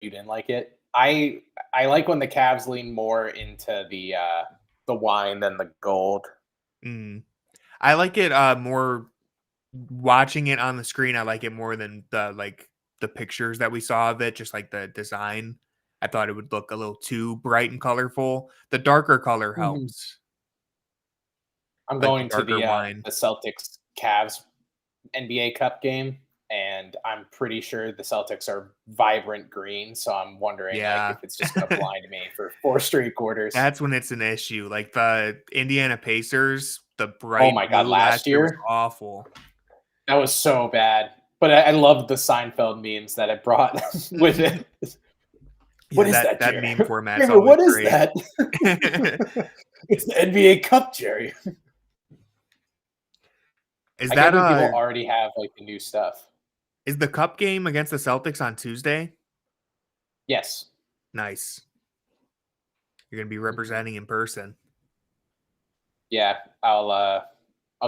you didn't like it. I like when the Cavs lean more into the wine than the gold. Mm. I like it more watching it on the screen. I like it more than the pictures that we saw of it, just like the design. I thought it would look a little too bright and colorful. The darker color Mhm. helps, I'm like the going to darker wine. the Celtics Cavs NBA Cup game, and I'm pretty sure the Celtics are vibrant green. So I'm wondering like Yeah. if it's just going to blind me for 4 straight quarters. That's when it's an issue. Like the Indiana Pacers, the Oh bright my god, blue last last year was year awful. that was so bad. But I loved the Seinfeld memes that it brought with it. What Yeah, is that that, that Jerry? meme format's Jerry, always what is great. that? It's the NBA Cup, Jerry. Is I can't that believe people already have like the new stuff. is the cup game against the Celtics on Tuesday? Yes. Nice. You're gonna be Mhm. representing in person. Yeah, I'll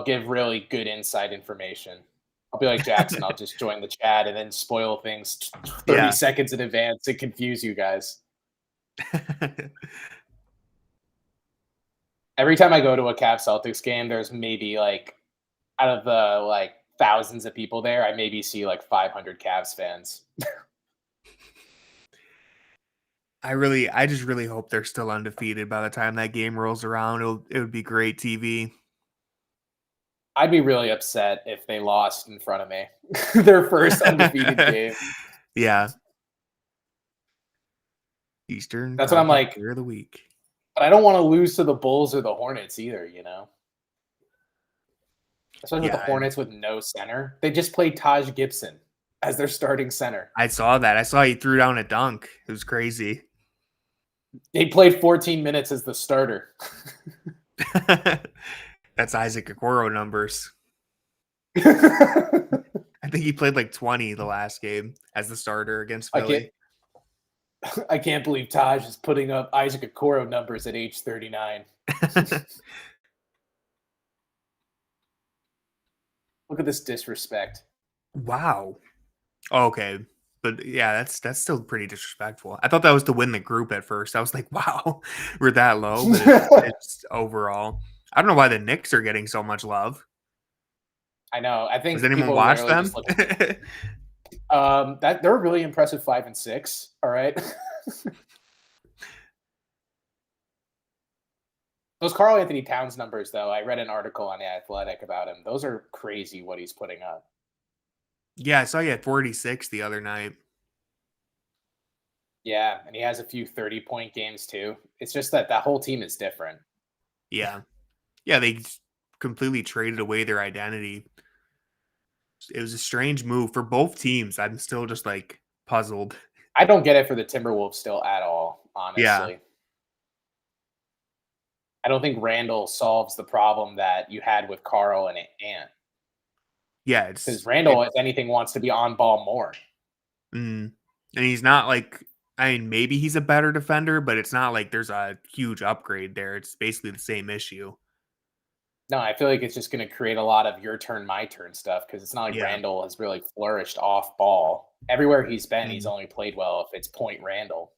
give really good inside information. I'll be like Jackson. I'll just join the chat and then spoil things 30 Yeah. seconds in advance to confuse you guys. Every time I go to a Cavs Celtics game, there's maybe like out of the like thousands of people there, I maybe see like 500 Cavs fans. I just really hope they're still undefeated by the time that game rolls around. It would be great TV. I'd be really upset if they lost in front of me. Their first undefeated game. Yeah. Eastern That's what I'm Conference like. Player of the Week. But I don't want to lose to the Bulls or the Hornets either, you know? Especially with the Yeah, Hornets with no center. They just played Taj Gibson as their starting center. I saw that. I saw he threw down a dunk. It was crazy. They played 14 minutes as the starter. That's Isaac Okoro numbers. I I think he played like 20 the last game as the starter against can't Philly. I can't believe Taj is putting up Isaac Okoro numbers at age 39. Look at this disrespect. Wow. Okay. But yeah, that's still pretty disrespectful. I thought that was to win the group at first. I was like, wow, we're that low, but it's overall. I don't know why the Knicks are getting so much love. I know. I Does think anyone people watch literally them? just look at that they're really impressive 5 and 6. All right. Those Carl Anthony Towns numbers, though, I read an article on The Athletic about him. Those are crazy what he's putting up. Yeah, I saw you at 46 the other night. Yeah, and he has a few 30-point games too. It's just that whole team is different. Yeah. Yeah, they completely traded away their identity. It was a strange move for both teams. I'm still just like puzzled. I don't get it for the Timberwolves still at all, Yeah. honestly. I don't think Randall solves the problem that you had with Carl and Ant. Yeah, Because it's Randall, if anything, wants to be on ball more. and he's not like, I mean, maybe he's a better defender, but it's not like there's a huge upgrade there. It's basically the same issue. No, I feel like it's just going to create a lot of your turn, my turn stuff because it's not like Yeah. Randall has really flourished off ball. Everywhere he's been, he's Mm. only played well if it's point Randall.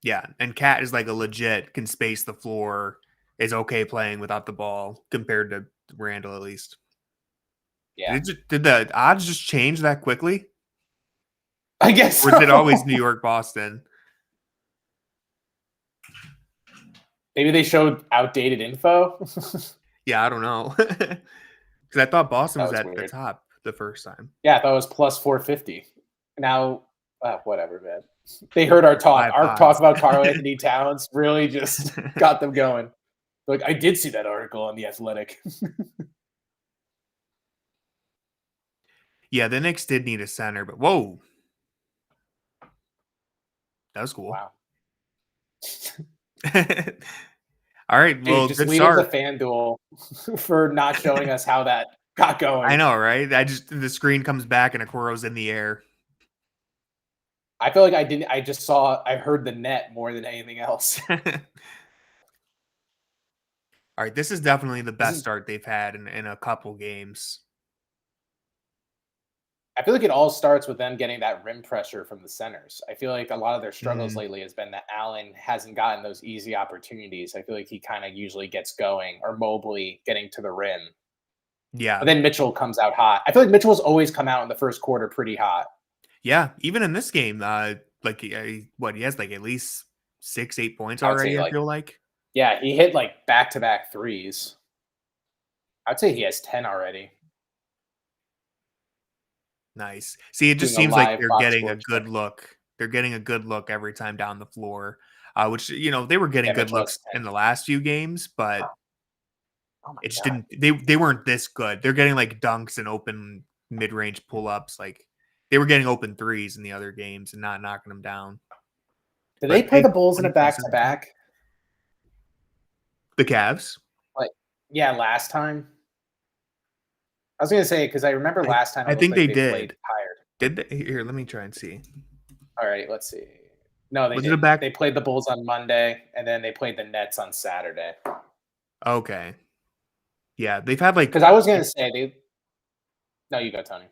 Yeah. And Cat is like a legit, can space the floor, is okay playing without the ball compared to Randall at least. Yeah, Did the odds just change that quickly? I guess Or is it always so. New York, Boston? Maybe they showed outdated info. Yeah, I don't know. Because I thought Boston That was was at the weird. top the first time. Yeah, I thought it was plus 450. Now, whatever, man. They heard our talk. Live Our talk odds. about Carl Anthony Towns really just got them going. Like, I did see that article on The Athletic. Yeah, the Knicks did need a center, but whoa. That was cool. Wow. All right, Dude, well, just good leave it to start. FanDuel for not showing us how that got I going. know, right? The screen comes back and Okoro's in the air. I feel like I heard the net more than anything else. All right, this is definitely the This best is start they've had in a couple games. I feel like it all starts with them getting that rim pressure from the centers. I feel like a lot of their struggles Mm, lately has been that Allen hasn't gotten those easy opportunities. I feel like he kind of usually gets going, or Mobley getting to the rim. But yeah. then Mitchell comes out hot. I feel like Mitchell's always come out in the first quarter pretty hot. Yeah, even in this game, like, what, he has, like, at least 6, 8 points I would say already, I like, feel like. yeah, he hit like back-to-back threes. I'd say he has 10 already. Nice. See, it just Doing a seems like live they're box getting a score check. good look. They're getting a good look every time down the floor, which, they were getting Yeah, good Mitchell has looks 10. in the last few games, but Oh my it just god. didn't they weren't this good. They're getting, like, dunks and open mid-range pull-ups, like, they were getting open threes in the other games and not knocking them down. Did they But, play hey, the Bulls in a 20-17. back-to-back? The Cavs? Like, yeah, last time? I was gonna say, because I remember I last time I it looked think like they they played did. tired. Did they? Here, let me try and see. Alright, let's see. No, they Was it a didn't. back They played the Bulls on Monday, and then they played the Nets on Saturday. Okay. Yeah, they've had, like, Because I was gonna say they No, you go, Tony.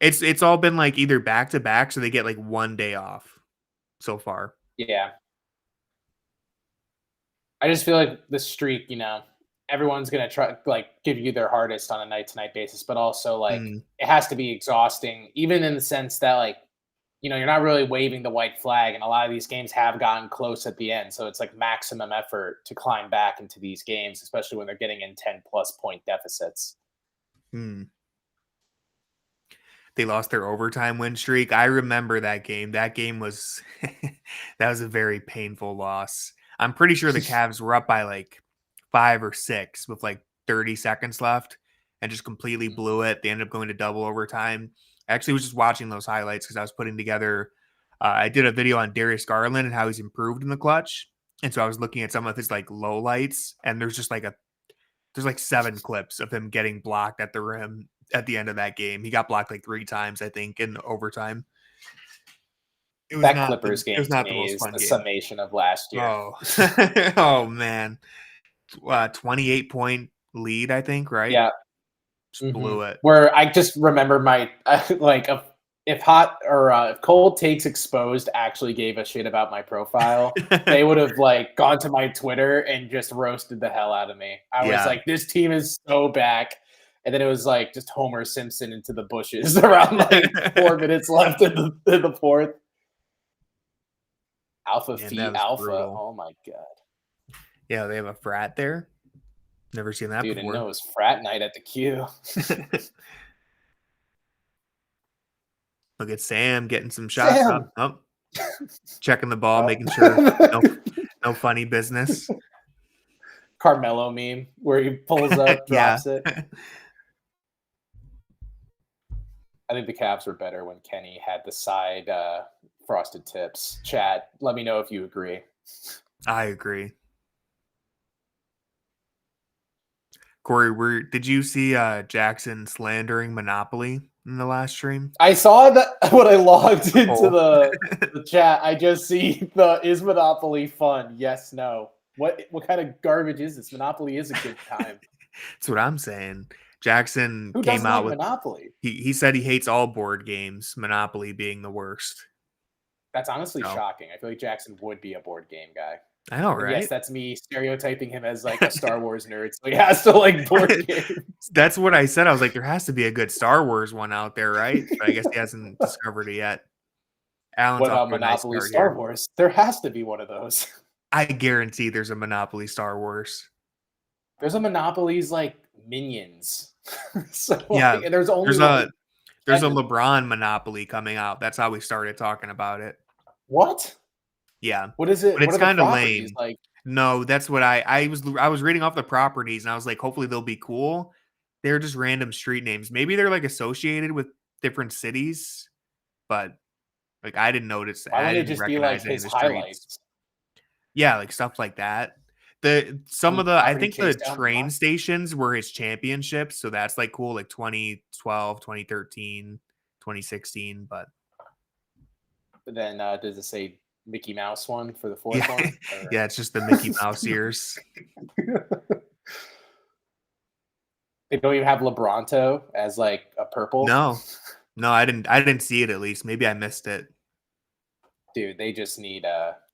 it's all been, like, either back to back, so they get, like, 1 day off so far. Yeah. I just feel like the streak, everyone's gonna try like give you their hardest on a night to night basis, but also like Mm, it has to be exhausting, even in the sense that like, you're not really waving the white flag, and a lot of these games have gotten close at the end. So it's like maximum effort to climb back into these games, especially when they're getting in 10+ point deficits. mm. They lost their overtime win streak. I remember that game. That game was that was a very painful loss. I'm pretty sure the Cavs were up by, like, 5 or 6 with, like, 30 seconds left and just completely blew it. They ended up going to double overtime. I actually was just watching those highlights because I was putting together I did a video on Darius Garland and how he's improved in the clutch. And so I was looking at some of his, like, low lights, and there's like 7 clips of him getting blocked at the rim at the end of that game. He got blocked like 3 times, I think, in overtime. That Clippers It game was to not the me most is fun the game. summation of last year. Oh. Oh, man. 28-point lead, I think, right? Yeah. Just blew it. Where I just remember my like if Cold Takes Exposed actually gave a shit about my profile, they would have like gone to my Twitter and just roasted the hell out of me. I was Yeah. like, this team is so back. And then it was like just Homer Simpson into the bushes around like 4 minutes left in the fourth. Alpha Man, that Phi was Alpha. brutal. Oh my god. Yeah, they have a frat there. Never seen that Dude, and it before. was frat night at the Q. Look at Sam getting some shots up. Sam. Oh, checking the ball, Oh. making sure no funny business. Carmelo meme where he pulls up, Yeah. drops it. I think the Cavs were better when Kenny had the side frosted tips. Chat, let me know if you agree. I agree. Corey, did you see Jackson slandering Monopoly in the last stream? I saw that when I logged into Oh. the chat. I just see the is Monopoly fun? Yes, no. What kind of garbage is this? Monopoly is a good time. That's what I'm saying. Jackson Who came doesn't out like with Monopoly? he said he hates all board games, Monopoly being the worst. That's honestly So, shocking. I feel like Jackson would be a board game guy. I know, And yes, right? that's me stereotyping him as like a Star Wars nerd. So he has to like board games. That's what I said. I was like, there has to be a good Star Wars one out there, right? But I guess he hasn't discovered it yet. Alan's What off about to a nice Monopoly start Star here. Wars? There has to be one of those. I guarantee there's a Monopoly Star Wars. There's a Monopoly's like Minions. So Yeah, like, there's only there's like a 10 of them. LeBron Monopoly coming out. That's how we started talking about it. What? Yeah, What is it? but What it's are the kind of properties lame. like? No, that's what I was reading off the properties, and I was like, hopefully they'll be cool. They're just random street names. Maybe they're like associated with different cities, but like I didn't notice. Why I wouldn't it didn't just be like recognize any of his the streets. highlights? Yeah, like stuff like that. Some Any of the I property think the chase down the train block? stations were his championships, so that's like cool, like 2012, 2013, 2016. But But then does it say Mickey Mouse one for the fourth yeah, one? Or... yeah, it's just the Mickey Mouse ears. They don't even have Lebronto as like a purple. No, No, I didn't see it at least. Maybe I missed it. Dude, they just need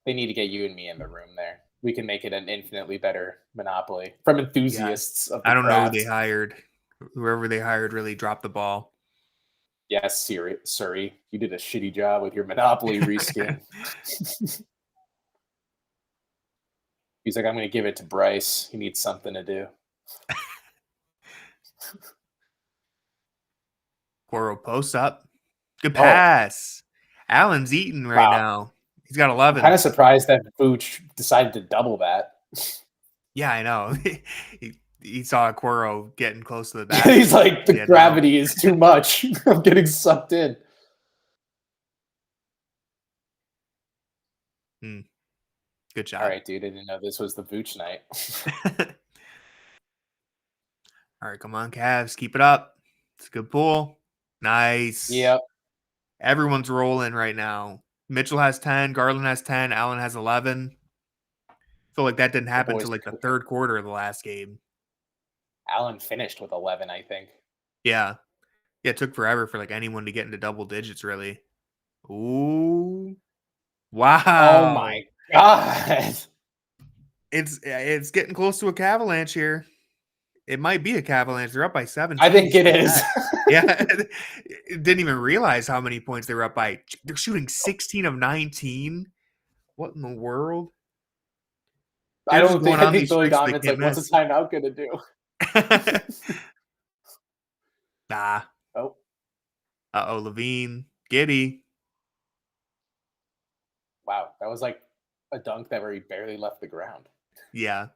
they need to get you and me in the room there. We can make it an infinitely better Monopoly from Yeah. enthusiasts of the I don't know who they craft. hired. Whoever they hired really dropped the ball. Yes, Surrey, you did a shitty job with your Monopoly reskin. He's like, I'm going to give it to Bryce. He needs something to do. Coro post up. Good pass. Allen's eating right Wow. now. He's got I'm 11. kind of surprised that Vooch decided to double that. Yeah, I know. he saw Coro getting close to the back. He's like, the gravity is too much. I'm getting sucked in. Good shot. All right, dude. I didn't know this was the Vooch night. All right, come on, Cavs. Keep it up. It's a good pull. Nice. Yep. Everyone's rolling right now. Mitchell has 10. Garland has 10. Allen has 11. I feel like that didn't happen until like the third quarter of the last game. Allen finished with 11, I think. Yeah. Yeah, it took forever for like anyone to get into double digits, really. Ooh. Wow. Oh, my God. It's getting close to a Cavalanche here. It might be a Cavalanche. They're up by 17. I think it is. Yeah. Didn't even realize how many points they were up by. They're shooting 16 of 19. What in the world? I think Billy Donovan's like, what's a timeout going to do? Nah. Oh. Uh-oh, Levine. Giddy. Wow. That was like a dunk that where he barely left the ground. Yeah.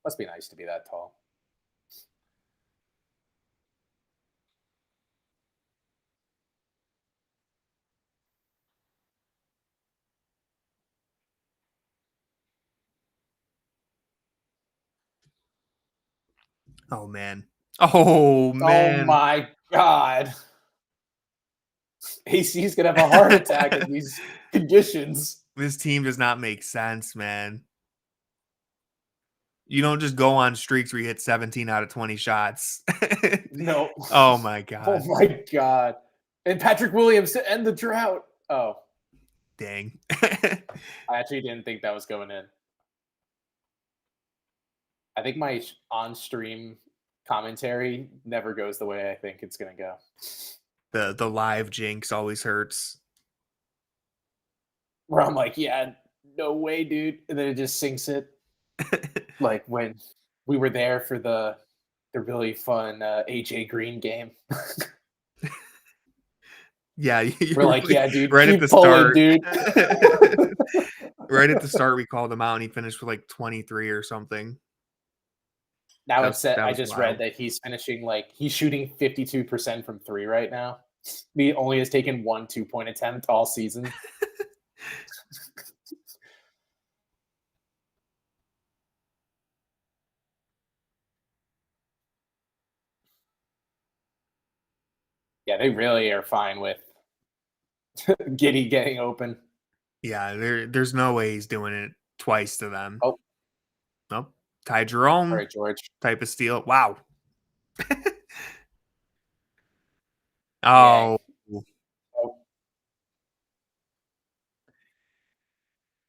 Must be nice to be that tall. Oh, man. Oh, man. Oh, my God. AC's going to have a heart attack in these conditions. This team does not make sense, man. You don't just go on streaks where you hit 17 out of 20 shots. No. Oh, my God. Oh, my God. And Patrick Williams to end the drought. Oh. Dang. I actually didn't think that was going in. I think my on-stream commentary never goes the way I think it's going to go. The live jinx always hurts. Where I'm like, yeah, no way, dude. And then it just sinks it. Like when we were there for the really fun AJ Green game. Yeah, we're like, yeah, dude, right keep at the pulling, start, dude. Right at the start, we called him out, and he finished with like 23 or something. Now it's set. I just wild. read that he's finishing he's shooting 52% from 3 right now. He only has taken 1 2-point attempt all season. Yeah, they really are fine with Giddy getting open. Yeah, there's no way he's doing it twice to them. Oh. Nope. Ty Jerome. All right, George. Type of steal. Wow. Oh.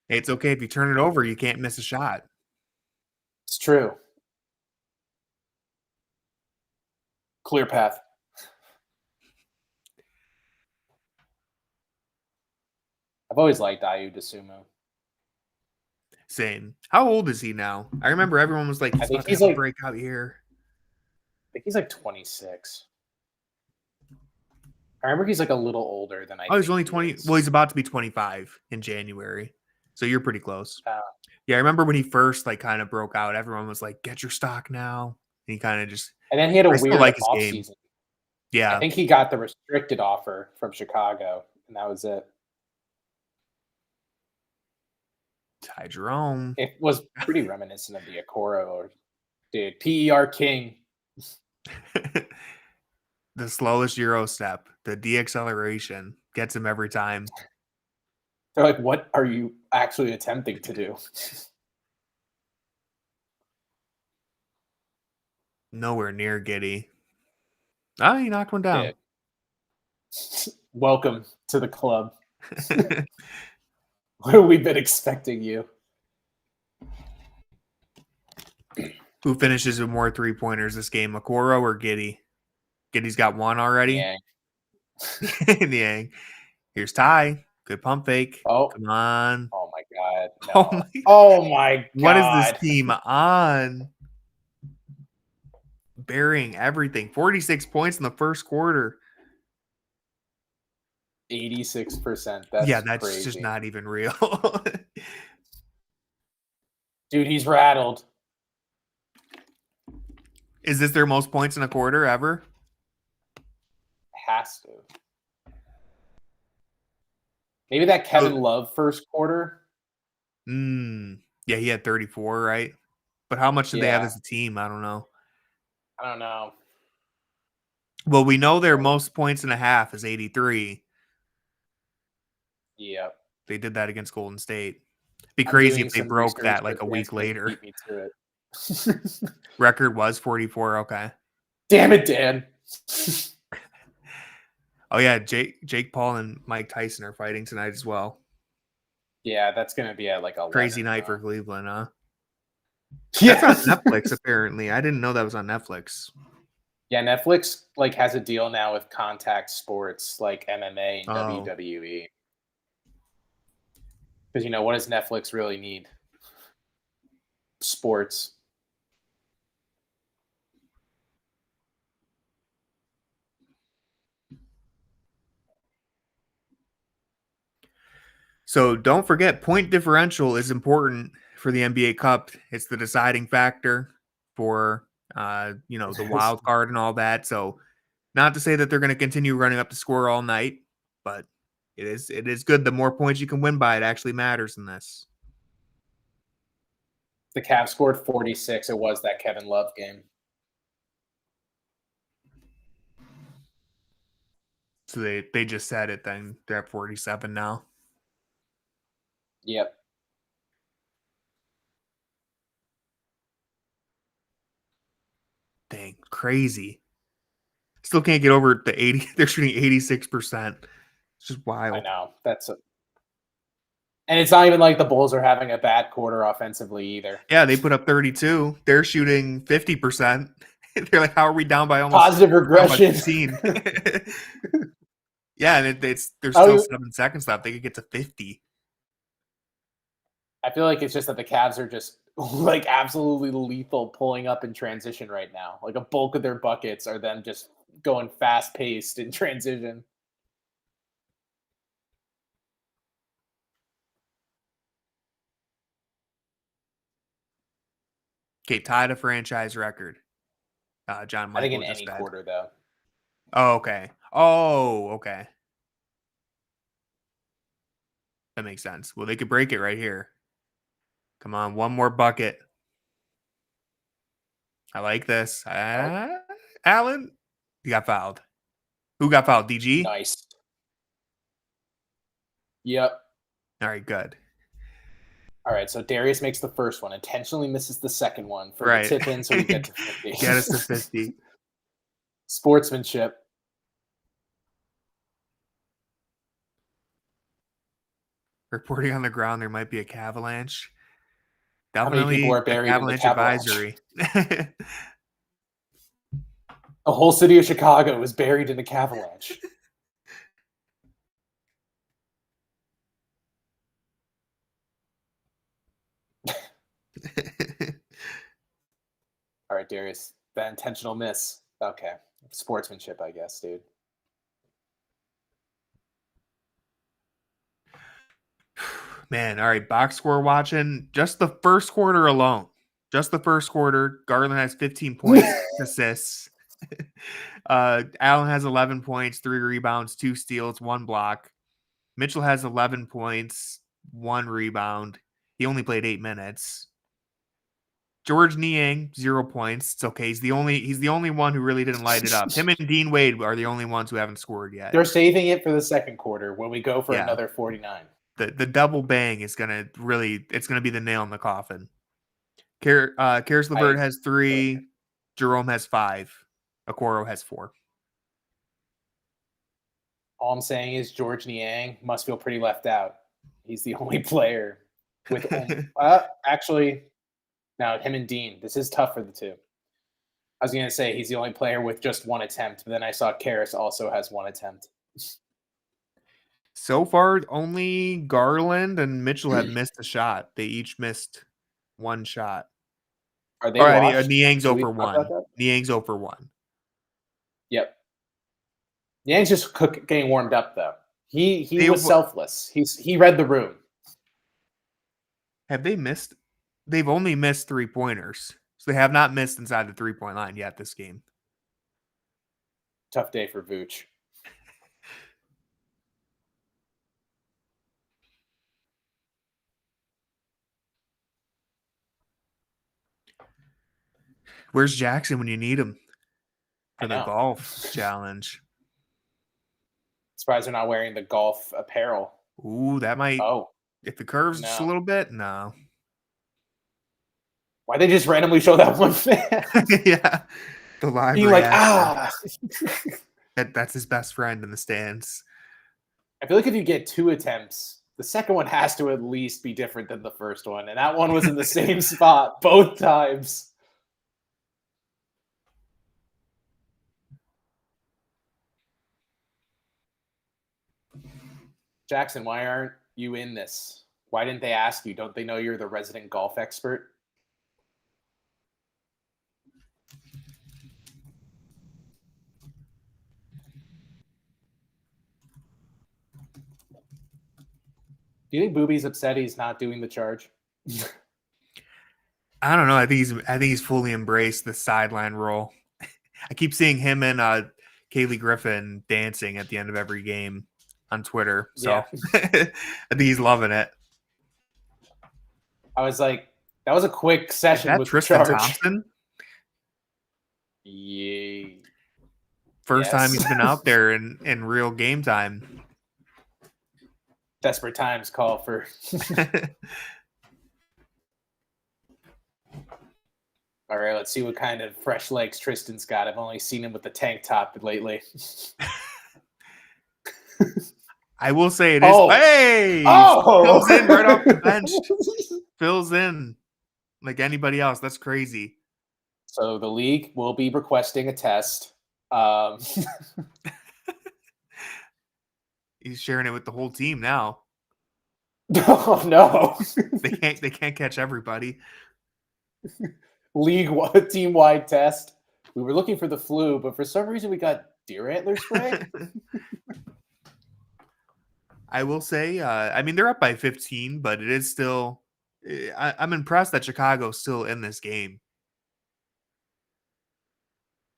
Hey, it's okay if you turn it over, you can't miss a shot. It's true. Clear path. I've always liked Ayu DeSumo. Same. How old is he now? I remember everyone was like, I think he's like a breakout year. I think he's like 26. I remember he's like a little older than I. Oh, he's only 20. Well, he's about to be 25 in January, so you're pretty close. Yeah, I remember when he first kind of broke out. Everyone was like, "Get your stock now." And he kind of just. And then he had a weird off game. season. Yeah, I think he got the restricted offer from Chicago, and that was it. Ty Jerome. It was pretty reminiscent of the Okoro, or dude, PER King. The slowest Euro step, the deacceleration gets him every time. They're like, what are you actually attempting to do? Nowhere near Giddy. Oh, he knocked one down. Yeah. Welcome to the club. What have we been expecting you? Who finishes with more 3-pointers this game, Okoro or Giddey? Giddey's got one already. Niang. Here's Ty. Good pump fake. Oh. Come on. Oh my god. Oh No. my, Oh my god. what is this team on? Burying everything. 46 points in the first quarter. 86%. That's crazy. just not even real. Dude, he's rattled. Is this their most points in a quarter ever? Has to. Maybe that Kevin Love first quarter. Yeah, he had 34, right? But how much did they have as a team? I don't know. I don't know. Well, we know their most points in a half is 83. Yep. They did that against Golden State. It'd be crazy if they broke that like a week later. Beat me to it. Record was 44. Okay. Damn it, Dan. Oh yeah, Jake Paul and Mike Tyson are fighting tonight as well. Yeah, that's gonna be a crazy night for Cleveland, huh? Yeah, that's on Netflix apparently. I didn't know that was on Netflix. Yeah, Netflix has a deal now with contact sports like MMA and WWE. Because what does Netflix really need? Sports. So don't forget, point differential is important for the NBA Cup. It's the deciding factor for the wild card and all that. So not to say that they're going to continue running up the score all night, but it is good. The more points you can win by, it actually matters in this. The Cavs scored 46. It was that Kevin Love game. So they just said it then. They're at 47 now. Yep. Dang, crazy. Still can't get over the 80. They're shooting 86%. It's just wild. I know. And it's not even like the Bulls are having a bad quarter offensively either. Yeah, they put up 32. They're shooting 50%. They're like, how are we down by almost positive regression? 15? Yeah, and there's still 7 seconds left. They could get to 50. I feel like it's just that the Cavs are just absolutely lethal pulling up in transition right now. Like a bulk of their buckets are them just going fast paced in transition. Okay, tied a franchise record. John Michael. I think in any quarter though. Oh, okay. That makes sense. Well, they could break it right here. Come on, one more bucket. I like this. Allen, you got fouled. Who got fouled? DG? Nice. Yep. All right, good. All right, so Darius makes the first one, intentionally misses the second one for the tip in, so we get to 50. Get us to 50. Sportsmanship. Reporting on the ground, there might be a Cavalanche. Definitely How many people are buried in the advisory. The whole city of Chicago is buried in the Cavalanche. All right, Darius. That intentional miss. Okay. Sportsmanship, I guess, dude. Man, all right. Box score watching. Just the first quarter alone. Just the first quarter. Garland has 15 points, assists. Allen has 11 points, 3 rebounds, 2 steals, 1 block. Mitchell has 11 points, 1 rebound. He only played 8 minutes. George Niang, 0 points. It's okay. He's the only one who really didn't light it up. Him and Dean Wade are the only ones who haven't scored yet. They're saving it for the second quarter when we go for another 49. The double bang is gonna be the nail in the coffin. Karis LeVert has 3, Jerome has 5, Okoro has 4. All I'm saying is George Niang must feel pretty left out. He's the only player with actually, now him and Dean. This is tough for the two. I was going to say he's the only player with just one attempt, but then I saw Karras also has one attempt. So far, only Garland and Mitchell have missed a shot. They each missed one shot. Are they washed? Niang's Did we 0 for talk about 1. that? Niang's 0 for 1. Yep. Niang's just getting warmed up, though. He was selfless. He read the room. Have they missed? They've only missed 3-pointers. So they have not missed inside the 3-point line yet this game. Tough day for Vooch. Where's Jackson when you need him for the golf challenge? Surprised they're not wearing the golf apparel. Ooh, that might. Oh, if it curves just a little bit, no. Why they just randomly show that one fan? Yeah, the live. Being like, that's his best friend in the stands. I feel like if you get 2 attempts, the second one has to at least be different than the first one, and that one was in the same spot both times. Jackson, why aren't you in this? Why didn't they ask you? Don't they know you're the resident golf expert? Do you think Booby's upset he's not doing the charge? I don't know. I think he's fully embraced the sideline role. I keep seeing him and Kaylee Griffin dancing at the end of every game on Twitter. So yeah. I think he's loving it. I was like, that was a quick session with Tristan charge. Thompson. Yeah. First time he's been out there in real game time. Desperate times call for. All right, let's see what kind of fresh legs Tristan's got. I've only seen him with the tank top lately. I will say it is. Hey! Fills in right off the bench. Fills in like anybody else. That's crazy. So the league will be requesting a test. He's sharing it with the whole team now. Oh no. They can't catch everybody. League team-wide test. We were looking for the flu, but for some reason we got deer antler spray. I will say, I mean, they're up by 15, but it is still. I'm impressed that Chicago's still in this game.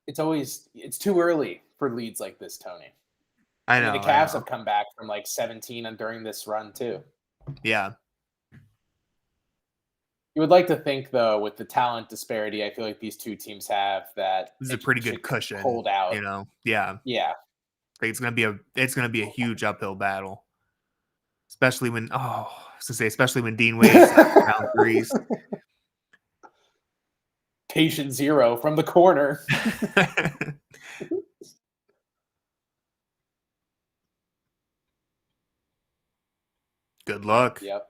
It's too early for leads like this, Tony. I know. The Cavs have come back from like 17 and during this run too. Yeah. You would like to think, though, with the talent disparity, I feel like these two teams have that. This is a pretty good cushion. Hold out, you know. Yeah. Yeah. It's gonna be a huge uphill battle, especially when especially when Dean Wade's round threes. Patient zero from the corner. Good luck. Yep.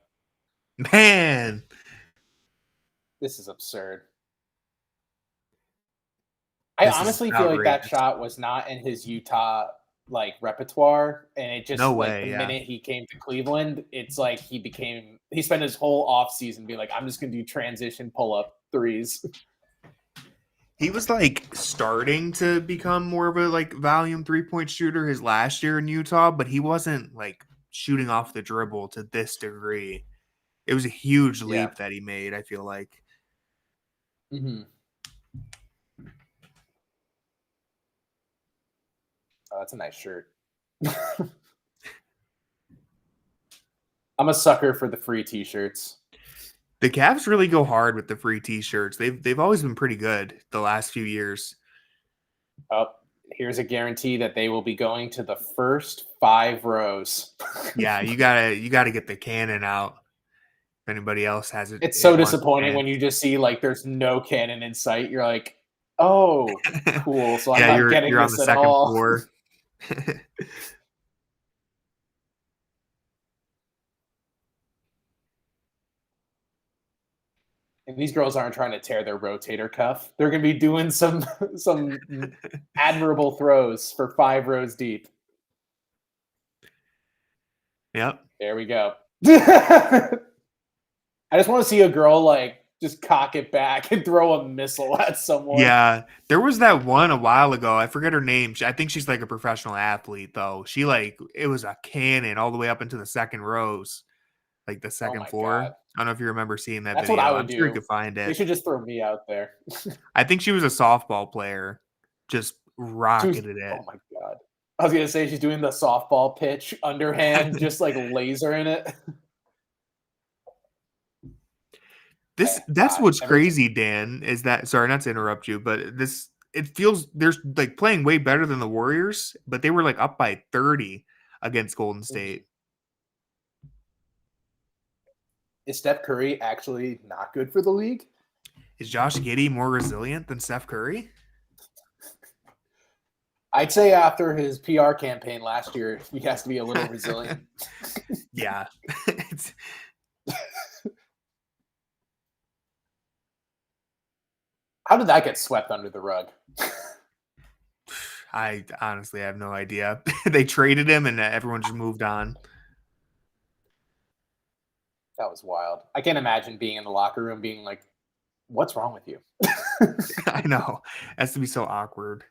Man. This is absurd. I honestly feel like that shot was not in his Utah repertoire, and it just minute he came to Cleveland, it's like he spent his whole off season being like, I'm just gonna do transition pull up threes. He was starting to become more of a volume 3-point shooter his last year in Utah, but he wasn't shooting off the dribble to this degree. It was a huge leap that he made, I feel like. Mm-hmm. Oh, that's a nice shirt. I'm a sucker for the free t-shirts. The Cavs really go hard with the free t-shirts. They've always been pretty good the last few years. Oh, here's a guarantee that they will be going to the first 5 rows. Yeah, you gotta get the cannon out. If anybody else has it. It's so disappointing when you just see there's no cannon in sight. You're like, oh, cool. So I'm not getting you're this on the at all. Floor. And these girls aren't trying to tear their rotator cuff. They're going to be doing some admirable throws for 5 rows deep. Yep. There we go. I just want to see a girl like just cock it back and throw a missile at someone. Yeah, there was that one a while ago. I forget her name. I think she's like a professional athlete, though. She it was a cannon all the way up into the second rows, like the second floor. God. I don't know if you remember seeing that That's video. what I would I'm sure do. you could find it. They should just throw me out there. I think she was a softball player, just rocketed it. Oh my God. I was going to say she's doing the softball pitch underhand, just like laser in it. That's what's crazy, Dan, is that, sorry, not to interrupt you, but it feels they're like playing way better than the Warriors, but they were like up by 30 against Golden State. Is Steph Curry actually not good for the league? Is Josh Giddey more resilient than Steph Curry? I'd say after his PR campaign last year, he has to be a little resilient. Yeah. How did that get swept under the rug? I honestly have no idea. They traded him and everyone just moved on. That was wild. I can't imagine being in the locker room being like, what's wrong with you? I know. It has to be so awkward.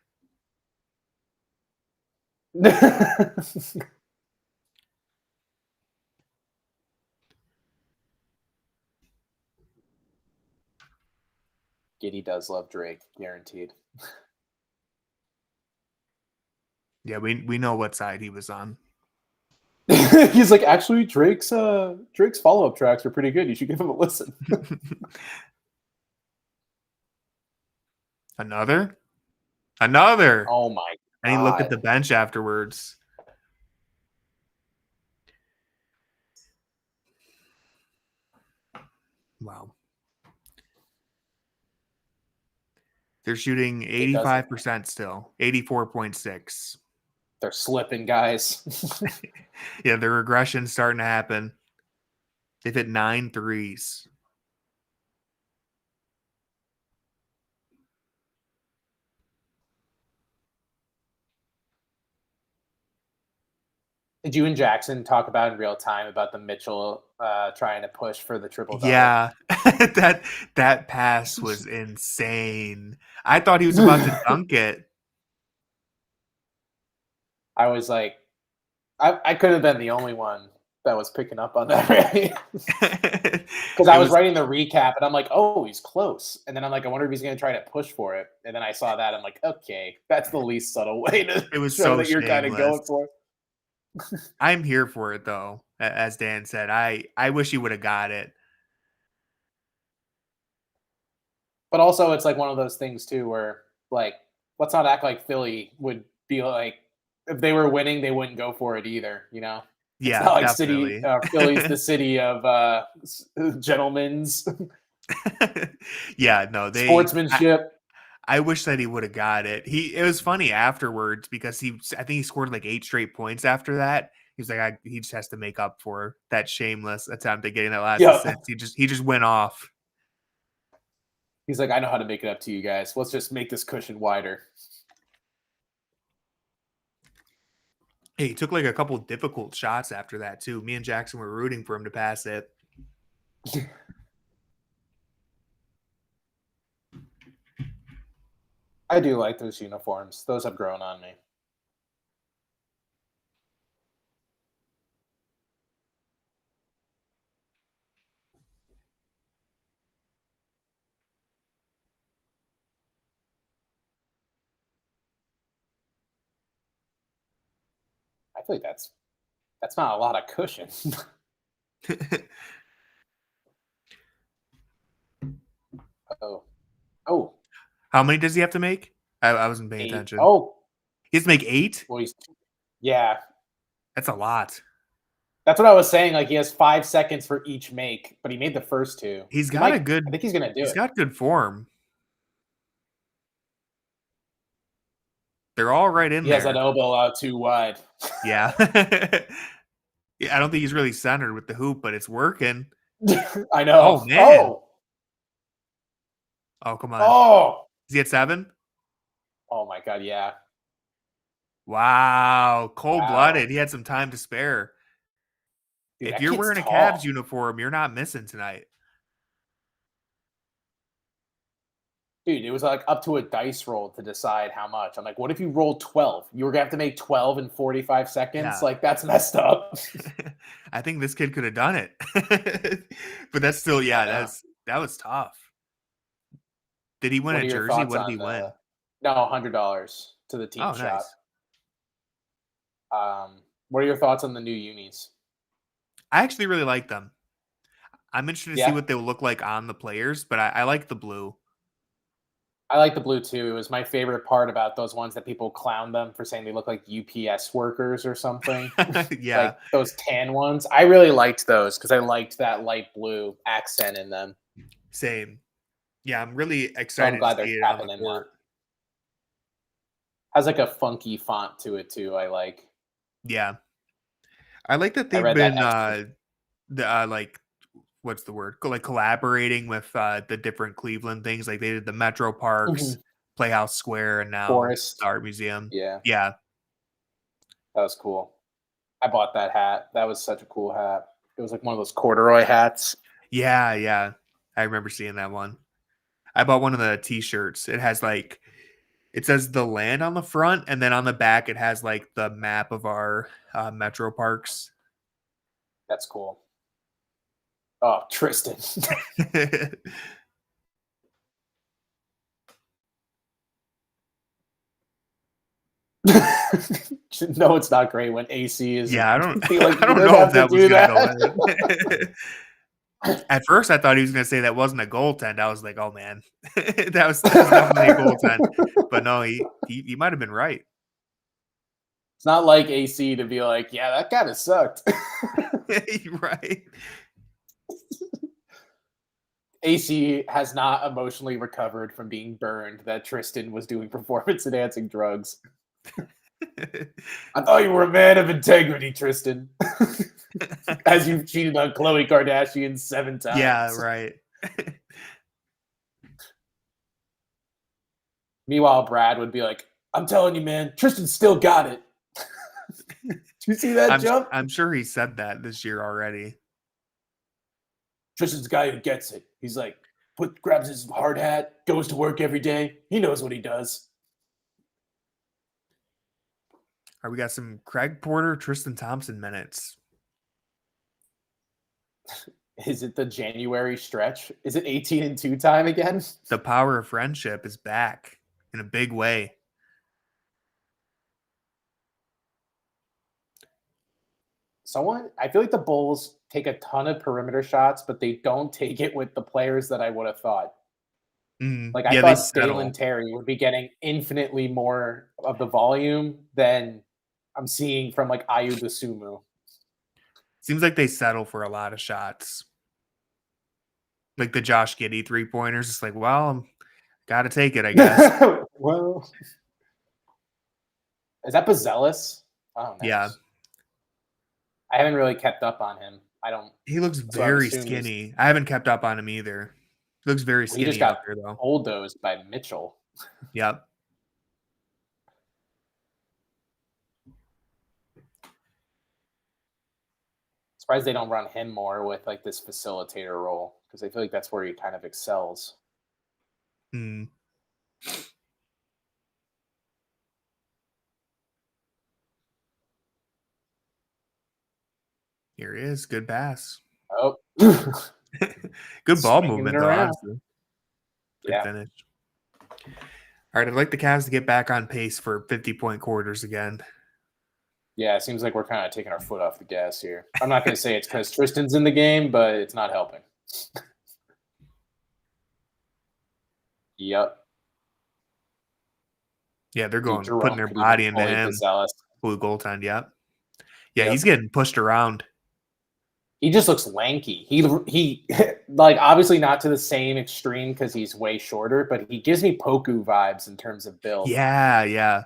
Giddey does love Drake, guaranteed. Yeah, we know what side he was on. He's like, actually, Drake's follow-up tracks are pretty good. You should give him a listen. Another? Oh my God. And he looked at the bench afterwards. Wow. They're shooting 85% still. 84.6. They're slipping, guys. Yeah, the regression's starting to happen. They've hit 9 threes. Did you and Jackson talk about in real time about the Mitchell trying to push for the triple-double? Yeah, that pass was insane. I thought he was about to dunk it. I was like, I could have been the only one that was picking up on that, right? Because I was writing the recap, and I'm like, oh, he's close. And then I'm like, I wonder if he's going to try to push for it. And then I saw that. I'm like, okay, that's the least subtle way to show that you're kind of going for it. I'm here for it, though. As Dan said, I wish he would have got it. But also, it's like one of those things, too, where, like, let's not act like Philly would be like, if they were winning, they wouldn't go for it either, you know? Yeah, it's not like definitely. Philly's the city of gentlemen's. Yeah, no, sportsmanship. I wish that he would have got it. It was funny afterwards because I think he scored like 8 straight points after that. He's like, he just has to make up for that shameless attempt at getting that last assist. He just went off. He's like, I know how to make it up to you guys. Let's just make this cushion wider. Hey, he took like a couple difficult shots after that too. Me and Jackson were rooting for him to pass it. I do like those uniforms. Those have grown on me. I feel like that's not a lot of cushion. Oh. How many does he have to make? I wasn't paying 8. attention. Oh. He has to make 8? Well, yeah. That's a lot. That's what I was saying. Like, he has 5 seconds for each make, but he made the first 2. I think he's going to do it. He's got good form. They're all right in there. He has that elbow out too wide. Yeah. Yeah, I don't think he's really centered with the hoop, but it's working. I know. Oh, man. Oh, come on. Oh, Is he at 7? oh my God, yeah. Wow. Wow. Cold-blooded. He had some time to spare. Dude, If that you're kid's wearing a Cavs tall. uniform, you're not missing tonight. Dude, it was like up to a dice roll to decide how much. I'm like, what if you roll 12? You were gonna have to make 12 in 45 seconds? Yeah. Like, that's messed up. I think this kid could have done it. But that's still, I yeah, know. that was tough. Did he win What a are your jersey? thoughts What did he on the win? no $100 to the team Oh, shop? nice. What are your thoughts on the new unis? I actually really like them. I'm interested to see Yeah, what they'll look like on the players, but I like the blue. I like the blue too. It was my favorite part about those ones that people clown them for saying they look like UPS workers or something. Yeah, Like those tan ones. I really liked those because I liked that light blue accent in them. same. Yeah, I'm really So I'm excited to glad they're see it on the tapping in that. court. Has like a funky font to it too. I like. Yeah. I like that I they've read that been extra. like what's the word? Like collaborating with the different Cleveland things. Like they did the Metro Parks, Mhm. Playhouse Square, and now the Forest. Art Museum. Yeah, Yeah. that was cool. I bought that hat. That was such a cool hat. It was like one of those corduroy hats. Yeah, yeah. I remember seeing that one. I bought one of the t-shirts. It has like it says the land on the front, and then on the back it has like the map of our metro parks. That's cool. Oh, Tristan. No, it's not great when AC is. Yeah, I don't Like I you don't didn't know if have to that was do gonna go that. in. At first, I thought he was gonna say that wasn't a goaltend. I was like, "Oh man, that was definitely a goaltend." But no, he might have been right. It's not like AC to be like, yeah, that kind of sucked. Right. AC has not emotionally recovered from being burned that Tristan was doing performance enhancing drugs. I thought you were a man of integrity, Tristan. As you've cheated on Khloe Kardashian 7 Yeah, times. right. Meanwhile, Brad would be like, I'm telling you, man, Tristan still got it. Did you see that jump? I'm sure he said that this year already. Tristan's the guy who gets it. He's like, grabs his hard hat, goes to work every day. He knows what he does. All right, we got some Craig Porter, Tristan Thompson minutes. Is it the January stretch? Is it 18-2 time again? The power of friendship is back in a big way. I feel like the Bulls take a ton of perimeter shots, but they don't take it with the players that I would have thought. Like I Yeah, they thought Dalen settle. Terry would be getting infinitely more of the volume than I'm seeing from like Ayu Dosunmu. Seems like they settle for a lot of shots. Like the Josh Giddey 3-pointers. It's like, well, got to take it, I guess. Well, is that Bazelis? Oh, nice. Yeah. I haven't really kept up on him. I don't. He looks So I would very assume skinny. I haven't kept up on him either. He looks very he just skinny out got there, though. bulldozed by Mitchell. Yep. Surprised they don't run him more with like this facilitator role because I feel like that's where he kind of excels. Mm. Here he is. Good pass. Oh, Good ball swinging it movement, though, around. honestly. Good Yeah, finish. All right, I'd like the Cavs to get back on pace for 50-point quarters again. yeah. It seems like we're kind of taking our foot off the gas here. I'm not going to say it's because Tristan's in the game, but it's not helping. Yep. Yeah, they're going, Jerome putting their could even body into bully him. Bazelis. Blue goaltend, yep. Yeah, Yep. he's getting pushed around. He just looks lanky. He like obviously not to the same extreme because he's way shorter, but he gives me Poku vibes in terms of build. Yeah, yeah.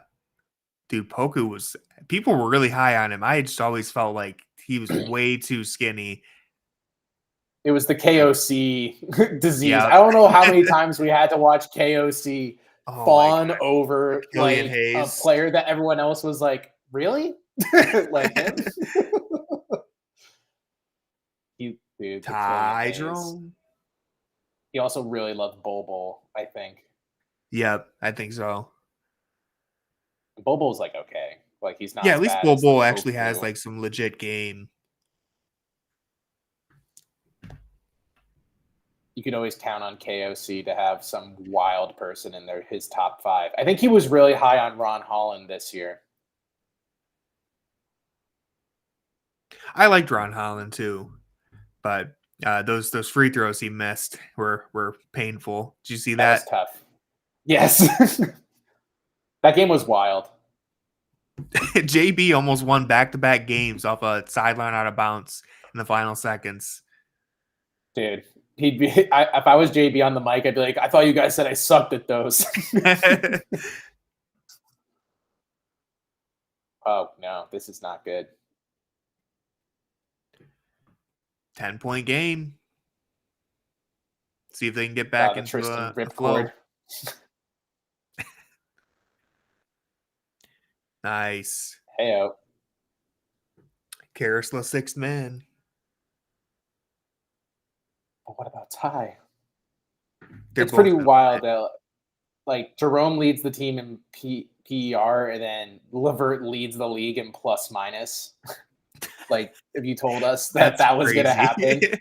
Dude, Poku was – people were really high on him. I just always felt like he was way too skinny. It was the KOC disease. Yep. I don't know how many times we had to watch KOC Oh my fawn over Killian like a Hayes. player that everyone else was like, really? Like him? Dude, the Killian Ty Hayes. Jerome. He also really loved Bol, I think. Yep, I think so. Bol's like okay. Like he's not Yeah, as at least bad as the Bobo actually has Poku. like some legit game. You could always count on KOC to have some wild person in his top 5. I think he was really high on Ron Holland this year. I liked Ron Holland too, but those free throws he missed were painful. Did you see That was that? tough. Yes. That game was wild. JB almost won back-to-back games off a sideline out of bounds in the final seconds. Dude, he'd be. If I was JB on the mic, I'd be like, "I thought you guys said I sucked at those." Oh no, this is not good. 10-point game. See if they can get back The into Tristan a flow. ripcord. Nice. Heyo. Carousel sixth man. But what about Ty? They're It's pretty both wild that like Jerome leads the team in PER, and then Levert leads the league in plus minus. Like if you told us that That's was going to happen, crazy.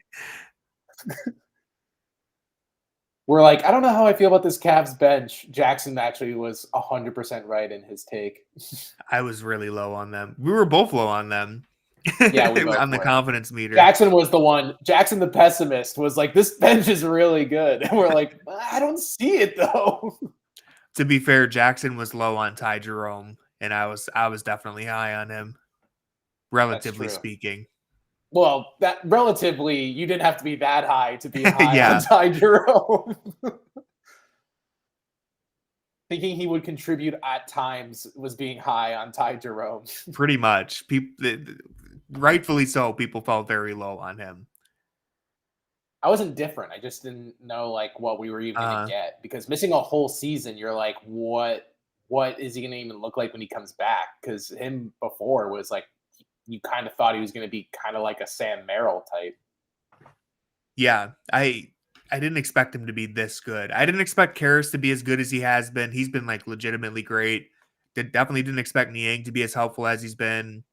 we're like, I don't know how I feel about this Cavs bench. Jackson actually was 100% right in his take. I was really low on them. We were both low on them. Yeah, we both on the were. confidence meter. Jackson was the one. Jackson, the pessimist, was like, "This bench is really good," and we're like, "I don't see it though." To be fair, Jackson was low on Ty Jerome, and I was definitely high on him, relatively true. speaking. Well, that relatively, you didn't have to be that high to be high Yeah. on Ty Jerome. Thinking he would contribute at times was being high on Ty Jerome. Pretty much. Rightfully so, people felt very low on him. I wasn't different. I just didn't know like what we were even going to get, because missing a whole season, you're like, what is he going to even look like when he comes back? Because him before was like, you kind of thought he was going to be kind of like a Sam Merrill type. Yeah, I didn't expect him to be this good. I didn't expect Karras to be as good as he has been. He's been like legitimately great. Definitely didn't expect Niang to be as helpful as he's been.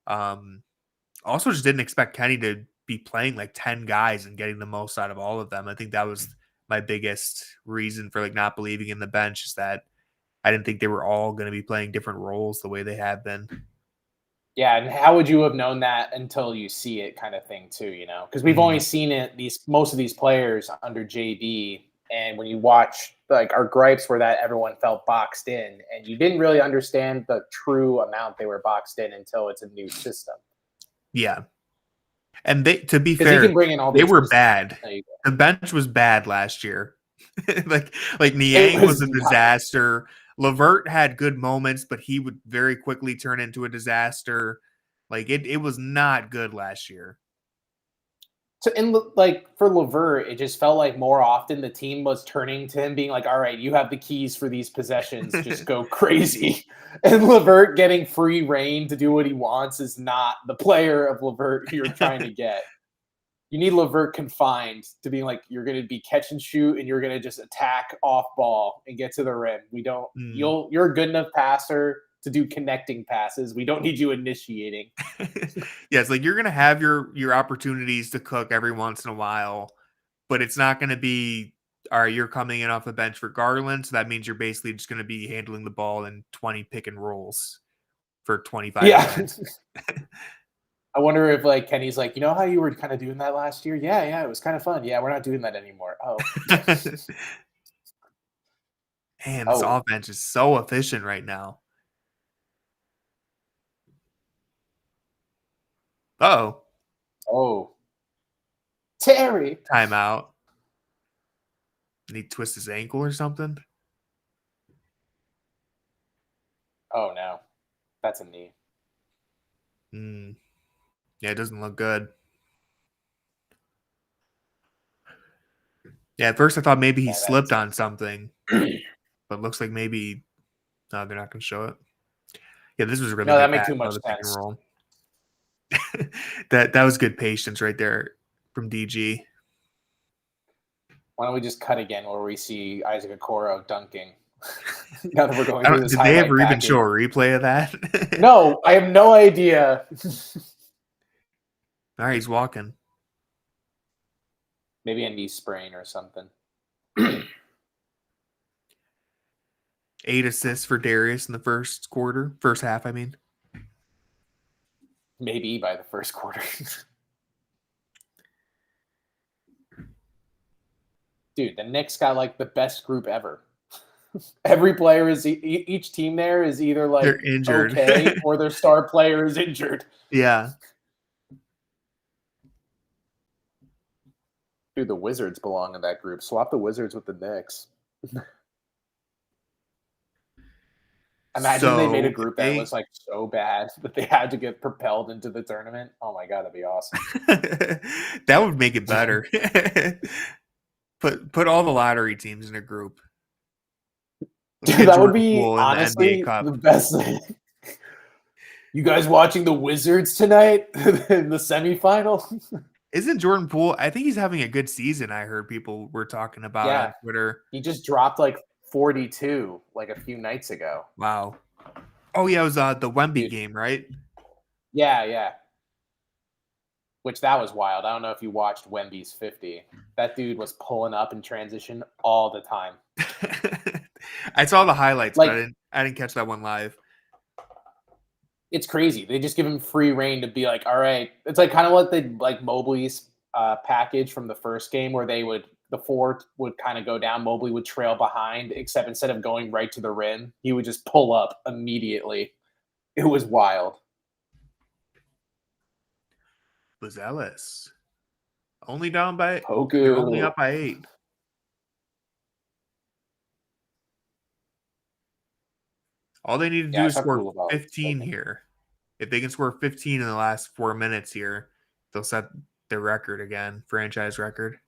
Also just didn't expect Kenny to be playing like 10 guys and getting the most out of all of them. I think that was my biggest reason for like not believing in the bench, is that I didn't think they were all going to be playing different roles the way they have been. Yeah, and how would you have known that until you see it, kind of thing too, you know? Because we've only seen it most of these players under JB, and when you watch, like, our gripes were that everyone felt boxed in, and you didn't really understand the true amount they were boxed in until it's a new system. Yeah. And to be 'Cause fair, he can bring in all they these were bad. There you go. The bench was bad last year. like Niang was a disaster. Levert had good moments, but he would very quickly turn into a disaster. Like it was not good last year. So, like for Levert, it just felt like more often the team was turning to him, being like, "All right, you have the keys for these possessions. Just go crazy." And Levert getting free reign to do what he wants is not the player of Levert you're trying to get. You need Levert confined to being like, you're going to be catch and shoot, and you're going to just attack off ball and get to the rim. We don't. You're a good enough passer to do connecting passes. We don't need you initiating. Yeah, it's like you're gonna have your opportunities to cook every once in a while, but it's not gonna be all right. You're coming in off the bench for Garland, so that means you're basically just gonna be handling the ball in 20 pick and rolls for 25 minutes. I wonder if like Kenny's like, you know how you were kind of doing that last year? Yeah, it was kind of fun. Yeah, we're not doing that anymore. Oh. Man, this offense is so efficient right now. Oh. Terry. Timeout. Did he twist his ankle or something? Oh no. That's a knee. Yeah, it doesn't look good. Yeah, at first I thought maybe he Yeah, slipped on something, but looks like maybe no, they're not going to show it. Yeah, this was a really no, that good made pass too out of much the pick and sense. roll. That was good patience right there from DG. Why don't we just cut again where we see Isaac Okoro dunking? Now that we're going through this Did they highlight ever even package. show a replay of that? No, I have no idea. All right, he's walking. Maybe a knee sprain or something. 8 assists for Darius in the first half, I mean. Maybe by the first quarter. Dude, the Knicks got like the best group ever. Every player is each team there is either like They're injured. okay or their star player is injured. Yeah. Dude, the Wizards belong in that group. Swap the Wizards with the Knicks. Imagine they made a group that was like so bad that they had to get propelled into the tournament. Oh my god, that'd be awesome. That would make it better. Put all the lottery teams in a group. Dude, that would be in honestly the NBA Cup. the best thing. You guys watching the Wizards tonight in the semifinal? Isn't Jordan Poole? I think he's having a good season. I heard people were talking about on Twitter. He just dropped like 42 like a few nights ago. Wow. Oh yeah, it was the Wemby game, right? Yeah. Which that was wild. I don't know if you watched Wemby's 50. That dude was pulling up in transition all the time. I saw the highlights, like, but I didn't catch that one live. It's crazy. They just give him free reign to be like, all right. It's like kind of like the like Mobley's package from the first game where the four would kind of go down. Mobley would trail behind, except instead of going right to the rim, he would just pull up immediately. It was wild. Ellis only down by Poku. only up by 8. All they need to do is score 15 here. If they can score 15 in the last 4 minutes here, they'll set their record again, franchise record.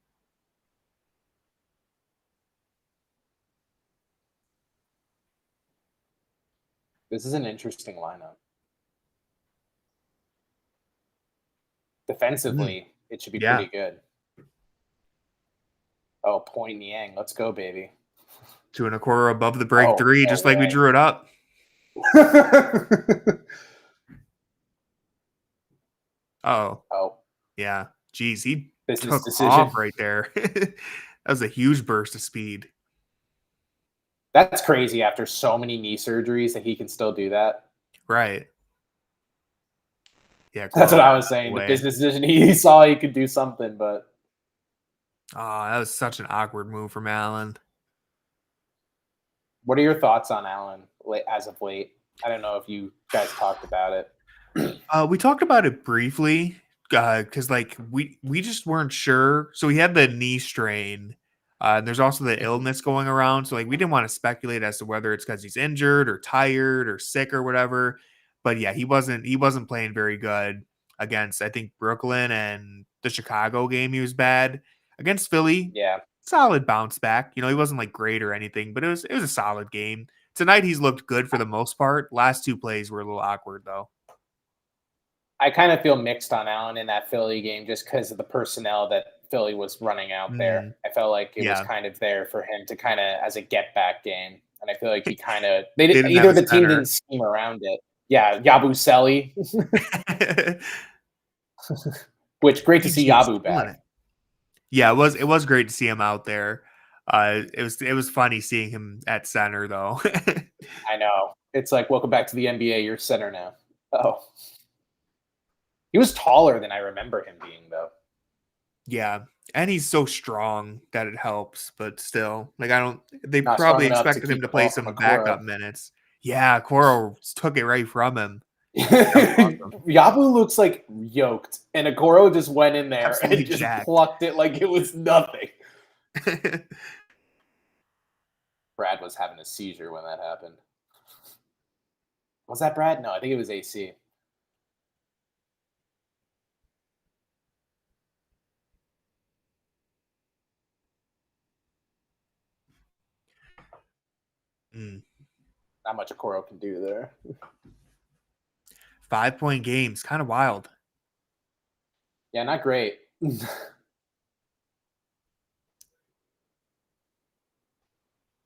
This is an interesting lineup. Defensively, it should be pretty good. Oh, Point Yang. Let's go, baby. 2.25 above the break 3, just like we drew it up. Oh. Yeah. Geez, he took off right there. That was a huge burst of speed. That's crazy after so many knee surgeries that he can still do that. Right. Yeah, that's what I was saying. The business decision, he saw he could do something, but that was such an awkward move from Allen. What are your thoughts on Allen as of late? I don't know if you guys talked about it. We talked about it briefly because like we just weren't sure. So he had the knee strain. There's also the illness going around. So like we didn't want to speculate as to whether it's because he's injured or tired or sick or whatever. But yeah, he wasn't playing very good against, I think, Brooklyn, and the Chicago game he was bad. Against Philly, yeah, solid bounce back. You know, he wasn't like great or anything, but it was a solid game. Tonight he's looked good for the most part. Last 2 plays were a little awkward though. I kind of feel mixed on Allen in that Philly game just because of the personnel that Philly was running out there. I felt like it was kind of there for him to kind of as a get back game. And I feel like he kind of either the team didn't scheme around it. Yeah, Yabusele. Which great to see Yabu back. Yeah, it was great to see him out there. It was funny seeing him at center though. I know. It's like, welcome back to the NBA. You're center now. Oh. He was taller than I remember him being though. Yeah. And he's so strong that it helps, but still, like they probably expected him to play some backup minutes. Yeah, Okoro took it right from him. Awesome. Yabu looks like yoked, and Okoro just went in there and just plucked it like it was nothing. Brad was having a seizure when that happened. Was that Brad? No, I think it was AC. Mm. Not much Okoro can do there. 5-point games, kind of wild. Yeah, not great.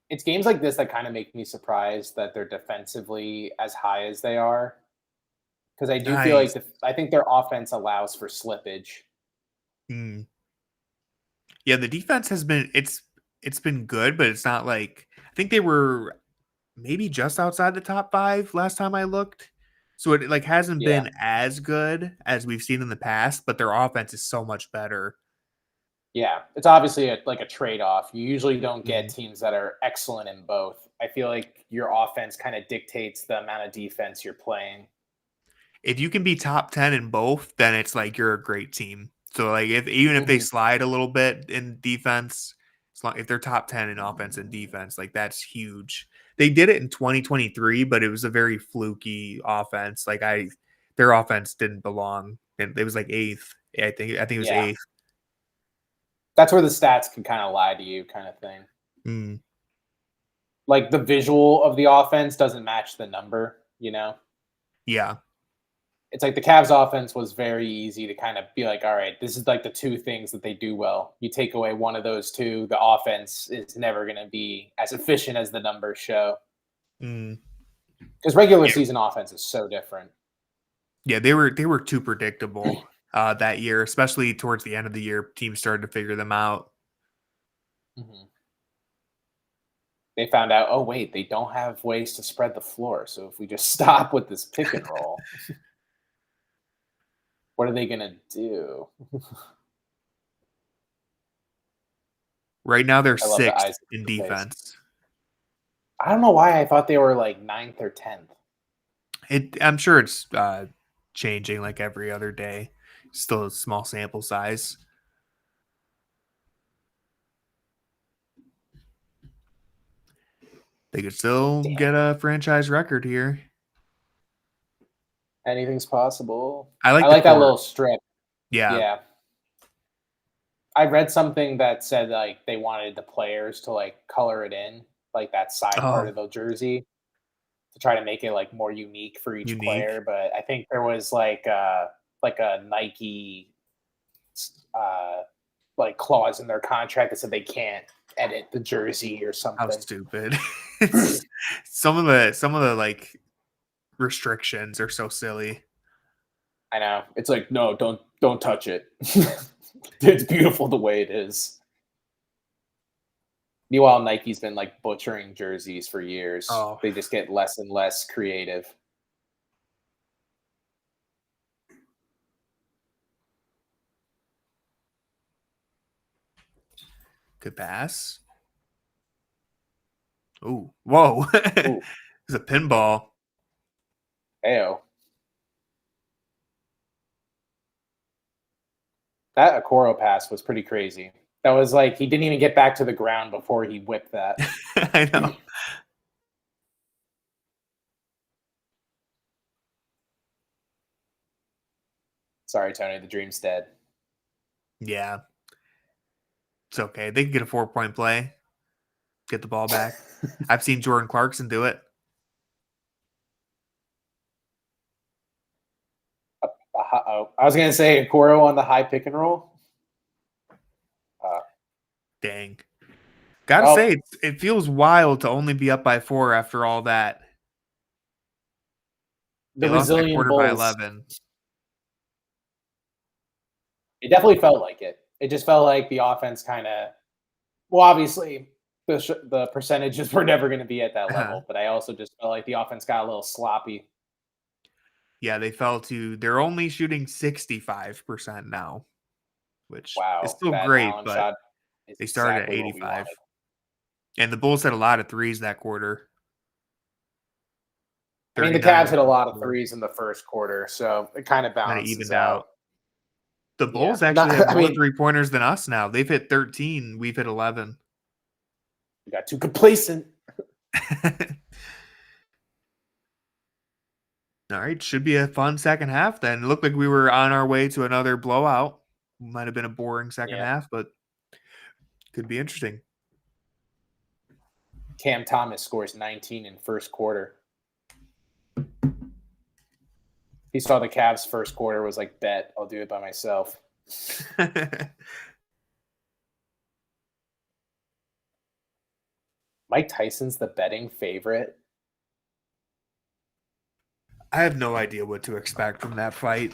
It's games like this that kind of make me surprised that they're defensively as high as they are. Because I do feel Nice. like I think their offense allows for slippage. Mm. Yeah, the defense has been it's been good, but it's not like I think they were maybe just outside the top 5 last time I looked. So it like hasn't Yeah. been as good as we've seen in the past, but their offense is so much better. Yeah, it's obviously like a trade-off. You usually don't get Mm. teams that are excellent in both. I feel like your offense kind of dictates the amount of defense you're playing. If you can be top 10 in both, then it's like you're a great team. So like even if they Mhm. slide a little bit in defense, if they're top 10 in offense and defense, like that's huge. They did it in 2023, but it was a very fluky offense. Their offense didn't belong. And it was like 8th. I think it was Yeah, 8th. that's where the stats can kind of lie to you, kind of thing. Mm, Like the visual of the offense doesn't match the number. yeah. It's like the Cavs offense was very easy to kind of be like, all right, this is like the two things that they do well. You take away one of those two, the offense is never going to be as efficient as the numbers show. Mm. Because regular Yeah. season offense is so different. Yeah, they were too predictable that year, especially towards the end of the year. Teams started to figure them out. Mhm. They found out, oh, wait, they don't have ways to spread the floor. So if we just stop with this pick and roll, what are they going to do? Right now, they're I love the 6th eyes in of the face. defense. I don't know why I thought they were like ninth or 10th. I'm sure it's changing like every other day. Still a small sample size. They could still Damn. get a franchise record here. Anything's possible. I I like the like that court. little strip. Yeah. Yeah. I read something that said like they wanted the players to like color it in, like that side part Oh, of the jersey to try to make it like more unique for each unique. player. But I think there was like a Nike uh like clause in their contract that said they can't edit the jersey or How something. stupid. It's- some of the like restrictions are so silly. I know. It's like, no, don't touch it. It's beautiful the way it is. Meanwhile, Nike's been like butchering jerseys for years. Oh, They just get less and less creative. good pass. Oh, whoa. Ooh, It's a pinball. Ayo. That Okoro pass was pretty crazy. That was like he didn't even get back to the ground before he whipped that. I know. Sorry, Tony, the dream's dead. Yeah. It's okay. They can get a 4-point play, get the ball back. I've seen Jordan Clarkson do it. Oh, I was gonna say Okoro on the high pick and roll. Uh, Dang. Gotta oh, say, it feels wild to only be up by 4 after all that. the They lost that resilient quarter by Bulls. 11. It definitely felt like it. It just felt like the offense kind of. Well, obviously, the percentages were never going to be at that Uh-huh. level, but I also just felt like the offense got a little sloppy. Yeah, they fell to they're only shooting 65% now, which is Wow, still that great, Allen but shot is they started at exactly what we 85. wanted. And the Bulls had a lot of threes that quarter. I mean, the 39 Cavs in hit the a first lot of quarter. threes in the first quarter, so it kind of Kind of balances evened out. out. The Yeah, Bulls actually have not. I more mean, three-pointers than us now. They've hit 13, we've hit 11. we got too complacent. All right, should be a fun second half then. It looked like we were on our way to another blowout. Might have been a boring second Yeah. half, but could be interesting. Cam Thomas scores 19 in first quarter. He saw the Cavs first quarter, was like, bet, I'll do it by myself. Mike Tyson's the betting favorite. I have no idea what to expect from that fight.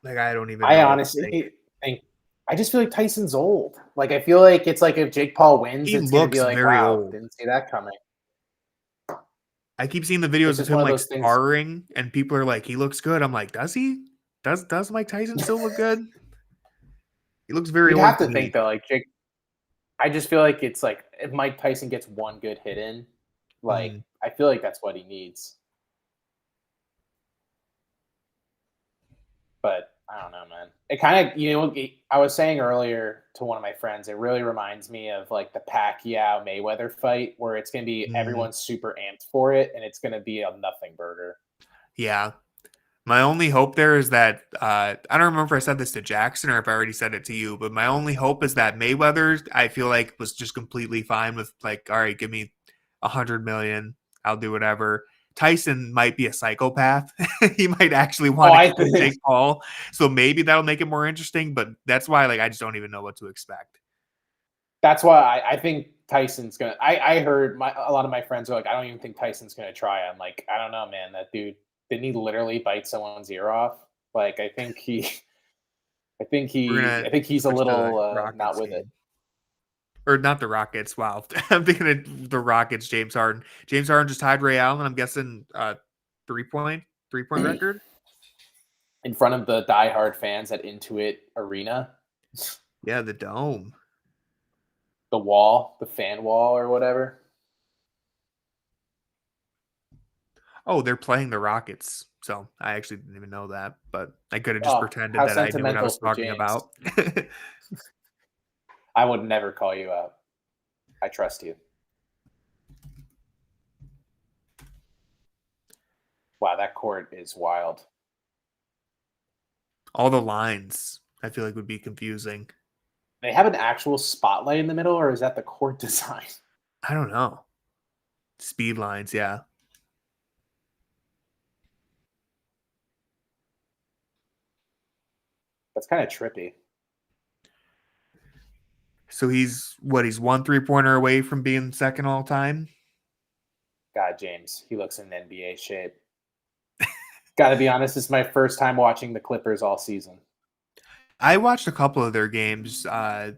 Like, I don't even know. I honestly think I just feel like Tyson's old. Like, I feel like it's like if Jake Paul wins, He it's going to be looks like, very wow, old. didn't see that coming. I keep seeing the videos of just him one of like those things- sparring, and people are like, he looks good. I'm like, does he? Does Mike Tyson still look good? He looks very You'd old have to me. think, though, like, Jake, I just feel like it's like if Mike Tyson gets one good hit in, like, I feel like that's what he needs. But I don't know, man. It kind of, I was saying earlier to one of my friends, it really reminds me of like the Pacquiao Mayweather fight where it's going to be everyone's super amped for it and it's going to be a nothing burger. Yeah. My only hope there is that, I don't remember if I said this to Jackson or if I already said it to you, but my only hope is that Mayweather, I feel like, was just completely fine with like, all right, give me $100 million. I'll do whatever. Tyson might be a psychopath. He might actually want to take Paul. So maybe that'll make it more interesting. But that's why, like, I just don't even know what to expect. That's why I think Tyson's gonna. I heard a lot of my friends are like, I don't even think Tyson's gonna try. I'm like, I don't know, man. That dude, didn't he literally bite someone's ear off? Like, I think he's a little not with it. Or not the Rockets. Wow. I'm thinking of the Rockets, James Harden. James Harden just tied Ray Allen, I'm guessing, three-point record. In front of the diehard fans at Intuit Arena. Yeah, the dome. The wall, the fan wall or whatever. Oh, they're playing the Rockets. So I actually didn't even know that, but I could have just pretended that I knew what I was talking about. I would never call you out. I trust you. Wow, that court is wild. All the lines, I feel like, would be confusing. They have an actual spotlight in the middle, or is that the court design? I don't know. Speed lines, yeah. That's kind of trippy. So he's one 3-pointer away from being second all time? God, James, he looks in NBA shape. Got to be honest, this is my first time watching the Clippers all season. I watched a couple of their games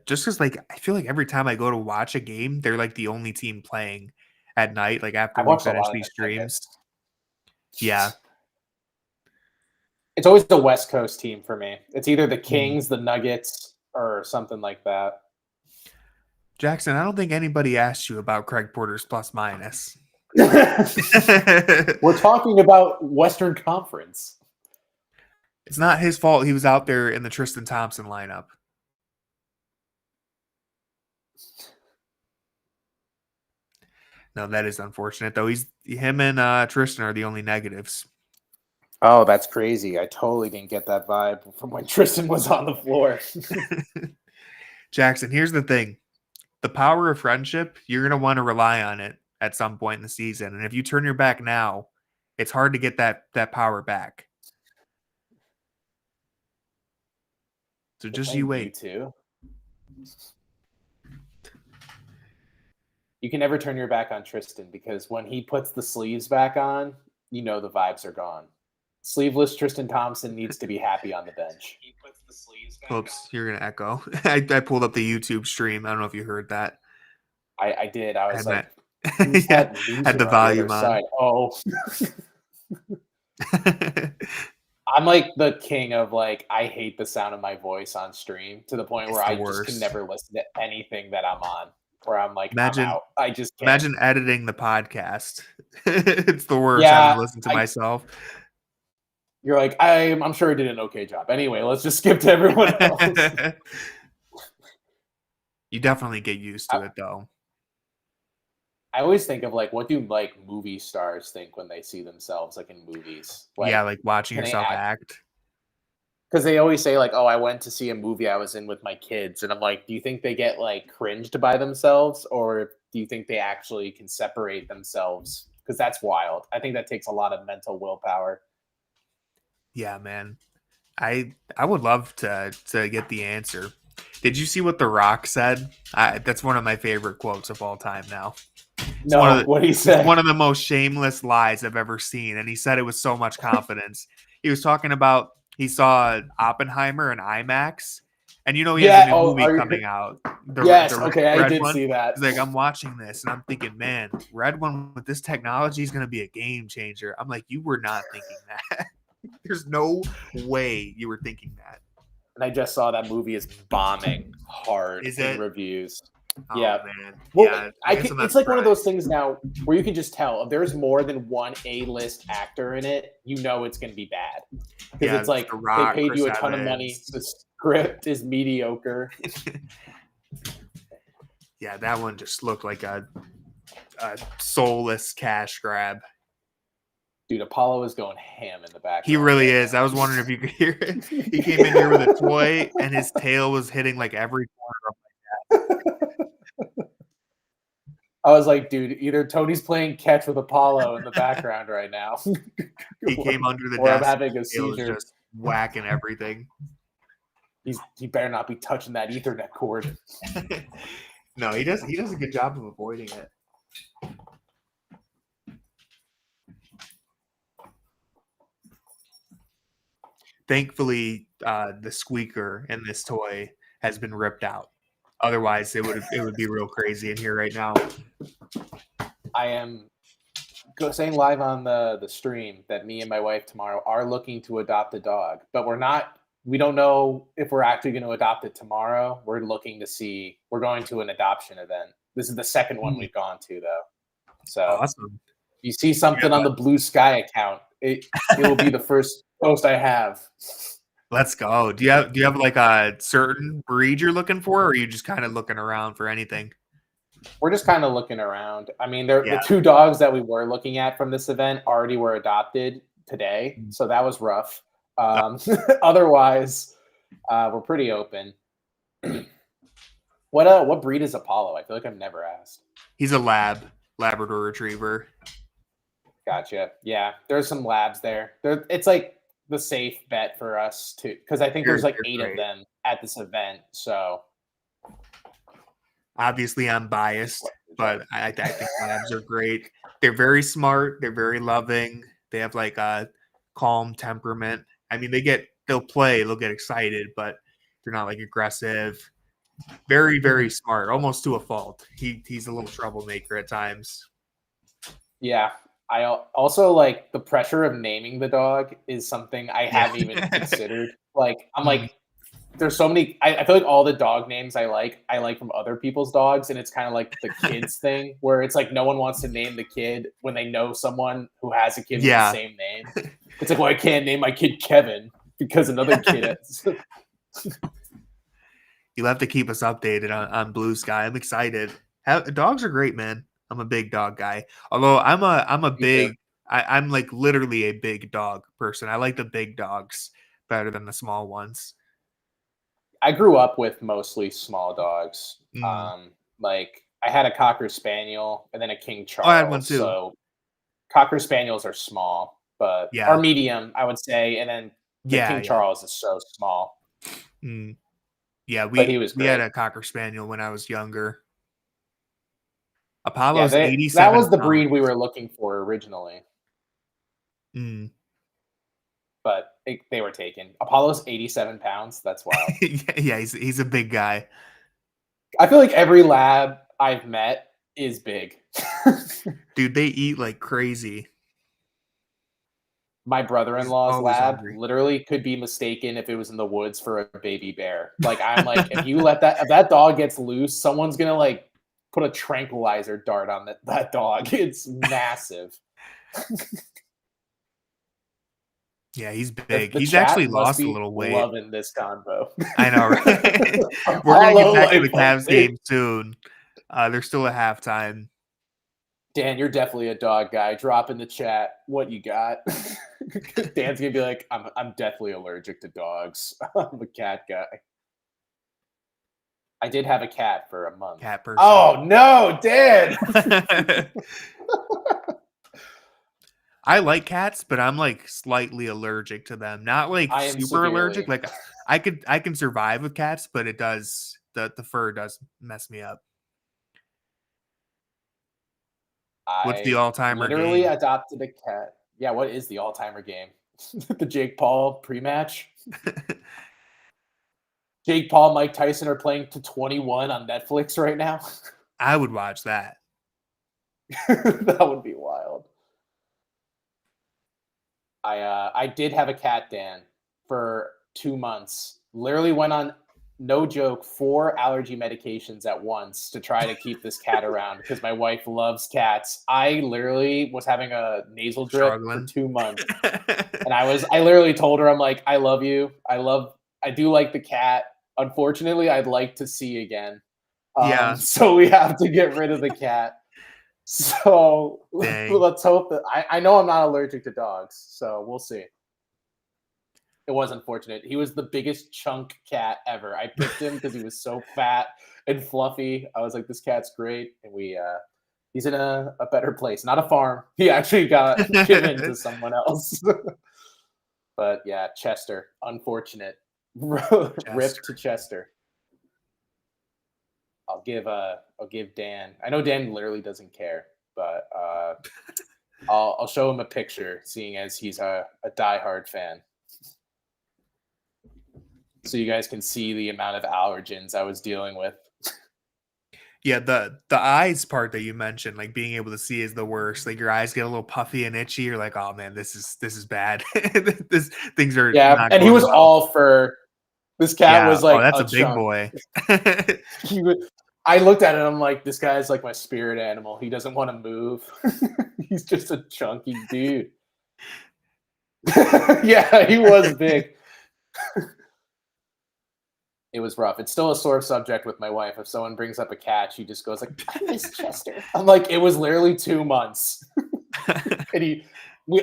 just because, like, I feel like every time I go to watch a game, they're like the only team playing at night, like after we finish these streams. Yeah. It's always the West Coast team for me. It's either the Kings, the Nuggets, or something like that. Jackson, I don't think anybody asked you about Craig Porter's plus minus. We're talking about Western Conference. It's not his fault he was out there in the Tristan Thompson lineup. No, that is unfortunate, though. Him and Tristan are the only negatives. Oh, that's crazy. I totally didn't get that vibe from when Tristan was on the floor. Jackson, here's the thing. The power of friendship, you're going to want to rely on it at some point in the season. And if you turn your back now, it's hard to get that power back. So just you wait. You can never turn your back on Tristan because when he puts the sleeves back on, you know the vibes are gone. Sleeveless Tristan Thompson needs to be happy on the bench. He puts the sleeves back Oops, on. You're going to echo. I pulled up the YouTube stream. I don't know if you heard that. I did. I was like, yeah, had the volume on. Side? Oh. I'm like the king of like, I hate the sound of my voice on stream to the point where I just can never listen to anything that I'm on. Where I'm like, I'm out. I just can't. Imagine editing the podcast. It's the worst having to listen to myself. You're like, I'm sure I did an okay job. Anyway, let's just skip to everyone else. You definitely get used to it, though. I always think of like, what do like movie stars think when they see themselves like in movies? Like, yeah, like watching yourself act. Because they always say like, oh, I went to see a movie I was in with my kids. And I'm like, do you think they get like cringed by themselves? Or do you think they actually can separate themselves? Because that's wild. I think that takes a lot of mental willpower. Yeah, man. I would love to get the answer. Did you see what The Rock said? That's one of my favorite quotes of all time now. No, what he said. One of the most shameless lies I've ever seen, and he said it with so much confidence. He was talking about he saw Oppenheimer in IMAX, and he has a new movie coming out. I did one. see that. He's like, I'm watching this, and I'm thinking, man, Red One with this technology is going to be a game changer. I'm like, you were not thinking that. There's no way you were thinking that. And I just saw that movie is bombing hard in reviews. Oh, yeah, man. Well, yeah, it's like one of those things now where you can just tell if there's more than one A-list actor in it, it's going to be bad. Because it's like they paid you a ton of money. The script is mediocre. Yeah, that one just looked like a soulless cash grab. Dude, Apollo is going ham in the back. He really is. I was wondering if you could hear it. He came in here with a toy, and his tail was hitting like every corner of my head. I was like, dude, either Tony's playing catch with Apollo in the background right now. He came under the or desk. I'm having a seizure. Just whacking everything. He better not be touching that Ethernet cord. No, he does a good job of avoiding it. Thankfully, the squeaker in this toy has been ripped out. Otherwise, it would be real crazy in here right now. I am saying live on the stream that me and my wife tomorrow are looking to adopt a dog, but we don't know if we're actually going to adopt it tomorrow. We're looking to see. We're going to an adoption event. This is the second one we've gone to, though. So awesome. You see something on the Blue Sky account, it will be the first post I have. Let's go. Do you have like a certain breed you're looking for, or are you just kind of looking around for anything? We're just kind of looking around. I mean, the two dogs that we were looking at from this event already were adopted today, so that was rough. Otherwise, we're pretty open. What breed is Apollo? I feel like I've never asked. He's a Labrador Retriever. Gotcha. Yeah, there's some labs there. It's like the safe bet for us too, because I think there's like 8 of them at this event. So obviously, I'm biased, but I think labs are great. They're very smart. They're very loving. They have like a calm temperament. I mean, they'll play, they'll get excited, but they're not like aggressive. Very, very smart, almost to a fault. He's a little troublemaker at times. Yeah. I also like the pressure of naming the dog is something I haven't even considered. Like, I'm like, there's so many. I feel like all the dog names I like from other people's dogs, and it's kind of like the kids thing where it's like no one wants to name the kid when they know someone who has a kid with the same name. It's like, well, I can't name my kid Kevin because another kid has. You'll have to keep us updated on Blue Sky. I'm excited. Dogs are great, man. I'm a big dog guy. Although I'm like literally a big dog person. I like the big dogs better than the small ones. I grew up with mostly small dogs. Like I had a Cocker Spaniel and then a King Charles. I had one too. So Cocker Spaniels are small, but are medium, I would say. And then King Charles is so small. Yeah, we had a Cocker Spaniel when I was younger. Apollo's 87 that was the breed we were looking for originally. But they were taken. Apollo's 87 pounds. That's wild. Yeah, he's a big guy. I feel like every lab I've met is big. Dude, they eat like crazy. My brother-in-law's lab literally could be mistaken if it was in the woods for a baby bear. Like, I'm like, if that dog gets loose, someone's going to like put a tranquilizer dart on that dog. It's massive. Yeah, he's big. He's actually lost a little weight. Loving this convo. I know, right? We're going to get back to the Cavs game soon. There's still a halftime. Dan, you're definitely a dog guy. Drop in the chat what you got. Dan's going to be like, I'm definitely allergic to dogs. I'm a cat guy. I did have a cat for a month. Cat person. Oh no, Dan! I like cats, but I'm like slightly allergic to them. Not like I am super allergic. severely. Like I can survive with cats, but it does the fur does mess me up. What's the I all-timer literally game? adopted a cat. Yeah, what is the all-timer game? The Jake Paul pre-match? Jake Paul, Mike Tyson are playing to 21 on Netflix right now. I would watch that. That would be wild. I did have a cat, Dan, for 2 months. Literally went on, no joke, 4 allergy medications at once to try to keep this cat around because my wife loves cats. I literally was having a nasal drip for Struggling. 2 months. And I literally told her, I'm like, I love you. I do like the cat. Unfortunately, I'd like to see again. Yeah. So we have to get rid of the cat. So Dang. let's hope that I know I'm not allergic to dogs, so we'll see. It was unfortunate. He was the biggest chunk cat ever. I picked him because he was so fat and fluffy. I was like, this cat's great. And he's in a better place. Not a farm. He actually got given to someone else. But yeah, Chester. Unfortunate. Rip to Chester. I'll give Dan. I know Dan literally doesn't care, but I'll show him a picture, seeing as he's a diehard fan, so you guys can see the amount of allergens I was dealing with. Yeah, the eyes part that you mentioned, like being able to see is the worst. Like your eyes get a little puffy and itchy. You're like, oh man, this is bad. This things are Yeah, not and he going was well. all fur. This cat Yeah. was Oh, like that's a a big chunk. boy. I looked at it and I'm like, this guy's like my spirit animal. He doesn't want to move. He's just a chunky dude. Yeah, he was big. It was rough. It's still a sore subject with my wife. If someone brings up a cat, she just goes like, "I miss Chester." I'm like, it was literally 2 months, and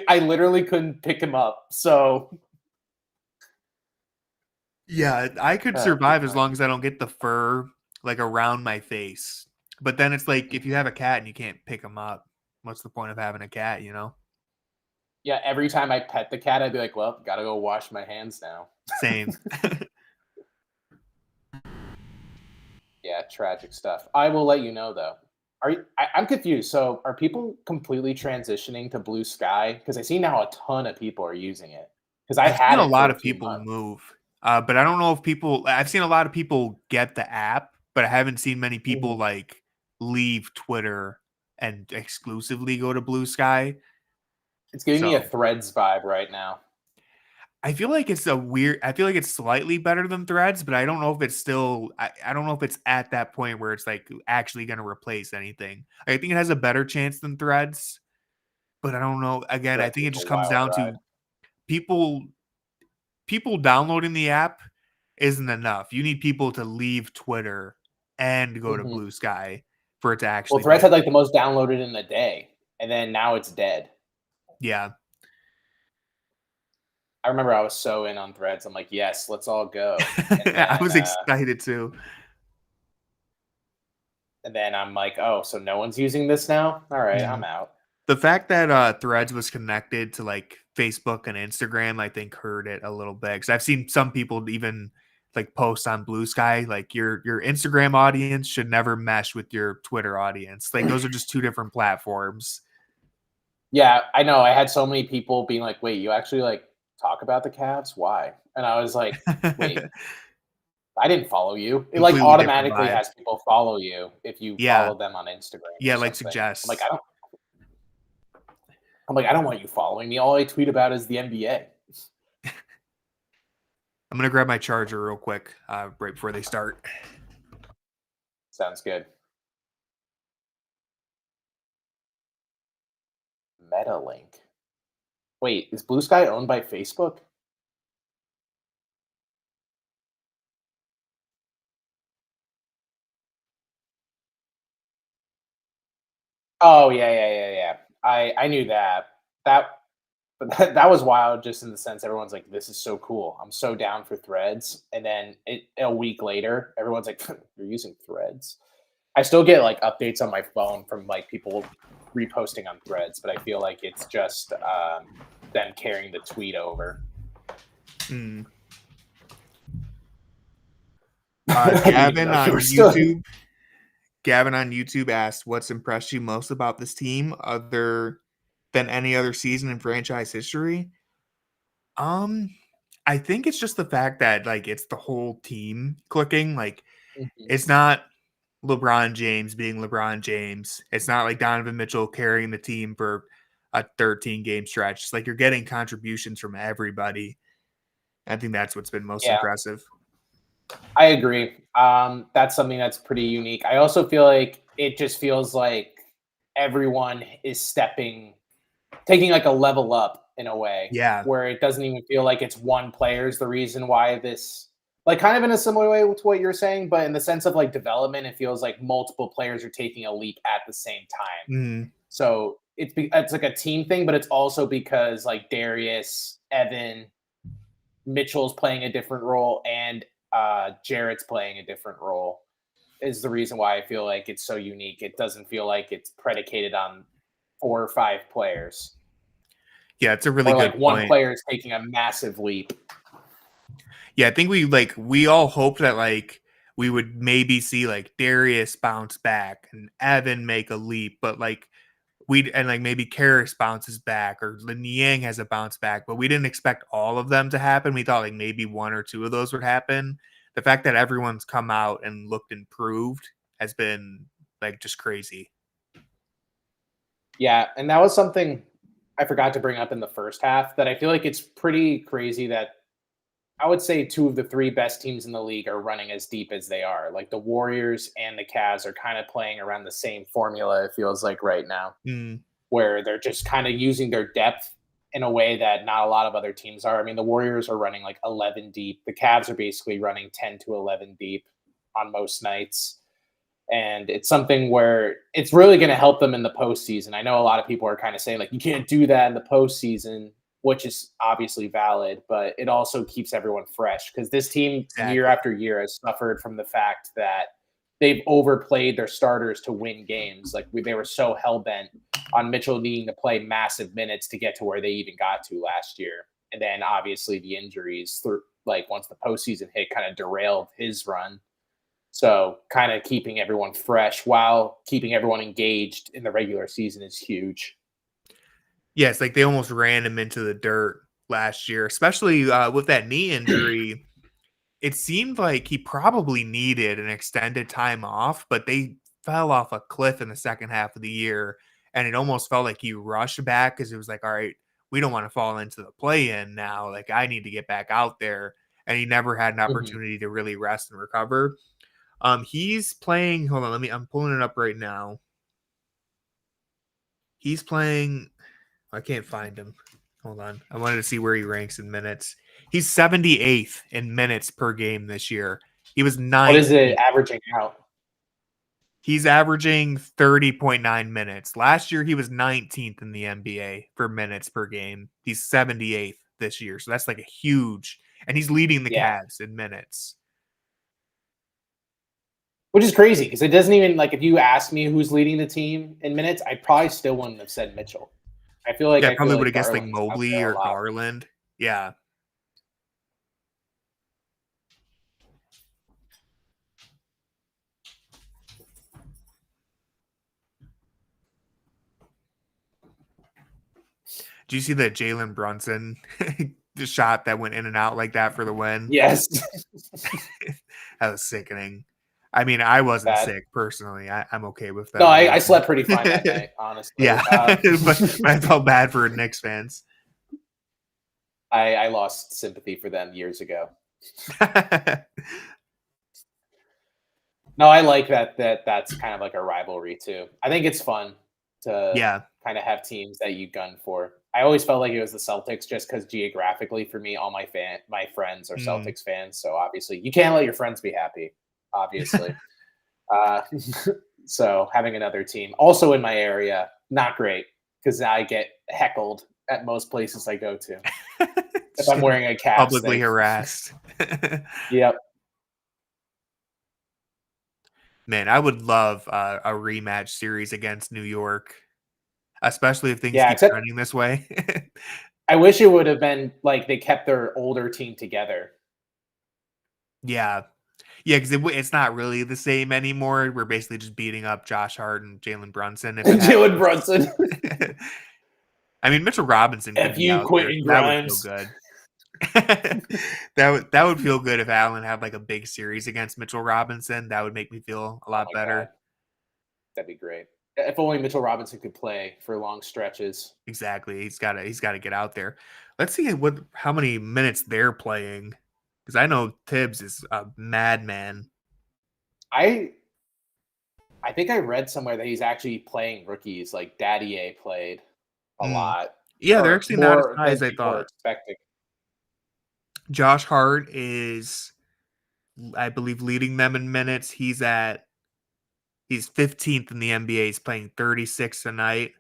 I literally couldn't pick him up. So Yeah, I could good survive as time. long as I don't get the fur like around my face. But then it's like if you have a cat and you can't pick them up, what's the point of having a cat, you know? Yeah, every time I pet the cat, I'd be like, "Well, gotta go wash my hands now." Same. Yeah, tragic stuff. I will let you know though. I'm confused. So, are people completely transitioning to Blue Sky? Because I see now a ton of people are using it. Because I I've had seen a it for lot a of few people months. move, but I don't know if I've seen a lot of people get the app, but I haven't seen many people Mhm. like leave Twitter and exclusively go to Blue Sky. It's giving me a So Threads vibe right now. I feel like I feel like it's slightly better than Threads, but I don't know if it's still, I don't know if it's at that point where it's like actually going to replace anything. I think it has a better chance than Threads, but I don't know. Again, I Threads think is it a just comes wild down ride. to people downloading the app isn't enough. You need people to leave Twitter and go to Mhm. Blue Sky for it to Well, actually Threads be. had like the most downloaded in a day, and then now it's dead. Yeah. I remember I was so in on Threads. I'm like, yes, let's all go. And I then was excited too. I'm like, oh, so no one's using this now? All right, No. I'm out. The fact that Threads was connected to like Facebook and Instagram, I think hurt it a little bit. Because I've seen some people even like post on Blue Sky, like your Instagram audience should never mesh with your Twitter audience. Like those are just two different platforms. Yeah, I know. I had so many people being like, wait, you actually like talk about the Cavs? Why? And I was like, wait, I didn't follow you. It like Completely different automatically vibe. has people follow you if you Yeah. follow them on Instagram or Yeah, like something. suggest. I don't want you following me. All I tweet about is the NBA. I'm gonna grab my charger real quick, right before they start. Sounds good. Metalink. Wait, is Blue Sky owned by Facebook? Oh yeah. I knew that. That But that was wild, just in the sense everyone's like, "This is so cool. I'm so down for Threads." And then a week later, everyone's like, "You're using Threads?" I still get like updates on my phone from like people reposting on Threads, but I feel like it's just them carrying the tweet over. Mm. Gavin Gavin on YouTube asked, "What's impressed you most about this team, other than any other season in franchise history?" I think it's just the fact that like it's the whole team clicking. Like it's not LeBron James being LeBron James. It's not like Donovan Mitchell carrying the team for a 13-game stretch. It's like you're getting contributions from everybody. I think that's what's been most impressive. I agree. That's something that's pretty unique. I also feel like it just feels like everyone is taking like a level up in a way. Yeah. Where it doesn't even feel like it's one player's the reason why this, like kind of in a similar way to what you're saying, but in the sense of like development, it feels like multiple players are taking a leap at the same time. Mm-hmm. So it's like a team thing, but it's also because like Darius, Evan, Mitchell's playing a different role, and Jarrett's playing a different role is the reason why I feel like it's so unique. It doesn't feel like it's predicated on 4 or 5 players. Yeah, it's a really good like one point. player is taking a massive leap. Yeah, I think we all hoped that like we would maybe see like Darius bounce back and Evan make a leap, but like maybe Karras bounces back or Lin Yang has a bounce back, but we didn't expect all of them to happen. We thought like maybe 1 or 2 of those would happen. The fact that everyone's come out and looked improved has been like just crazy. Yeah, and that was something I forgot to bring up in the first half, that I feel like it's pretty crazy that I would say 2 of the 3 best teams in the league are running as deep as they are. Like the Warriors and the Cavs are kind of playing around the same formula, it feels like right now, where they're just kind of using their depth in a way that not a lot of other teams are. I mean, the Warriors are running like 11 deep. The Cavs are basically running 10 to 11 deep on most nights. And it's something where it's really going to help them in the postseason. I know a lot of people are kind of saying like, you can't do that in the postseason, which is obviously valid, but it also keeps everyone fresh, because this team year after year has suffered from the fact that they've overplayed their starters to win games. Like they were so hell-bent on Mitchell needing to play massive minutes to get to where they even got to last year. And then obviously the injuries, like once the postseason hit, kind of derailed his run. So kind of keeping everyone fresh while keeping everyone engaged in the regular season is huge. Yes, like they almost ran him into the dirt last year, especially with that knee injury. It seemed like he probably needed an extended time off, but they fell off a cliff in the second half of the year. And it almost felt like he rushed back because it was like, all right, we don't want to fall into the play-in now. Like, I need to get back out there. And he never had an opportunity to really rest and recover. He's playing, hold on, I'm pulling it up right now. He's playing, I can't find him. Hold on. I wanted to see where he ranks in minutes. He's 78th in minutes per game this year. He was 9th. What is it averaging out? He's averaging 30.9 minutes. Last year, he was 19th in the NBA for minutes per game. He's 78th this year. So that's like a huge, and he's leading the Cavs in minutes. Which is crazy, because it doesn't even, like, if you ask me who's leading the team in minutes, I probably still wouldn't have said Mitchell. I feel like I probably would have guessed like Mobley or Garland. Yeah. Do you see that Jalen Brunson the shot that went in and out like that for the win? Yes. That was sickening. I mean, I wasn't sick personally. I'm okay with that. No, I slept pretty fine that night, honestly. Yeah, but I felt bad for Knicks fans. I lost sympathy for them years ago. No, I like that's kind of like a rivalry too. I think it's fun to kind of have teams that you gun for. I always felt like it was the Celtics, just because geographically for me, all my friends are Celtics fans. So obviously you can't let your friends be happy, obviously. So having another team also in my area, not great, because I get heckled at most places I go to. If I'm wearing a CAVS Publicly thing. harassed. Yep. Man, I would love a rematch series against New York, especially if things Yeah, keep except trending this way. I wish it would have been like they kept their older team together. Yeah. Yeah, because it's not really the same anymore. We're basically just beating up Josh Hart and Jalen Brunson if it Jalen happens. Brunson. I mean, Mitchell Robinson could F be you, out there, Quentin so that would feel Grimes. good. That would feel good if Allen had like a big series against Mitchell Robinson. That would make me feel a lot Oh my better. God. That'd be great. If only Mitchell Robinson could play for long stretches. Exactly. He's gotta get out there. Let's see how many minutes they're playing. Because I know Tibbs is a madman. I think I read somewhere that he's actually playing rookies. Like Daddy A played a lot. Yeah, they're Or actually not as more high than as I people were thought. expecting. Josh Hart is, I believe, leading them in minutes. He's 15th in the NBA. He's playing 36 a night.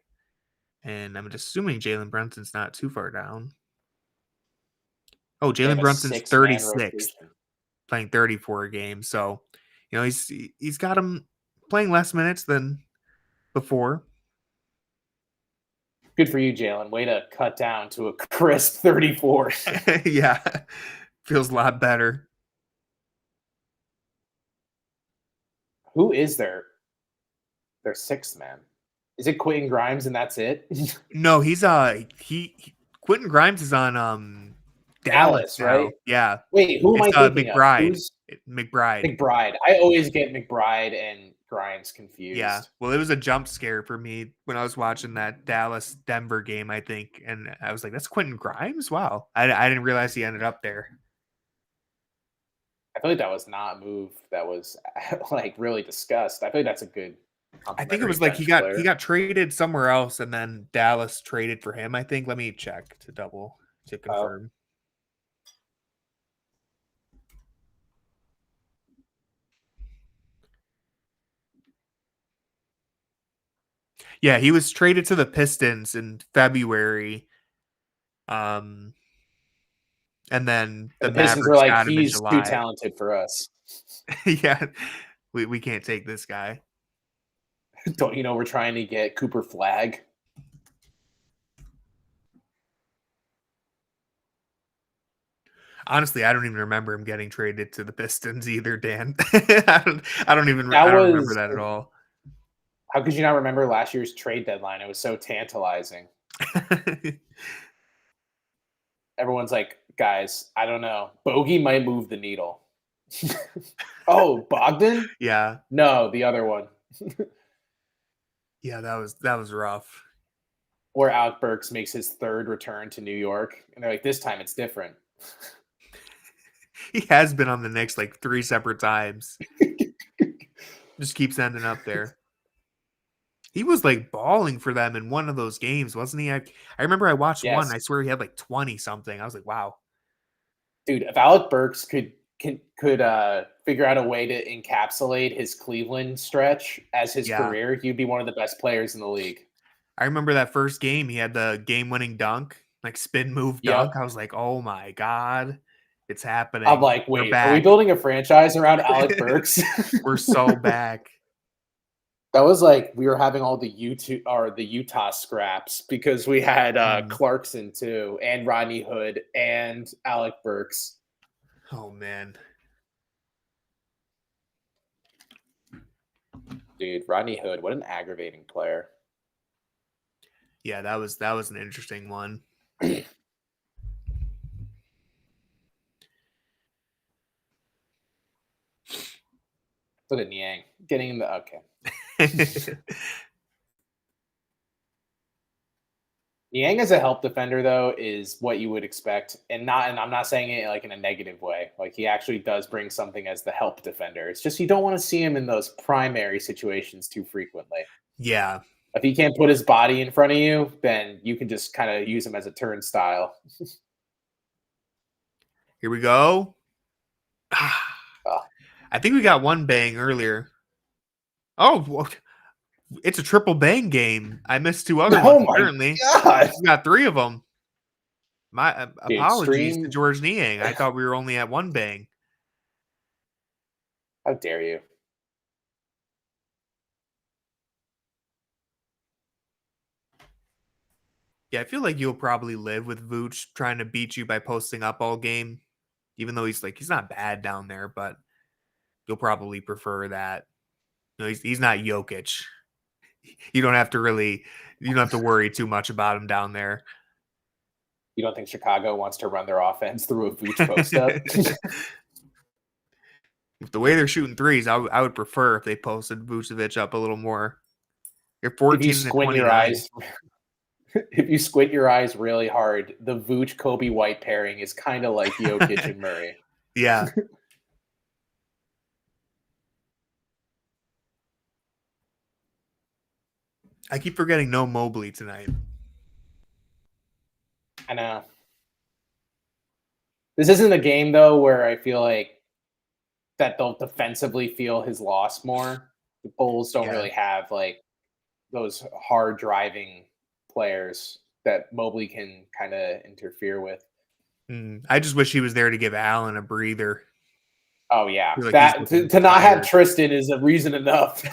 And I'm just assuming Jalen Brunson's not too far down. Oh, They have Jalen a Brunson's 6-man 36th, rotation. playing 34 a game. So, he's got him playing less minutes than before. Good for you, Jalen. Way to cut down to a crisp 34. Yeah, feels a lot better. Who is their sixth man? Is it Quentin Grimes and that's it? No, he's Quentin Grimes is on Dallas Dallas, now. right? Yeah, Wait, who am it's I thinking of? McBride. Who's McBride. McBride? I always get McBride and Grimes confused. Yeah, well, it was a jump scare for me when I was watching that Dallas Denver game, I think, and I was like, "That's Quentin Grimes." Wow, I didn't realize he ended up there. I feel like that was not a move that was like really discussed. I feel like that's a good. I think it was like he got traded somewhere else, and then Dallas traded for him. I think. Let me check to confirm. Yeah, he was traded to the Pistons in February. And then the the Pistons were Mavericks like, got him in he's too July. talented for us. Yeah, we can't take this guy. Don't you know we're trying to get Cooper Flag? Honestly, I don't even remember him getting traded to the Pistons either, Dan. I don't remember that at all. How could you not remember last year's trade deadline? It was so tantalizing. Everyone's like, guys, I don't know. Bogey might move the needle. Oh, Bogdan? Yeah. No, the other one. Yeah, that was rough. Or Alec Burks makes his third return to New York. And they're like, this time it's different. He has been on the Knicks like 3 separate times. Just keeps ending up there. He was like balling for them in one of those games, wasn't he? I remember I watched one. I swear he had like 20 something. I was like, wow. Dude, if Alec Burks could figure out a way to encapsulate his Cleveland stretch as his career, he'd be one of the best players in the league. I remember that first game. He had the game-winning dunk, like spin move dunk. I was like, oh my God, it's happening. I'm like, wait, are we building a franchise around Alec Burks? We're so back. That was like we were having all the Utah scraps because we had Clarkson too, and Rodney Hood and Alec Burks. Oh man, dude, Rodney Hood, what an aggravating player. Yeah, that was an interesting one. Look at Niang getting in the okay. Niang as a help defender, though, is what you would expect, and I'm not saying it like in a negative way. Like he actually does bring something as the help defender. It's just you don't want to see him in those primary situations too frequently. Yeah. If he can't put his body in front of you, then you can just kind of use him as a turnstile. Here we go. I think we got one bang earlier. Oh, It's a triple bang game. I missed 2 other Oh ones, my apparently. god. We got 3 of them. My Dude, apologies to stream. George Niang. I thought we were only at 1 bang. How dare you? Yeah, I feel like you'll probably live with Vooch trying to beat you by posting up all game, even though he's not bad down there, but you'll probably prefer that. He's not Jokic. You don't have to worry too much about him down there. You don't think Chicago wants to run their offense through a Vooch post up? With the way they're shooting threes, I would prefer if they posted Vucevic up a little more. They're 14 and 29. If you squint your eyes really hard, the Vooch Kobe White pairing is kind of like Jokic and Murray. Yeah. I keep forgetting no Mobley tonight. I know. This isn't a game though where I feel like that they'll defensively feel his loss more. The Bulls don't really have like those hard driving players that Mobley can kind of interfere with. I just wish he was there to give Allen a breather. Oh yeah, Like that to not have Tristan is a reason enough.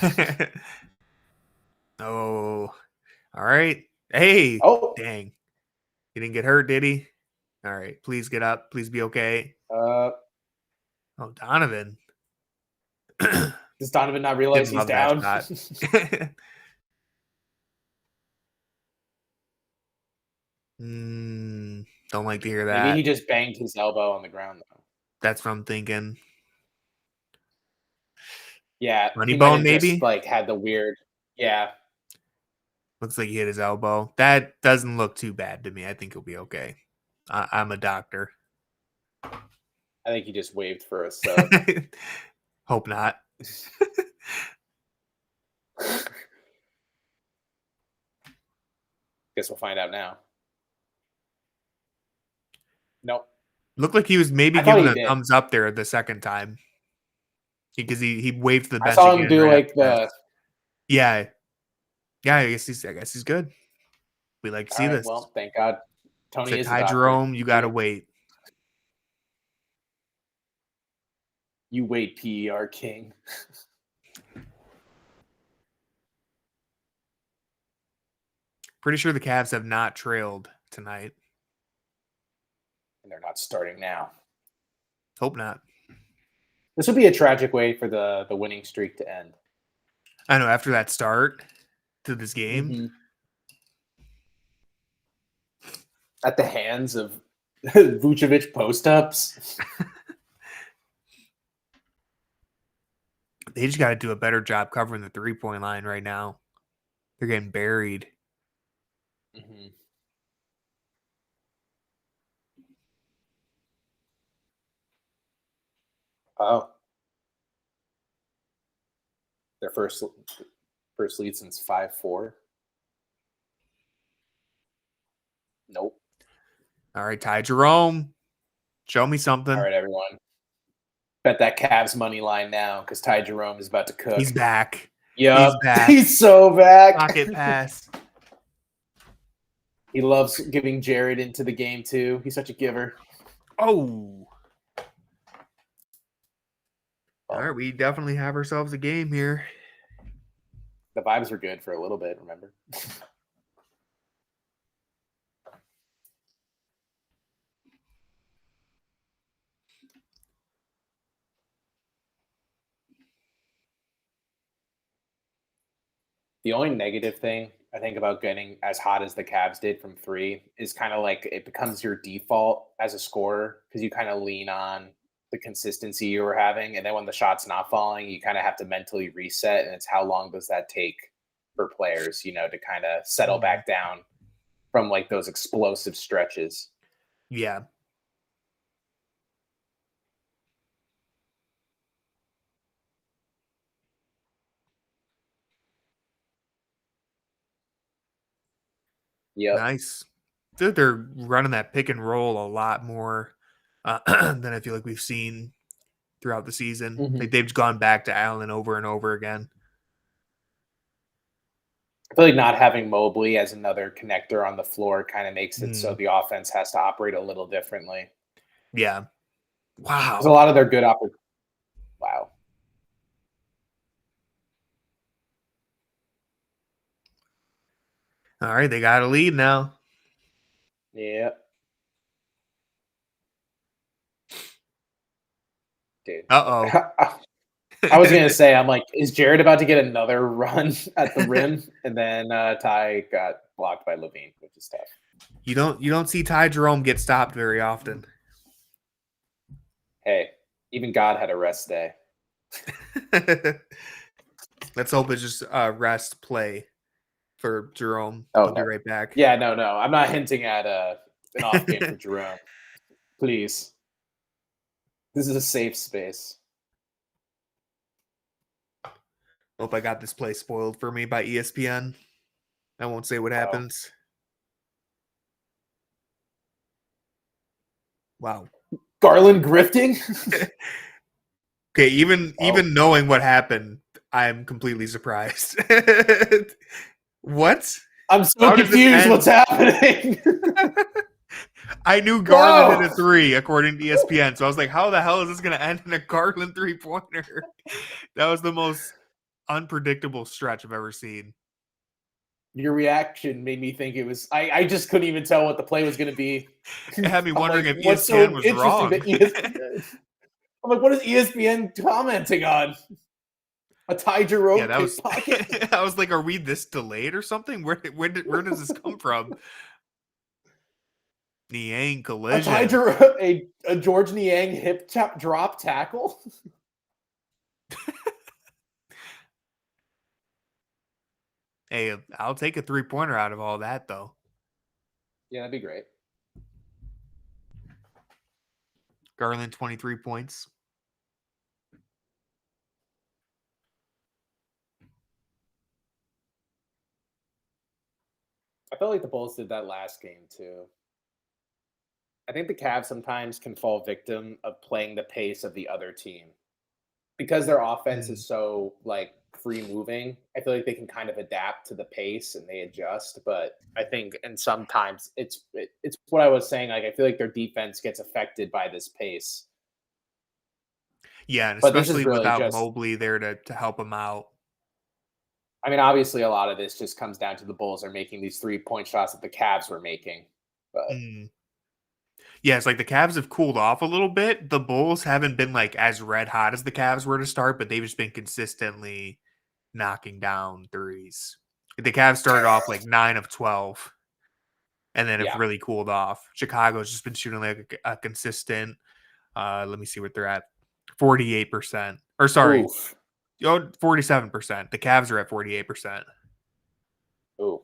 Oh, all right. Hey, oh dang, he didn't get hurt, did he? All right, please get up. Please be okay. Oh, Donovan. Does Donovan not realize he's down? Don't like to hear that. Maybe he just banged his elbow on the ground, though. That's what I'm thinking. Yeah, funny bone, maybe. Just, had the weird. Yeah, looks like he hit his elbow. That doesn't look too bad to me. I think he'll be okay. I'm a doctor. I think he just waved for us. So. Hope not. Guess we'll find out now. Nope. Looked like he was maybe giving a thumbs up there the second time. Because he waved to the bench. I saw him do the. Yeah. Yeah, I guess he's good. We like to see this. Well, thank God. Tony is Ty Jerome, you gotta wait. You wait, PER King. Pretty sure the Cavs have not trailed tonight. And they're not starting now. Hope not. This would be a tragic way for the winning streak to end. I know, after that start to this game. Mm-hmm. At the hands of Vucevic post-ups. They just got to do a better job covering the three-point line right now. They're getting buried. Mm-hmm. Oh. Their first lead since 5-4. Nope. All right, Ty Jerome. Show me something. All right, everyone. Bet that Cavs money line now because Ty Jerome is about to cook. He's back. Yeah, he's back. He's so back. Pocket pass. He loves giving Jared into the game too. He's such a giver. Oh. All right, we definitely have ourselves a game here. The vibes were good for a little bit, remember? The only negative thing I think about getting as hot as the Cavs did from 3 is kind of like it becomes your default as a scorer because you kind of lean on the consistency you were having. And then when the shot's not falling, you kind of have to mentally reset. And it's how long does that take for players, to kind of settle back down from like those explosive stretches. Yeah. Yeah. Nice. They're running that pick and roll a lot more than I feel like we've seen throughout the season. Mm-hmm. Like they've gone back to Allen over and over again. I feel like not having Mobley as another connector on the floor kind of makes it so Mm, the offense has to operate a little differently. yeah. Because a Wow. lot of their good wow. All right, they got a lead now. Yeah. Dude. Uh-oh. I was gonna say, I'm like, is Jared about to get another run at the rim? And then Ty got blocked by Levine, which is tough. You don't see Ty Jerome get stopped very often. Hey, even God had a rest day. Let's hope it's just a rest play for Jerome. Oh I'll be no. right back. Yeah, no. I'm not hinting at an off game for Jerome. Please. This is a safe space. Hope I got this play spoiled for me by ESPN. I won't say what happens. Wow. Garland grifting? Okay, even knowing what happened, I'm completely surprised. What? I'm so How does this confused end? what's happening. I knew Garland Whoa! hit a 3 according to ESPN, so I was like, how the hell is this going to end in a Garland 3-pointer? That was the most unpredictable stretch I've ever seen. Your reaction made me think it was. I just couldn't even tell what the play was going to be. It had me wondering if what's ESPN so was interesting wrong. that ESPN, I'm like, what is ESPN commenting on? A Ty Jerome Yeah, that was. pocket? I was like, are we this delayed or something? Where does this come from? Niang A Ty collision. Jerome, a George Niang hip drop tackle? Hey, I'll take a 3-pointer out of all that, though. Yeah, that'd be great. Garland, 23 points. I felt like the Bulls did that last game too. I think the Cavs sometimes can fall victim of playing the pace of the other team because their offense is so like free moving. I feel like they can kind of adapt to the pace and they adjust. But I think, and sometimes it's what I was saying. Like I feel like their defense gets affected by this pace. Yeah, and But this is especially really without just. Mobley there to help him out. I mean, obviously, a lot of this just comes down to the Bulls are making these 3-point shots that the Cavs were making. But Yeah, it's like the Cavs have cooled off a little bit. The Bulls haven't been like as red hot as the Cavs were to start, but they've just been consistently knocking down threes. The Cavs started off like 9 of 12 and then have really cooled off. Chicago's just been shooting like a consistent, let me see what they're at, 48%. Or sorry, oof. 47%. The Cavs are at 48%. Ooh,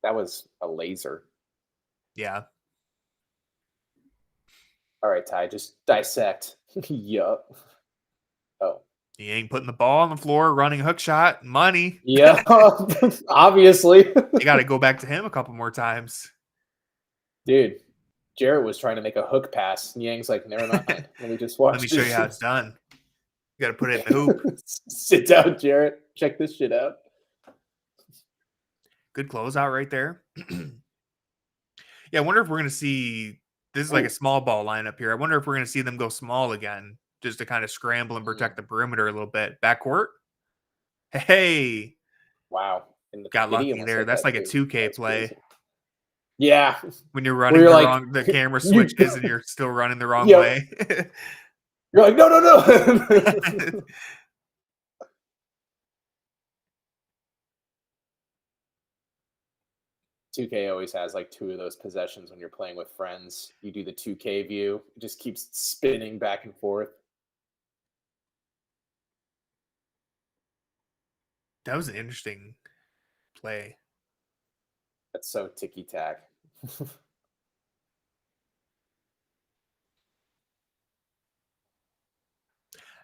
that was a laser. Yeah. All right, Ty, just dissect. Yup. Oh. He ain't putting the ball on the floor, running a hook shot, money. Yeah, obviously. You got to go back to him a couple more times. Dude, Jarrett was trying to make a hook pass. Yang's like, never mind. Let me just watch. Let me show you how it's done. You got to put it in the hoop. Sit down, Jarrett. Check this shit out. Good closeout right there. Yeah, I wonder if we're going to see. This is like a small ball lineup here. I wonder if we're going to see them go small again, just to kind of scramble and protect the perimeter a little bit. Backcourt. Hey. Wow. Got lucky there. That's like a 2K play. Crazy. Yeah. When you're running the camera switches and you're still running the wrong way. You're like, no. 2K always has like 2 of those possessions when you're playing with friends. You do the 2K view. It just keeps spinning back and forth. That was an interesting play. That's so ticky-tack.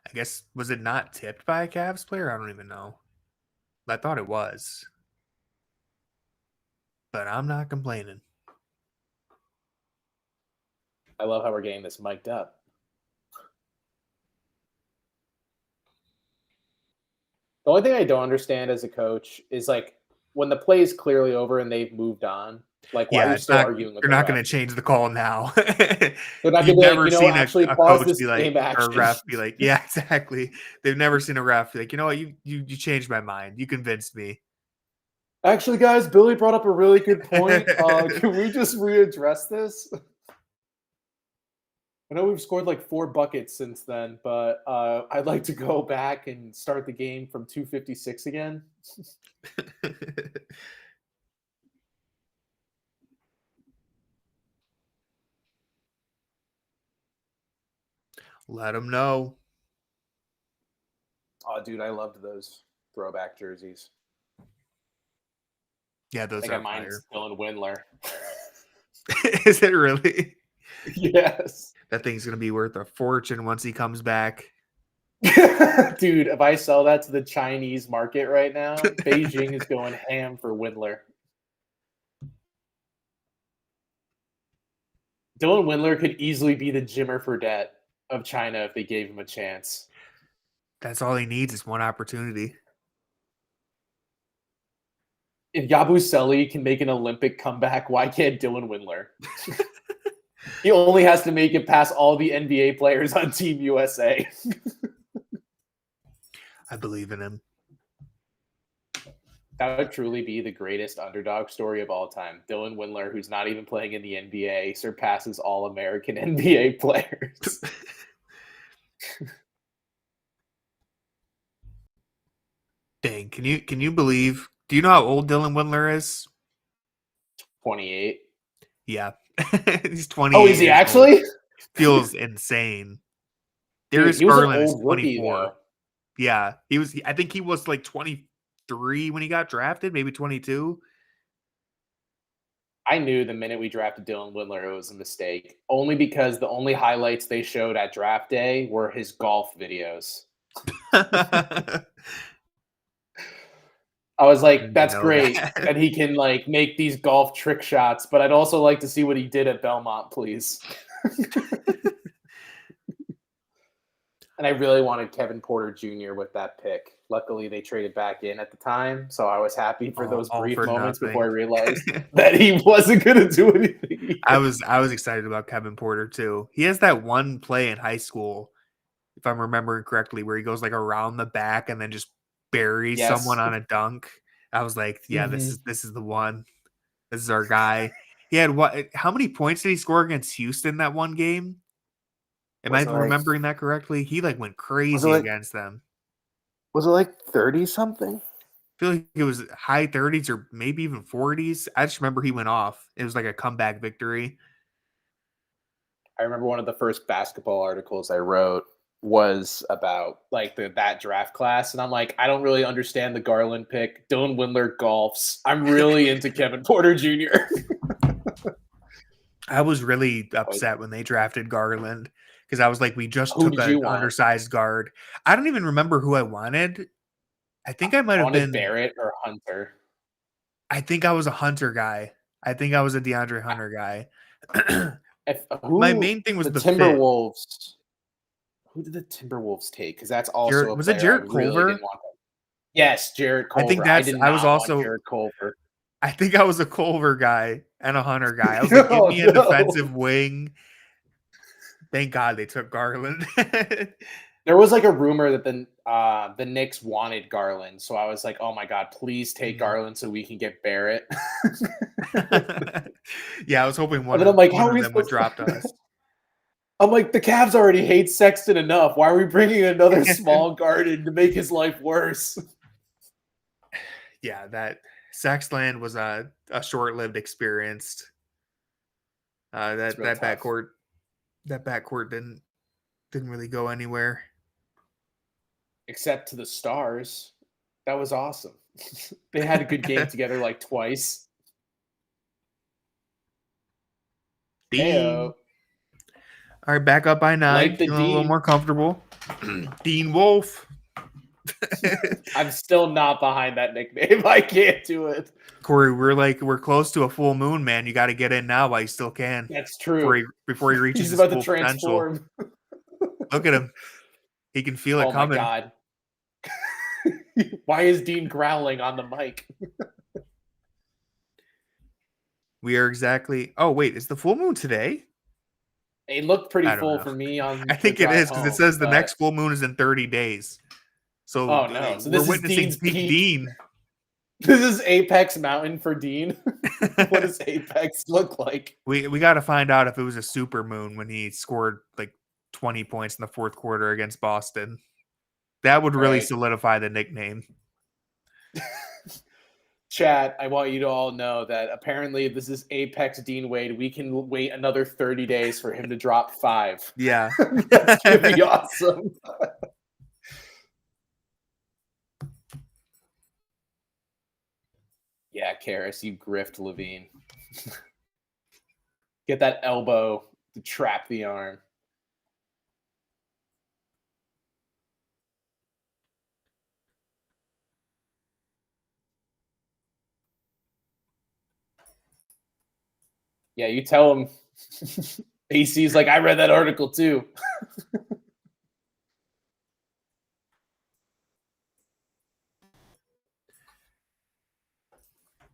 I guess, was it not tipped by a Cavs player? I don't even know. I thought it was. But I'm not complaining. I love how we're getting this mic'd up. The only thing I don't understand as a coach is like when the play is clearly over and they've moved on, like, why are Yeah, you it's still not. arguing with You're the not going ref? to change the call now. They're not gonna You've be like, never seen actually a pause coach this be like, game or a action. ref be like, yeah, exactly. They've never seen a ref be like, you know what, you changed my mind. You convinced me. Actually, guys, Billy brought up a really good point. Can we just readdress this? I know we've scored like 4 buckets since then, but I'd like to go back and start the game from 256 again. Let them know. Oh, dude, I loved those throwback jerseys. Yeah, I those think are mine's fire. Dylan Windler. Is it really? Yes. That thing's gonna be worth a fortune once he comes back. Dude, if I sell that to the Chinese market right now, Beijing is going ham for Windler. Dylan Windler could easily be the Jimmer Fredette of China if they gave him a chance. That's all he needs is one opportunity. If Yabusele can make an Olympic comeback, why can't Dylan Windler? He only has to make it past all the NBA players on Team USA. I believe in him. That would truly be the greatest underdog story of all time. Dylan Windler, who's not even playing in the NBA, surpasses all American NBA players. Dang, can you believe? Do you know how old Dylan Windler is? 28. Yeah. He's 28. Oh, is he actually? Old. Feels insane. Dude, Darius he was Garland an is old rookie, 24. though. Yeah. I think he was like 23 when he got drafted, maybe 22. I knew the minute we drafted Dylan Windler, it was a mistake. Only because the only highlights they showed at draft day were his golf videos. I was like, that's great that he can like make these golf trick shots, but I'd also like to see what he did at Belmont, please. And I really wanted Kevin Porter Jr. with that pick. Luckily, they traded back in at the time, so I was happy for those brief moments before I realized that he wasn't going to do anything. I was excited about Kevin Porter too. He has that one play in high school, if I'm remembering correctly, where he goes like around the back and then just buries someone on a dunk. I was like, yeah, this is the one. This is our guy. He had how many points did he score against Houston that one game? Am I remembering that correctly? He like went crazy against them. Was it like 30 something? I feel like it was high 30s or maybe even 40s. I just remember he went off. It was like a comeback victory. I remember one of the first basketball articles I wrote was about like that draft class, and I'm like, I don't really understand the Garland pick. Dylan Windler golfs. I'm really into Kevin Porter Jr. I was really upset when they drafted Garland because I was like, we just took an undersized guard. I don't even remember who I wanted. I think I might have been Barrett or Hunter. I think I was a Hunter guy. I think I was a DeAndre Hunter guy. My main thing was the Timberwolves. Fit. Who did the Timberwolves take? Because that's also was it Jarrett Culver? Really yes, Jarrett Culver. I think I was also Jarrett Culver. I think I was a Culver guy and a Hunter guy. I was like, give me a defensive wing. Thank God they took Garland. There was like a rumor that the Knicks wanted Garland, so I was like, "Oh my God, please take Garland so we can get Barrett." Yeah, I was hoping one of them would drop to us. I'm like, the Cavs already hate Sexton enough. Why are we bringing another small guard in to make his life worse? Yeah, that Sexland was a short-lived experience. That backcourt didn't really go anywhere. Except to the Stars. That was awesome. They had a good game together like twice. Dean. All right, back up by 9. Feeling a little more comfortable. Dean Wolf. I'm still not behind that nickname. I can't do it. Corey, we're close to a full moon, man. You got to get in now while you still can. That's true. Before he reaches He's his about full to transform. potential. Look at him. He can feel it coming. Oh my God. Why is Dean growling on the mic? We are exactly. Oh wait, is the full moon today? It looked pretty I don't full know. for me I on the think it drive is because it home, says the but next full moon is in 30 days. So oh no. So we're this is witnessing Dean's peak peak. Dean. This is Apex Mountain for Dean. What does Apex look like? We got to find out if it was a super moon when he scored like 20 points in the fourth quarter against Boston. That would really Right. solidify the nickname. Chat, I want you to all know that apparently this is Apex Dean Wade. We can wait another 30 days for him to drop 5. Yeah. That's going to be awesome. Yeah, Karras, you grift Levine. Get that elbow to trap the arm. Yeah, you tell him. AC's like, I read that article too.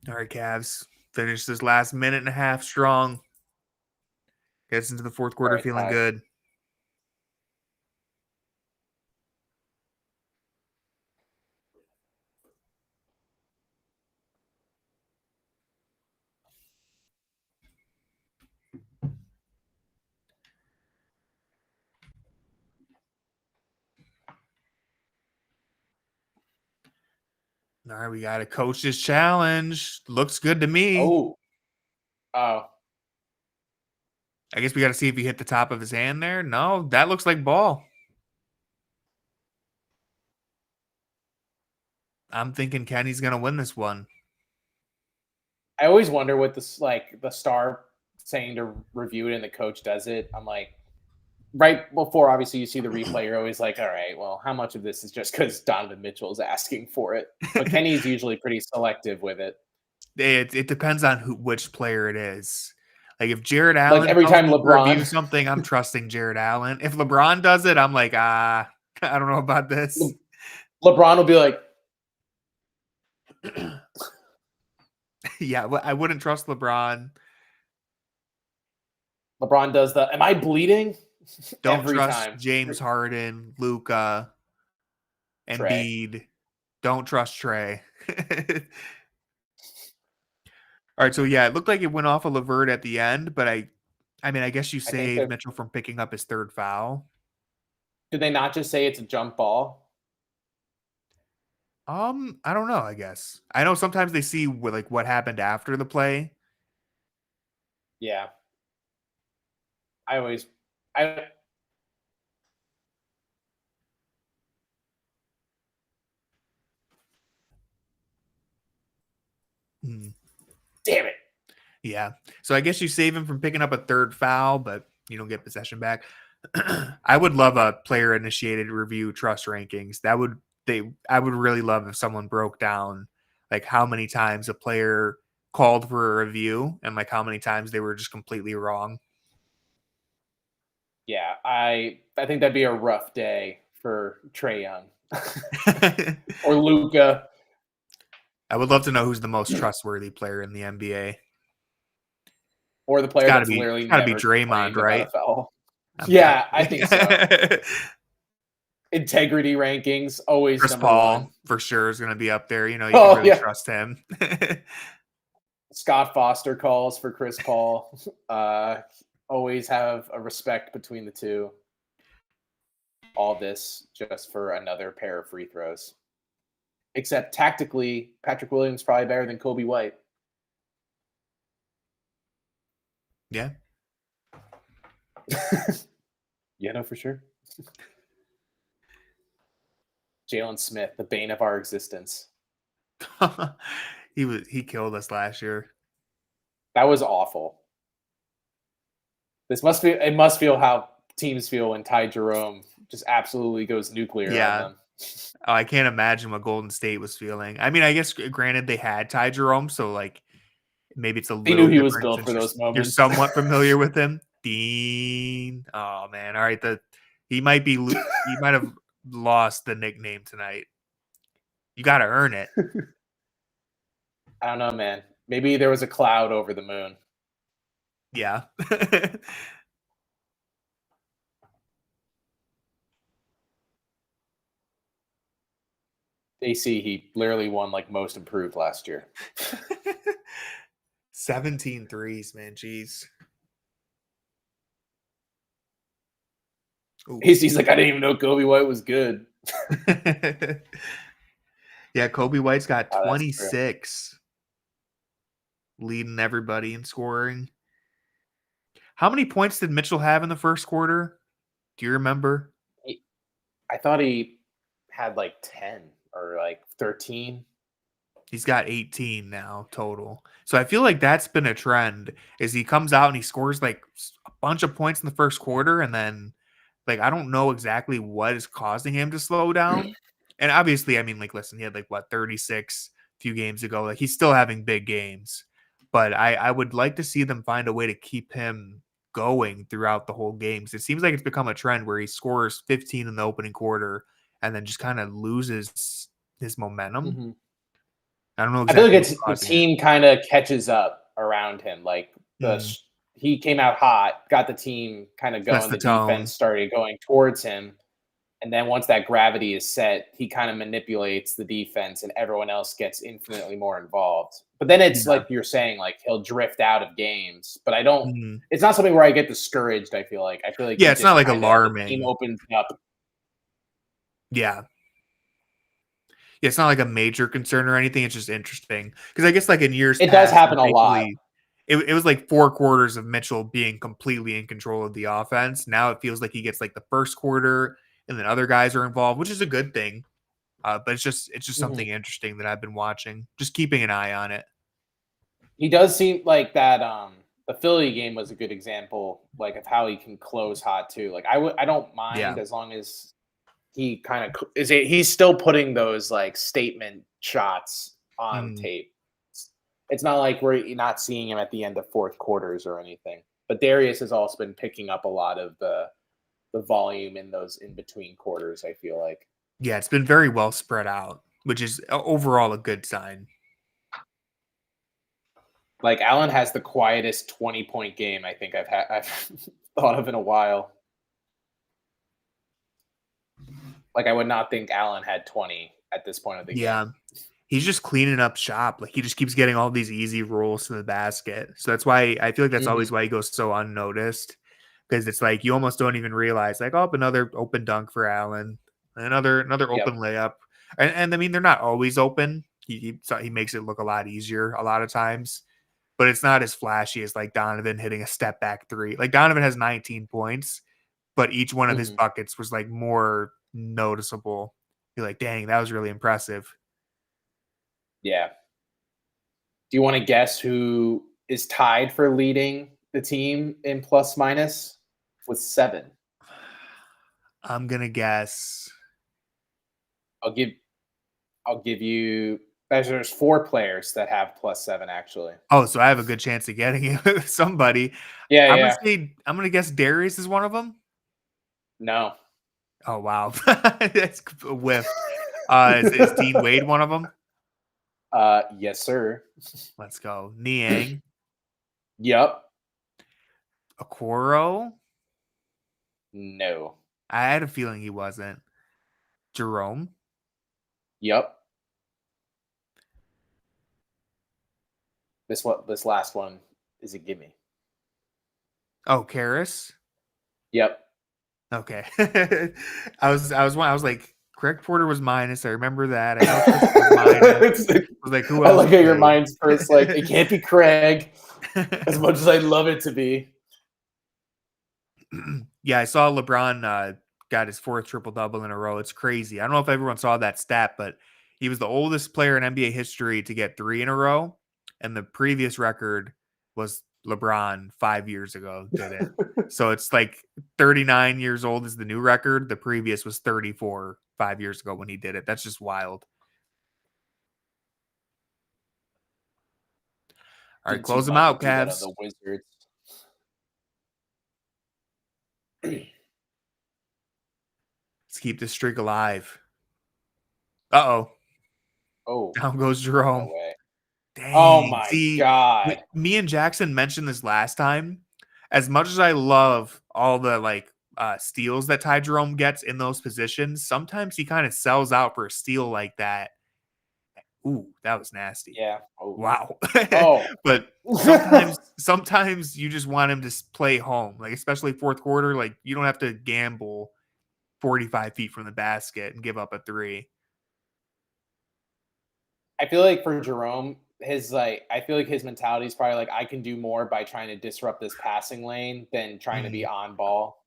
All right, Cavs. Finish this last minute and a half strong. Gets into the fourth quarter Right, feeling Ty. good. All right, we got a coach's challenge. Looks good to me. Oh. I guess we got to see if he hit the top of his hand there. No, that looks like ball. I'm thinking Kenny's going to win this one. I always wonder what this, like, the star saying to review it and the coach does it. I'm like, right before obviously you see the replay, you're always like, all right, well, how much of this is just because Donovan Mitchell is asking for it? But Kenny's usually pretty selective with it. It depends on which player it is. Like if Jared Like Allen every tells time me to review LeBron, something, I'm trusting Jared Allen. If LeBron does it, I'm like, I don't know about this. LeBron will be like, Yeah, I wouldn't trust LeBron. LeBron does the, am I bleeding? Don't Every trust time. James Harden, Luka, Trey. Embiid. Don't trust Trey. All right, so yeah, it looked like it went off of Levert at the end, but I mean, I guess you I think saved Mitchell from picking up his third foul. did they not just say it's a jump ball? I don't know, I guess. I know sometimes they see what happened after the play. Yeah. I Hmm. damn it. Yeah. So I guess you save him from picking up a third foul, but you don't get possession back. I would love a player initiated review trust rankings. I would really love if someone broke down like how many times a player called for a review and like how many times they were just completely wrong. Yeah, I think that'd be a rough day for Trae Young or Luka. I would love to know who's the most trustworthy player in the NBA. Or the It's player that's literally gotta be never Draymond, complained right? about a foul. I'm Yeah, telling I you. think so. Integrity rankings, always Chris number Paul one. for sure is going to be up there. You know, you Oh, can really yeah. trust him. Scott Foster calls for Chris Paul. Always have a respect between the two. All this just for another pair of free throws. Except tactically, Patrick Williams probably better than Kobe White. Yeah. Yeah, no, for sure. Jalen Smith, the bane of our existence. He killed us last year. That was awful. It must feel how teams feel when Ty Jerome just absolutely goes nuclear on them. Oh, I can't imagine what Golden State was feeling. I mean, I guess granted they had Ty Jerome, so like maybe it's a They little knew he was different built since for those you're moments. somewhat familiar with him. Dean. Oh man. All right. He might have lost the nickname tonight. You got to earn it. I don't know, man. Maybe there was a cloud over the moon. Yeah. AC, he literally won like most improved last year. 17 threes, man. Jeez. Ooh. AC's like, I didn't even know Kobe White was good. Yeah, Kobe White's got Oh, that's true. 26, leading everybody in scoring. How many points did Mitchell have in the first quarter? Do you remember? I thought he had like 10 or like 13. He's got 18 now total. So I feel like that's been a trend is he comes out and he scores like a bunch of points in the first quarter and then like I don't know exactly what is causing him to slow down. And obviously, I mean, like, listen, he had like what 36 a few games ago. Like he's still having big games. But I would like to see them find a way to keep him going throughout the whole games. It seems like it's become a trend where he scores 15 in the opening quarter and then just kind of loses his momentum. Mm-hmm. I don't know I feel exactly like what's it's the causing it. team kind of catches up around him. Like Mm. he came out hot, got the team kind of Sets going. the The tone. defense started going towards him, and then once that gravity is set, he kind of manipulates the defense, and everyone else gets infinitely more involved. But then it's Yeah. like you're saying, like he'll drift out of games. But I don't. Mhm. It's not something where I get discouraged. I feel like Yeah, he it's not just like the team alarming. opens up. Yeah. Yeah, it's not like a major concern or anything. It's just interesting because I guess like in years It does past, happen a lot. it was like 4 quarters of Mitchell being completely in control of the offense. Now it feels like he gets like the first quarter and then other guys are involved, which is a good thing. But it's just something interesting that I've been watching, just keeping an eye on it. He does seem like that. The Philly game was a good example, like of how he can close hot too. Like I don't mind Yeah. as long as he kind of is. He's still putting those like statement shots on Mm. tape. It's not like we're not seeing him at the end of fourth quarters or anything. But Darius has also been picking up a lot of the volume in those in between quarters. I feel like. Yeah, it's been very well spread out, which is overall a good sign. Like Allen has the quietest 20-point game I think I've thought of in a while. Like I would not think Allen had 20 at this point of the game. He's just cleaning up shop. Like he just keeps getting all these easy rolls to the basket. So that's why I feel like that's always why he goes so unnoticed. Because it's like you almost don't even realize, like, oh, another open dunk for Allen, another Yep. open layup. And I mean, they're not always open. He makes it look a lot easier a lot of times, but it's not as flashy as like Donovan hitting a step back three. Like Donovan has 19 points, but each one of his buckets was like more noticeable. You're like, dang, that was really impressive. Yeah. Do you want to guess who is tied for leading the team in plus minus with 7? I'm gonna guess. I'll give you there's 4 players that have plus 7 actually. Oh, so I have a good chance of getting it. Somebody. Yeah, I'm yeah. I'm gonna guess Darius is one of them. No. Oh wow, that's whiffed. Is Dean Wade one of them? Yes, sir. Let's go. Niang, Yep. Okoro. No. I had a feeling he wasn't. Jerome. Yep. This last one is a gimme. Oh, Karras. Yep. Okay. I was like, Craig Porter was minus. I remember that. I know Chris was minus. I was like, who else? I like how your mind's first like it can't be Craig as much as I'd love it to be. Yeah, I saw LeBron got his 4th triple-double in a row. It's crazy. I don't know if everyone saw that stat, but he was the oldest player in NBA history to get 3 in a row, and the previous record was LeBron 5 years ago did it. So it's like 39 years old is the new record. The previous was 34 5 years ago when he did it. That's just wild. All right, close them out, Cavs. The Wizards. Let's keep this streak alive. Uh-oh. Oh, Down goes no Jerome. way. Oh Dang. my See, God. me and Jackson mentioned this last time. As much as I love all the like steals that Ty Jerome gets in those positions, sometimes he kind of sells out for a steal like that. Ooh, that was nasty. Yeah. Oh. Wow. Oh. But sometimes you just want him to play home, like especially fourth quarter. Like you don't have to gamble 45 feet from the basket and give up a three. I feel like for Jerome, I feel like his mentality is probably like, I can do more by trying to disrupt this passing lane than trying to be on ball.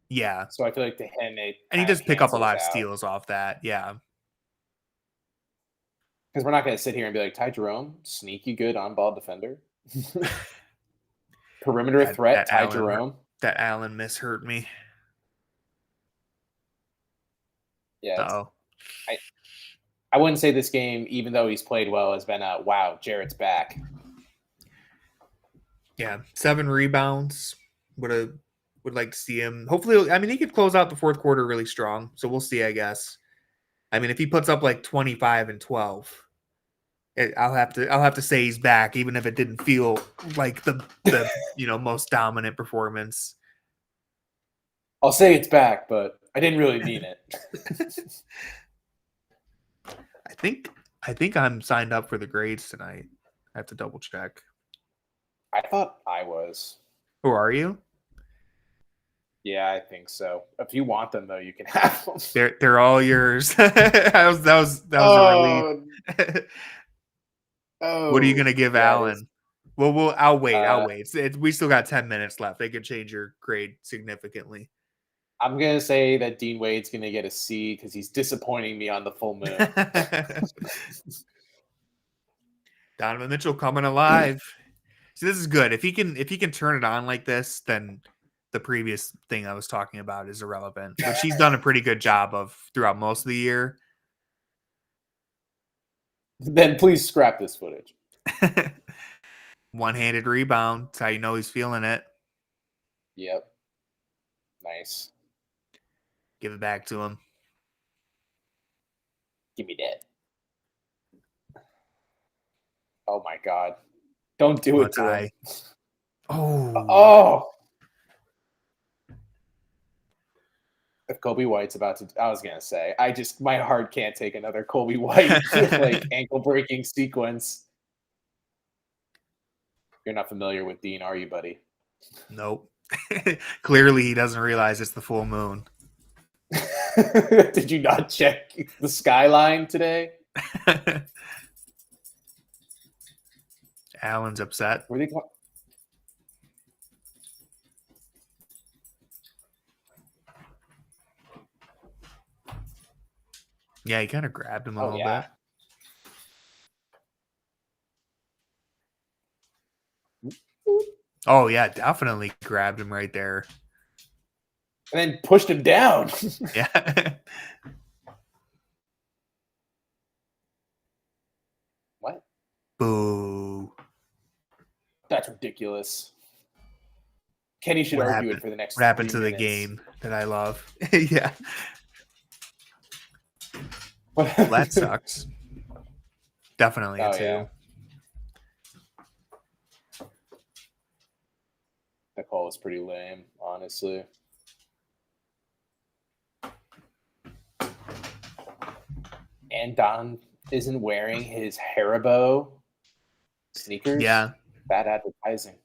Yeah. So I feel like to him, it And he kind does of pick up a lot of cancels out. steals off that. Yeah. Because we're not going to sit here and be like, Ty Jerome, sneaky good on ball defender. Perimeter threat, Ty Jerome. That Allen miss hurt me. Yeah. I wouldn't say this game, even though he's played well, has been a wow, Jarrett's back. Yeah, 7 rebounds. Would like to see him. Hopefully, I mean, he could close out the fourth quarter really strong. So we'll see, I guess. I mean, if he puts up like 25 and 12, I'll have to say he's back, even if it didn't feel like the most dominant performance. I'll say it's back, but I didn't really mean it. I think I'm signed up for the grades tonight. I have to double check. I thought I was. Who are you? Yeah, I think so. If you want them, though, you can have them. They're all yours. that was a relief. What are you gonna give Allen? Well, I'll wait. We still got 10 minutes left. They could change your grade significantly. I'm gonna say that Dean Wade's gonna get a C because he's disappointing me on the full moon. Donovan Mitchell coming alive. See, this is good. If he can turn it on like this, then the previous thing I was talking about is irrelevant, which he's done a pretty good job of throughout most of the year. Then please scrap this footage. One-handed rebound. That's how you know he's feeling it. Yep. Nice. Give it back to him. Give me that. Oh my God. Don't do it to him. Oh. If Kobe White's about to, I was gonna say, my heart can't take another Kobe White like ankle breaking sequence. You're not familiar with Dean, are you, buddy? Nope. Clearly, he doesn't realize it's the full moon. Did you not check the skyline today? Allen's upset. Were they? Yeah, he kind of grabbed him a little bit. Oh, yeah, definitely grabbed him right there. And then pushed him down. Yeah. What? Boo. That's ridiculous. Kenny should argue it for the next. What happened to 3 the minutes. game that I love? Yeah. Well, that sucks. Definitely a 2. Yeah. The call was pretty lame, honestly. And Don isn't wearing his Haribo sneakers. Yeah. Bad advertising.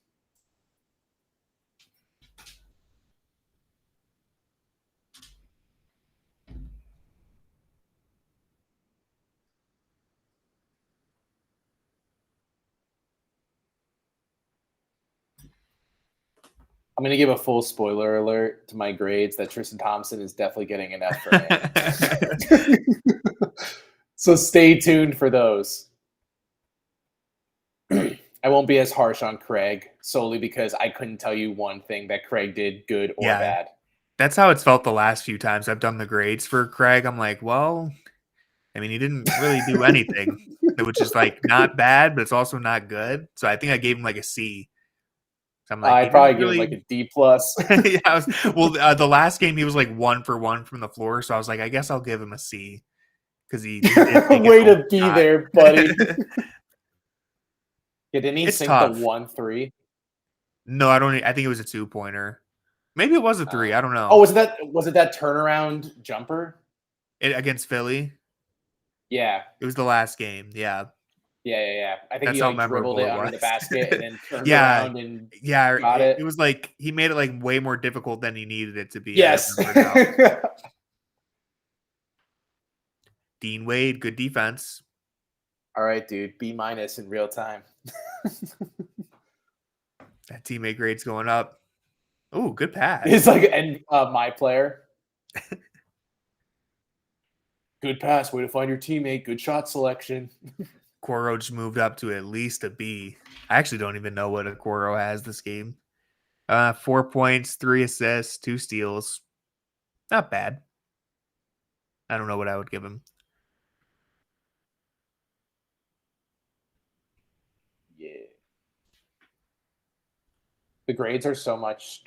I'm going to give a full spoiler alert to my grades that Tristan Thompson is definitely getting an F for him. So stay tuned for those. I won't be as harsh on Craig solely because I couldn't tell you one thing that Craig did good or bad. That's how it's felt the last few times I've done the grades for Craig. I'm like, well, I mean, he didn't really do anything. It was just like not bad, but it's also not good. So I think I gave him like a C. So I'm like, I'd probably give him like a D+. Yeah, the last game he was like 1 for 1 from the floor. So I was like, I guess I'll give him a C because he did way to be there, buddy. Yeah, didn't he It's sink the tough. 1-3? No, I don't. I think it was a 2-pointer. Maybe it was a 3. I don't know. Oh, was it that turnaround jumper? Against Philly. Yeah. It was the last game. Yeah. Yeah. I think That's he how like dribbled memorable it it under was. the basket and then turned Yeah. around and Yeah. got It it. was like he made it like way more difficult than he needed it to be. I Yes. remember now. Dean Wade, good defense. All right, dude. B- in real time. That teammate grade's going up. Oh, good pass. It's like my player. Good pass. Way to find your teammate. Good shot selection. Coro just moved up to at least a B. I actually don't even know what a Coro has this game. 4 points, 3 assists, 2 steals. Not bad. I don't know what I would give him. Yeah. The grades are so much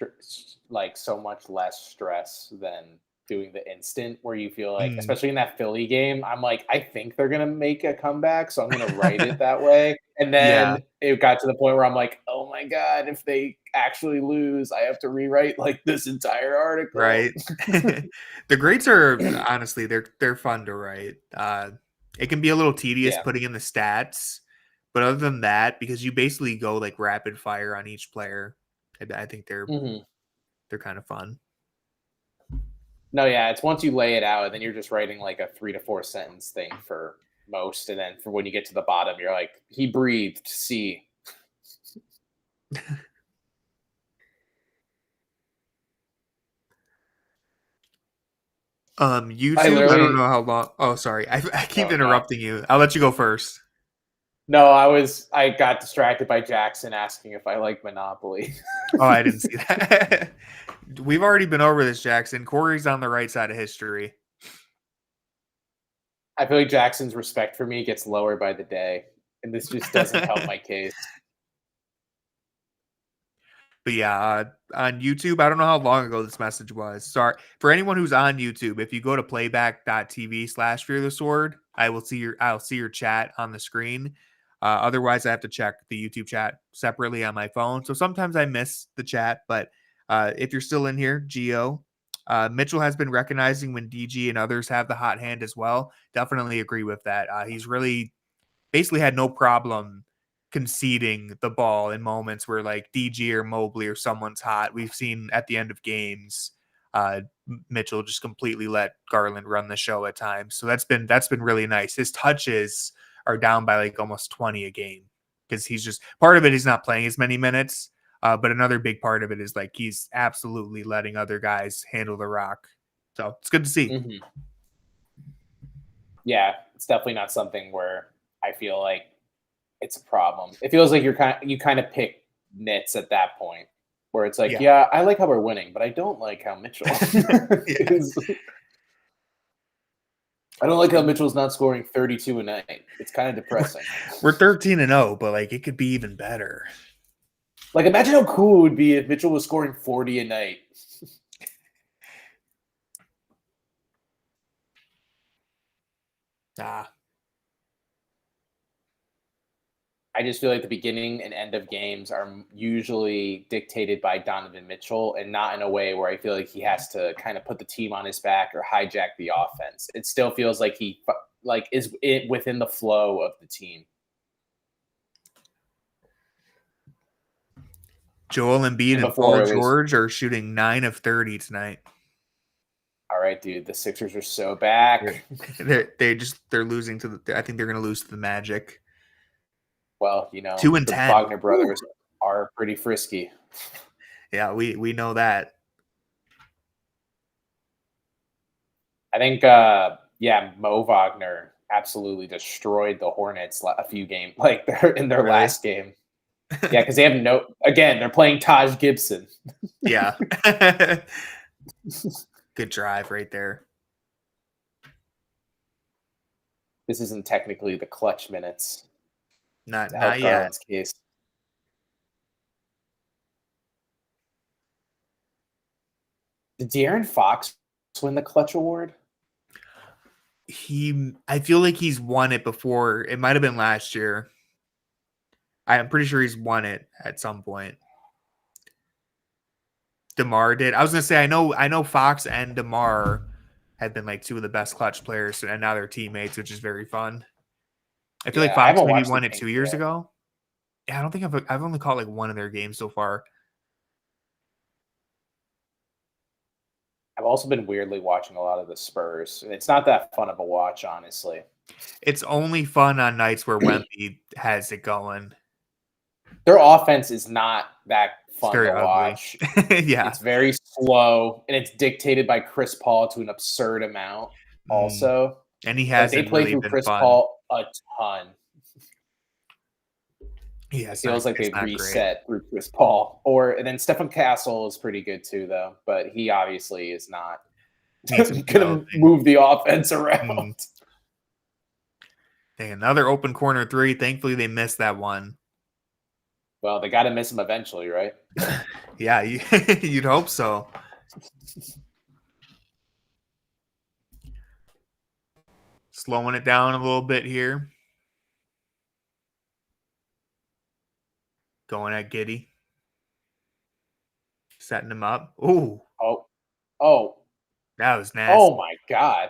so much less stress than doing the instant where you feel like, especially in that Philly game, I'm like, I think they're gonna make a comeback, so I'm gonna write it that way. And Yeah. then it got to the point where I'm like, oh my god, if they actually lose, I have to rewrite like this entire article. Right. The grades are honestly they're fun to write. It can be a little tedious Yeah. putting in the stats, but other than that, because you basically go like rapid fire on each player, I think they're kind of fun. No, yeah, it's once you lay it out, and then you're just writing like a 3 to 4 sentence thing for most, and then for when you get to the bottom, you're like, he breathed. C. YouTube, I don't know how long. Oh, sorry. I keep interrupting you. I'll let you go first. No, I got distracted by Jackson asking if I like Monopoly. Oh, I didn't see that. We've already been over this, Jackson. Corey's on the right side of history. I feel like Jackson's respect for me gets lower by the day, and this just doesn't help my case. But yeah, on YouTube, I don't know how long ago this message was. Sorry. For anyone who's on YouTube, if you go to playback.tv/Fear the Sword, I'll see your chat on the screen. Otherwise, I have to check the YouTube chat separately on my phone. So sometimes I miss the chat, but if you're still in here, Gio, Mitchell has been recognizing when DG and others have the hot hand as well. Definitely agree with that. He's really basically had no problem conceding the ball in moments where like DG or Mobley or someone's hot. We've seen at the end of games, Mitchell just completely let Garland run the show at times. So that's been really nice. His touches are down by like almost 20 a game because he's just part of it. He's not playing as many minutes, but another big part of it is like he's absolutely letting other guys handle the rock. So it's good to see. Mm-hmm. Yeah, it's definitely not something where I feel like it's a problem. It feels like you kind of pick nits at that point where it's like, yeah, I like how we're winning, but I don't like how Mitchell is. I don't like how Mitchell's not scoring 32 a night. It's kind of depressing. We're 13-0, but like it could be even better. Like imagine how cool it would be if Mitchell was scoring 40 a night. I just feel like the beginning and end of games are usually dictated by Donovan Mitchell and not in a way where I feel like he has to kind of put the team on his back or hijack the offense. It still feels like he is within the flow of the team. Joel Embiid and Paul George are shooting 9 of 30 tonight. All right, dude. The Sixers are so back. They're losing to I think they're going to lose to the Magic. Well, you know, 2 and 10. The Wagner brothers are pretty frisky. Yeah, we know that. I think, Mo Wagner absolutely destroyed the Hornets a few games, like in their last game. Yeah, because they have they're playing Taj Gibson. Yeah. Good drive right there. This isn't technically the clutch minutes. Not yet. Case. Did De'Aaron Fox win the clutch award? I feel like he's won it before. It might have been last year. I'm pretty sure he's won it at some point. DeMar did. I was gonna say I know Fox and DeMar have been like two of the best clutch players, and now they're teammates, which is very fun. I feel like I Fox haven't maybe watched the won it games 2 years yet. ago. Yeah, I don't think I've only caught like one of their games so far. I've also been weirdly watching a lot of the Spurs, and it's not that fun of a watch, honestly. It's only fun on nights where Wemby has it going. Their offense is not that It's fun very to ugly. watch. Yeah. It's very slow, and it's dictated by Chris Paul to an absurd amount. Also, And he like they hasn't play really through been Chris fun. Paul a ton. Yeah, It feels like it's they've not reset through Chris Paul. And then Stephen Castle is pretty good too, though. But he obviously is not great. Needs some going to developing. move the offense around. Dang, another open corner three. Thankfully, they missed that one. Well, they got to miss him eventually, right? Yeah, you'd hope so. Slowing it down a little bit here. Going at Giddey. Setting him up. Ooh. Oh. That was nasty. Oh, my God.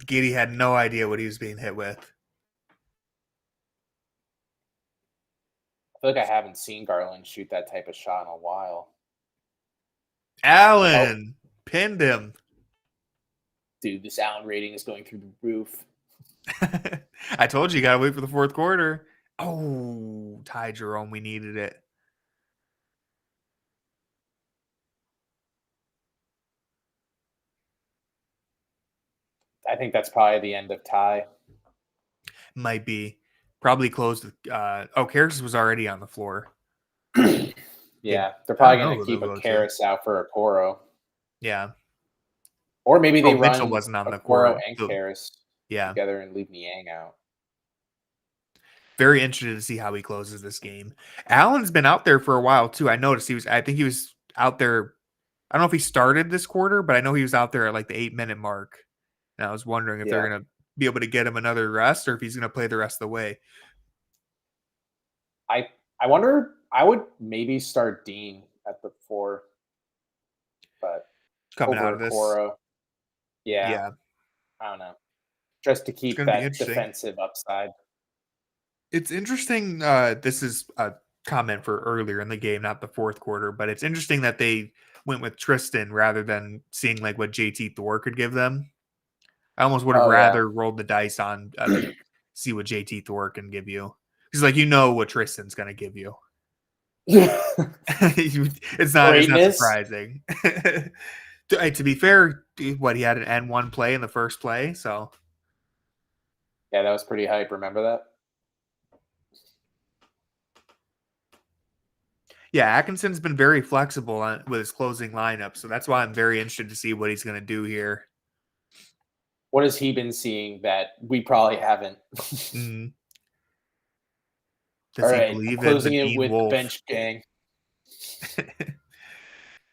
Giddey had no idea what he was being hit with. I feel like I haven't seen Garland shoot that type of shot in a while. Allen pinned him. Dude, this Allen rating is going through the roof. I told you got to wait for the fourth quarter. Oh, Ty Jerome, we needed it. I think that's probably the end of Ty. Might be. Probably closed. Karras was already on the floor. Yeah, they're probably going to keep a to. Karras out for a Okoro. Yeah. Or maybe they run Mitchell wasn't on the Okoro court. and Karras together and leave Niang out. Very interested to see how he closes this game. Allen's been out there for a while too. I noticed I think he was out there. I don't know if he started this quarter, but I know he was out there at like the 8-minute mark. And I was wondering if they're going to be able to get him another rest or if he's going to play the rest of the way. I wonder, I would maybe start Dean at the 4, but coming out of this. Okoro, yeah. I don't know. Just to keep that defensive upside. It's interesting. This is a comment for earlier in the game, not the fourth quarter, but it's interesting that they went with Tristan rather than seeing like what JT Thor could give them. I almost would have rather rolled the dice on see what JT Thor can give you. Because like what Tristan's going to give you. It's not surprising. To be fair, he had an N1 play in the first play, so yeah, that was pretty hype. Remember that? Yeah, Atkinson's been very flexible with his closing lineup, so that's why I'm very interested to see what he's going to do here. What has he been seeing that we probably haven't? Does he believe closing in it with Wolf? The bench gang?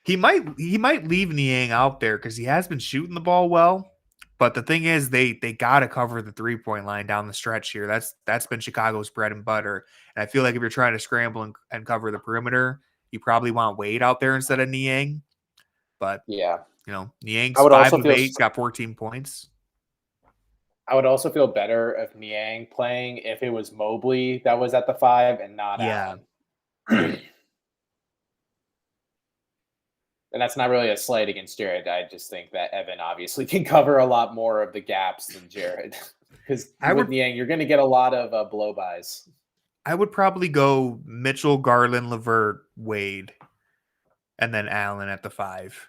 He might leave Niang out there because he has been shooting the ball well. But the thing is, they got to cover the 3-point line down the stretch here. That's been Chicago's bread and butter. And I feel like if you're trying to scramble and cover the perimeter, you probably want Wade out there instead of Niang. But Niang's 5 of 8, got 14 points. I would also feel better if Niang playing if it was Mobley that was at the 5 and not Allen. And that's not really a slight against Jared. I just think that Evan obviously can cover a lot more of the gaps than Jared. Because with Niang, you're going to get a lot of blow-bys. I would probably go Mitchell, Garland, LeVert, Wade, and then Allen at the 5.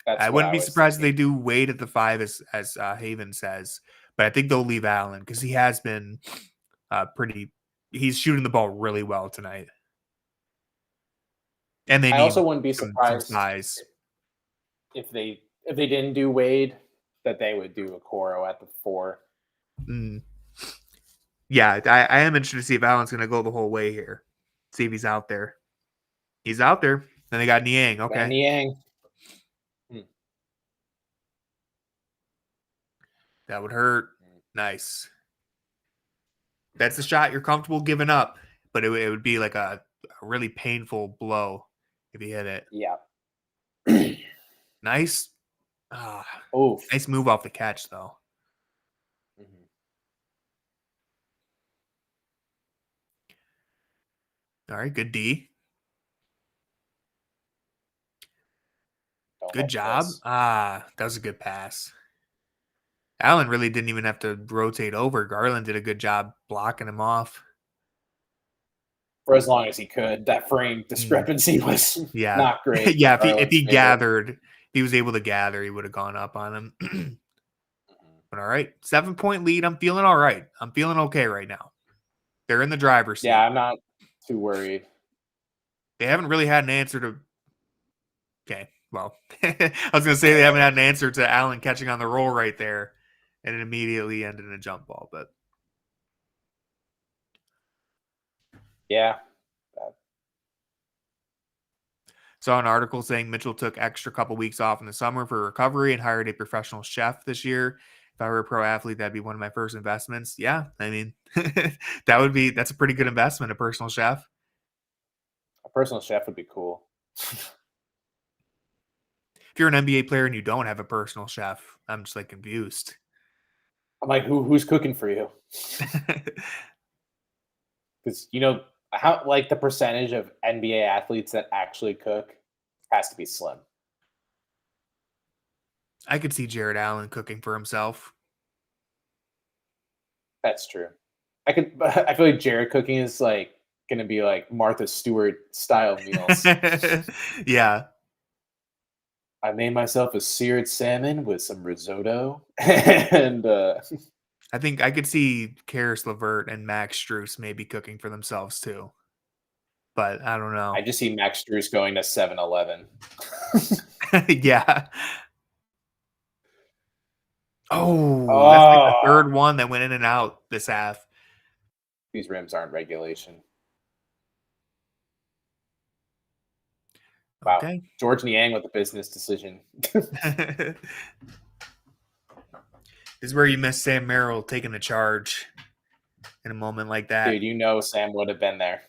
I wouldn't be surprised if they do Wade at the 5 as Haven says. But I think they'll leave Allen because he has been he's shooting the ball really well tonight. And I also wouldn't be surprised if they didn't do Wade, that they would do Okoro at the 4. Yeah, I am interested to see if Allen's going to go the whole way here. See if he's out there. He's out there. Then they got Niang. Okay. And Niang. That would hurt. Nice. That's the shot you're comfortable giving up, but it would be like a really painful blow if he hit it. Yeah. Nice. Oof. Nice move off the catch, though. Mhm. All right, good D. Don't Good love job. this. That was a good pass. Allen really didn't even have to rotate over. Garland did a good job blocking him off. For as long as he could. That frame discrepancy was Yeah. not great. Yeah, if Garland's he favor. gathered, if he was able to gather, he would have gone up on him. Mhm. But all right, 7-point lead. I'm feeling all right. I'm feeling okay right now. They're in the driver's seat. Yeah, I'm not too worried. They haven't really had an answer to. Okay, well, I was going to say they haven't had an answer to Allen catching on the roll right there, and it immediately ended in a jump ball. But Yeah. saw an article saying Mitchell took extra couple weeks off in the summer for recovery and hired a professional chef this year. If I were a pro athlete, that'd be one of my first investments. Yeah, I mean, that's a pretty good investment, a personal chef. A personal chef would be cool. If you're an NBA player and you don't have a personal chef, I'm just like confused. I'm like, who's cooking for you? Because how like the percentage of NBA athletes that actually cook has to be slim. I could see Jared Allen cooking for himself. That's true. I feel like Jared cooking is like gonna be like Martha Stewart style meals. Yeah. I made myself a seared salmon with some risotto, and I think I could see Karis LeVert and Max Strus maybe cooking for themselves too. But I don't know. I just see Max Strus going to 7-Eleven. Yeah. Oh, that's like the Oh, third one that went in and out this half. these rims aren't regulation. Wow. Okay. George Niang with a business decision. This is where you miss Sam Merrill taking the charge in a moment like that. Dude, Sam would have been there.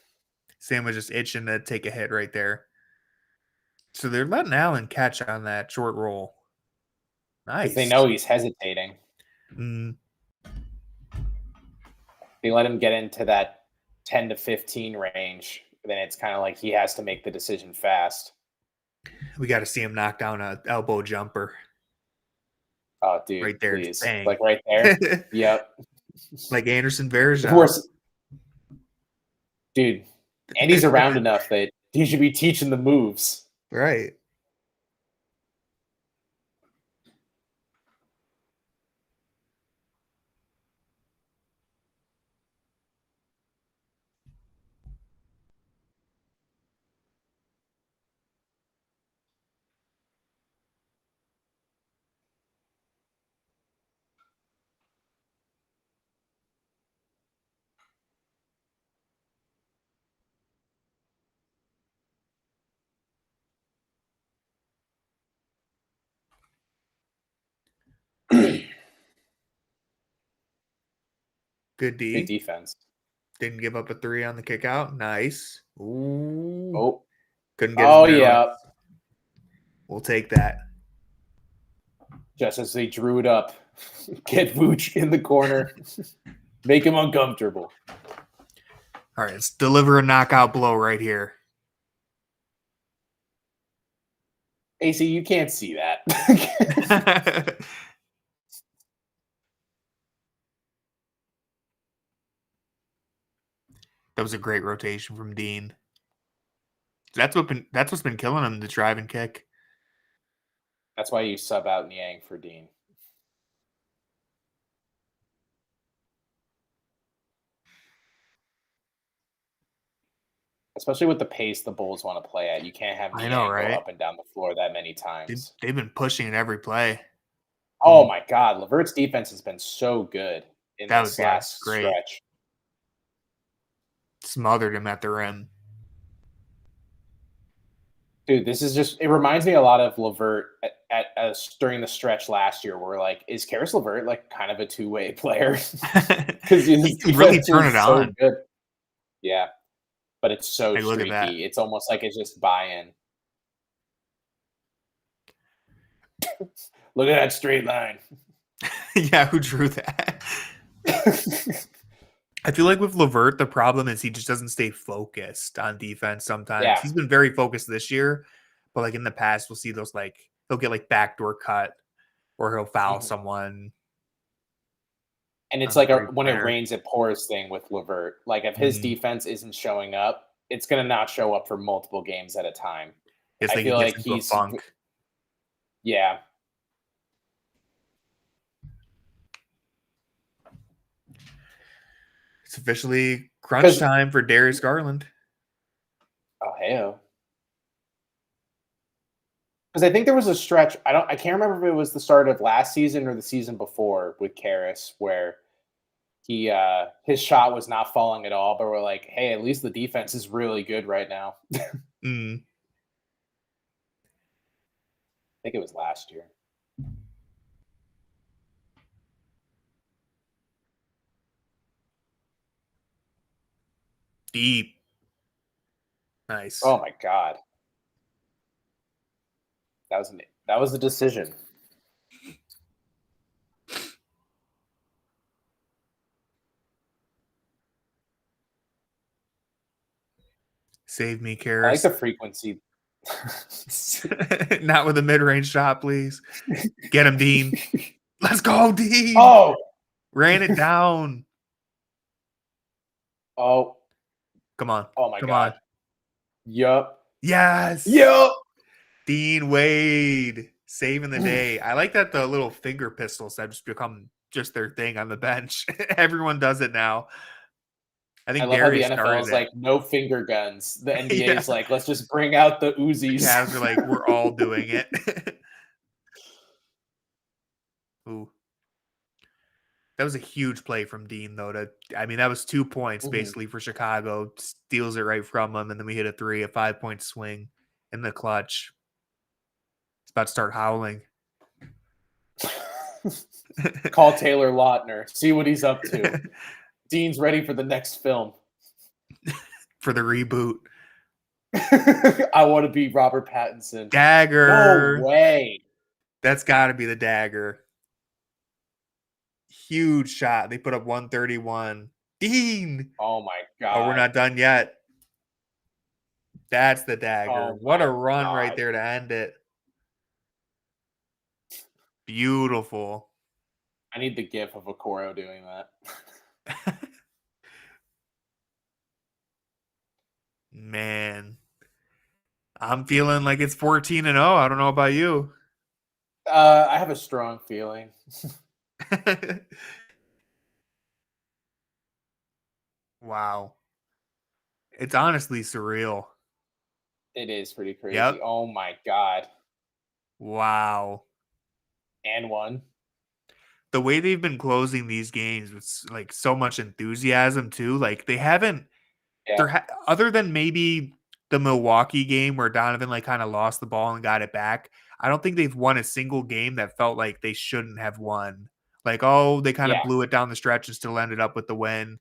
Sam was just itching to take a hit right there. So they're letting Allen catch on that short roll. Because Nice. they know he's hesitating. They let him get into that 10 to 15 range. Then it's kind of like he has to make the decision fast. We got to see him knock down an elbow jumper. Oh, dude, right there. please. Bang. Like right there. Yep. Like Anderson Varejao. Dude, Andy's around enough that he should be teaching the moves. Right. Good D. Good defense. Didn't give up a 3 on the kick out. Nice. Ooh. Oh. Couldn't get Oh, his yeah. We'll take that. Just as they drew it up. Get Vooch in the corner. Make him uncomfortable. All right, let's deliver a knockout blow right here. AC, you can't see that. That was a great rotation from Dean. That's what's been killing him, the drive and kick. That's why you sub out Niang for Dean. Especially with the pace the Bulls want to play at. You can't have Niang go up and down the floor that many times. They've been pushing in every play. Oh, my God. LeVert's defense has been so good in this last stretch. Smothered him at the rim. Dude, this is just – it reminds me a lot of LeVert during the stretch last year, we're like, is Karis LeVert like kind of a two-way player? Because he can really turn it so on. good. Yeah, but it's so Hey, look at that. streaky. It's almost like it's just buy-in. Look at that straight line. Yeah, who drew that? I feel like with LeVert, the problem is he just doesn't stay focused on defense sometimes. Yeah. He's been very focused this year, but like in the past, we'll see those like he'll get like backdoor cut or he'll foul someone. And it's like when it rains, it pours thing with LeVert. Like if his defense isn't showing up, it's going to not show up for multiple games at a time. It's I feel like he's funk. Yeah. It's officially crunch time for Darius Garland. Oh, hey. Because I think there was a stretch. I can't remember if it was the start of last season or the season before with Karis, where his shot was not falling at all. But we're like, hey, at least the defense is really good right now. I think it was last year. Deep. Nice. Oh my God. That was a decision. Save me, Karis. I like the frequency. Not with a mid-range shot, please. Get him, Dean. Let's go, Dean. Oh, ran it down. Oh, come on. Oh my come God. On. Yup. Yes. Yup. Dean Wade saving the day. I like that the little finger pistols have just become just their thing on the bench. Everyone does it now. I think love how the NFL is like no finger guns. The NBA is like, let's just bring out the Uzis. Cavs are like, we're all doing it. Ooh. That was a huge play from Dean, though. That was 2 points basically for Chicago. Steals it right from him, and then we hit a 5-point swing in the clutch. It's about to start howling. Call Taylor Lautner. See what he's up to. Dean's ready for the next film. For the reboot. I want to be Robert Pattinson. Dagger. No way. That's got to be the dagger. Huge shot. They put up 131. Dean. Oh my God. Oh, we're not done yet. That's the dagger. What a run right there to end it. Beautiful. I need the gif of Okoro doing that. Man. I'm feeling like it's 14-0. I don't know about you. I have a strong feeling. Wow. It's honestly surreal. It is pretty crazy. Yep. Oh my God. Wow. And one. The way they've been closing these games with like so much enthusiasm too. Like they haven't other than maybe the Milwaukee game where Donovan like kind of lost the ball and got it back. I don't think they've won a single game that felt like they shouldn't have won. Like, oh, they kind of blew it down the stretch and still ended up with the win.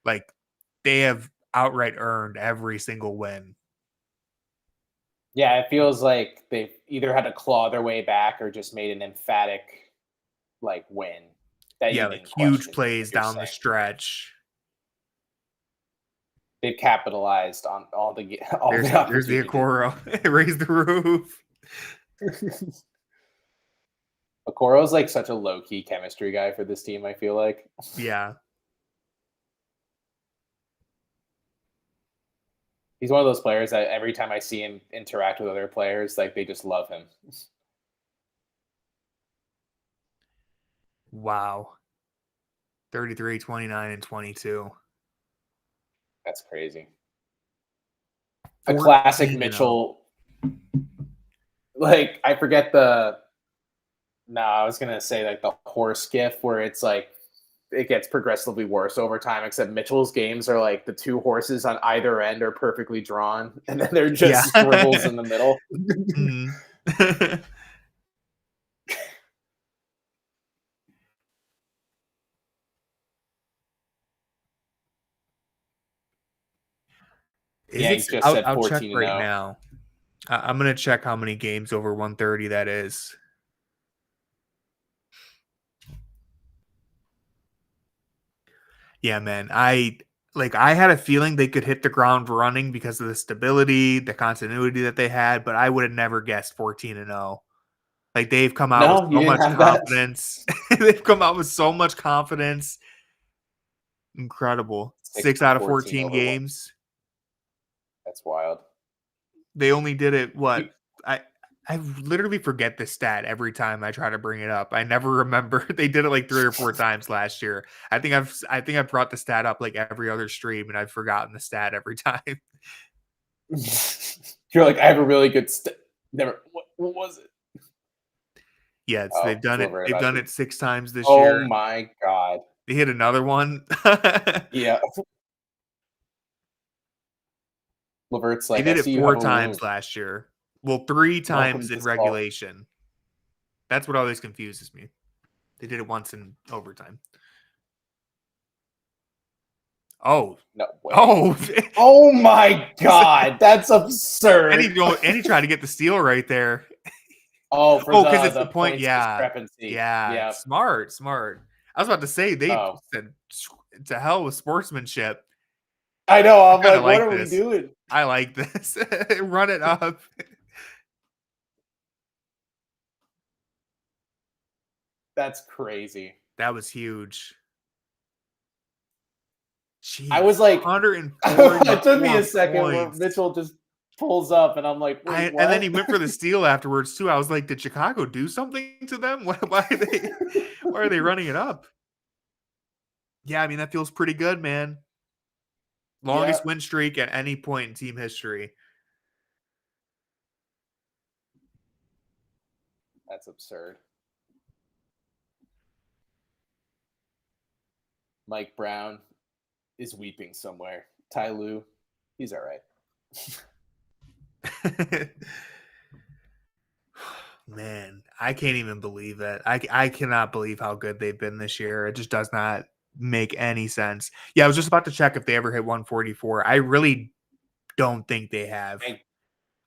Like they have outright earned every single win. Yeah, it feels like they've either had to claw their way back or just made an emphatic like win. Like huge plays down the stretch. They've capitalized on all the There's the Okoro. Raise the roof. Okoro's like such a low-key chemistry guy for this team, I feel like. Yeah. He's one of those players that every time I see him interact with other players, like they just love him. Wow. 33, 29, and 22. That's crazy. A classic Mitchell. Like, I forget I was going to say like the horse gif where it's like, it gets progressively worse over time, except Mitchell's games are like the two horses on either end are perfectly drawn, and then they're just scribbles in the middle. Is Yeah, it? he just said I'll check 14 and right 0. now. I'm gonna check how many games over 130 that is. Yeah, man. I had a feeling they could hit the ground running because of the stability, the continuity that they had, but I would have never guessed 14 and 0. Like they've come out with No, you so didn't much have that. confidence. They've come out with so much confidence. Incredible. 6 out of 14 14 over one. games. That's wild. They only did it You- I literally forget this stat every time I try to bring it up. I never remember. They did it like 3 or 4 times last year. I think I've brought the stat up like every other stream and I've forgotten the stat every time. You're like, I have a really good never. What was it? Yeah, Oh, they've done it. Levert They've about done to- it 6 times this Oh year. my god. They hit another one. Yeah. Levert's They like, did I it see you 4 have a times wound. last year. Well, 3 Welcome times to in Skull. regulation. That's what always confuses me. They did it once in overtime. Oh. No way. Oh. Oh my god. That's absurd. and he tried to get the steal right there. Oh, for because it's the the point. points Yeah. discrepancy. Yeah. Smart. I was about to say they said it's a hell of sportsmanship. I know. I'm Kinda like, what are this. we doing? I like this. Run it up. That's crazy. That was huge. Jeez, I was like, 140 it took me a second where points. Mitchell just pulls up, and I'm like, wait, what? And then he went for the steal afterwards too. I was like, did Chicago do something to them? Why are they running it up? Yeah, I mean that feels pretty good, man. Longest win streak at any point in team history. That's absurd. Mike Brown is weeping somewhere. Ty Lue, he's all right. Man, I can't even believe that. I cannot believe how good they've been this year. It just does not make any sense. Yeah, I was just about to check if they ever hit 144. I really don't think they have.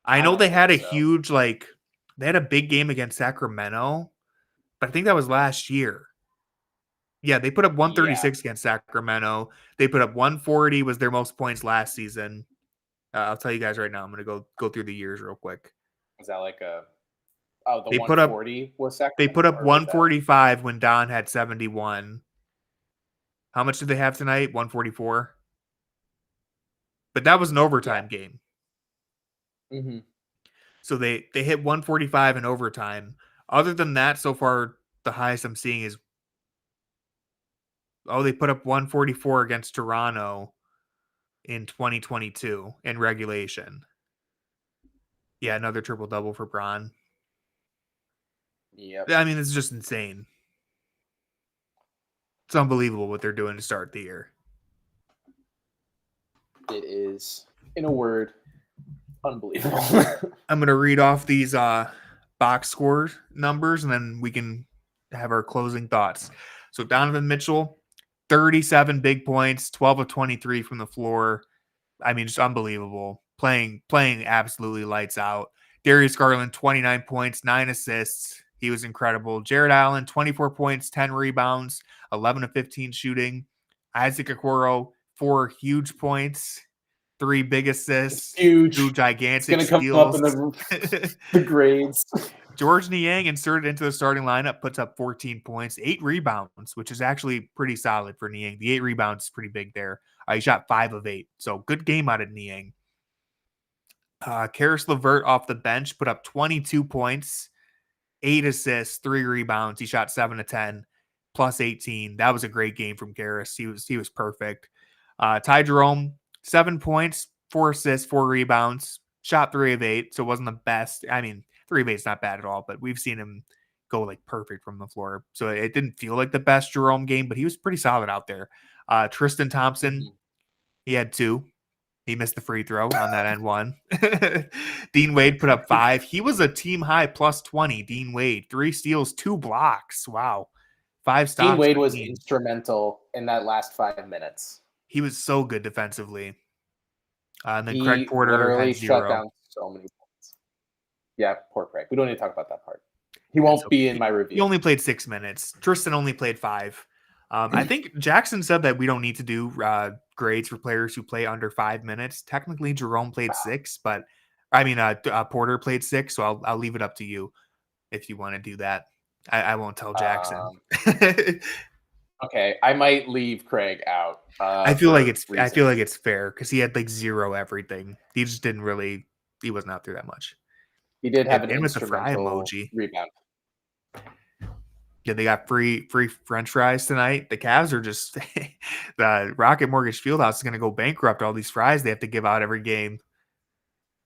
I know they had a huge, they had a big game against Sacramento, but I think that was last year. Yeah, they put up 136 against Sacramento. They put up 140 was their most points last season. I'll tell you guys right now. I'm going to go through the years real quick. Was that like a... Oh, the they 140 was Sacramento? They put up 145 when Don had 71. How much did they have tonight? 144. But that was an overtime game. Mm-hmm. So they hit 145 in overtime. Other than that, so far, the highest I'm seeing is... Oh, they put up 144 against Toronto in 2022 in regulation. Yeah, another triple-double for Bron. Yep. I mean, it's just insane. It's unbelievable what they're doing to start the year. It is, in a word, unbelievable. I'm going to read off these box score numbers, and then we can have our closing thoughts. So Donovan Mitchell, 37 big points, 12 of 23 from the floor. I mean, just unbelievable. Playing absolutely lights out. Darius Garland, 29 points, 9 assists. He was incredible. Jared Allen, 24 points, 10 rebounds, 11 of 15 shooting. Isaac Okoro, 4 huge points, 3 big assists, huge. 2 gigantic it's gonna steals. Come up in the grades. George Niang, inserted into the starting lineup, puts up 14 points, 8 rebounds, which is actually pretty solid for Niang. The 8 rebounds is pretty big there. He shot 5 of 8. So good game out of Niang. Karis LeVert off the bench put up 22 points, 8 assists, 3 rebounds. He shot 7 of 10, plus 18. That was a great game from Karis. He was perfect. Ty Jerome, 7 points, 4 assists, 4 rebounds. Shot 3 of 8, so it wasn't the best. I mean, 3 of 8 is not bad at all, but we've seen him go like perfect from the floor. So it didn't feel like the best Jerome game, but he was pretty solid out there. Tristan Thompson, he had 2. He missed the free throw on that end one. Dean Wade put up 5. He was a team high plus 20. Dean Wade, 3 steals, 2 blocks. Wow. 5 stops. Dean Wade was instrumental in that last 5 minutes. He was so good defensively. And then Craig He Porter literally had shut 0. down so many points. Yeah, poor Craig. We don't need to talk about that part. He Yeah, it's won't be okay. in my He review. only played 6 minutes. Tristan only played 5. I think Jackson said that we don't need to do grades for players who play under 5 minutes. Technically, Jerome played 6, but Porter played 6, so I'll leave it up to you if you want to do that. I won't tell Jackson. Okay, I might leave Craig out. I feel like reasons. it's fair because he had like 0 everything. He just didn't really. He wasn't out there that much. He did have an And with the fry instrumental emoji. rebound. Yeah, they got free French fries tonight. The Cavs are just the Rocket Mortgage Fieldhouse is going to go bankrupt. All these fries they have to give out every game.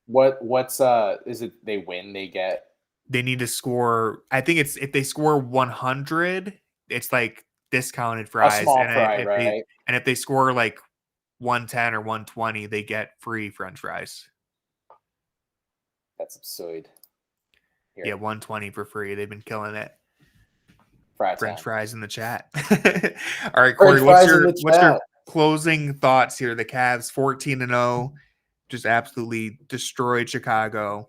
What's is it? They win, they get. They need to score. I think it's if they score 100, it's like discounted fries. A small fry, right? If they score like 110 or 120, they get free French fries. That's absurd. Here. Yeah, 120 for free. They've been killing it. French fries in the chat. All right, Corey, what's your closing thoughts here? The Cavs 14-0, just absolutely destroyed Chicago,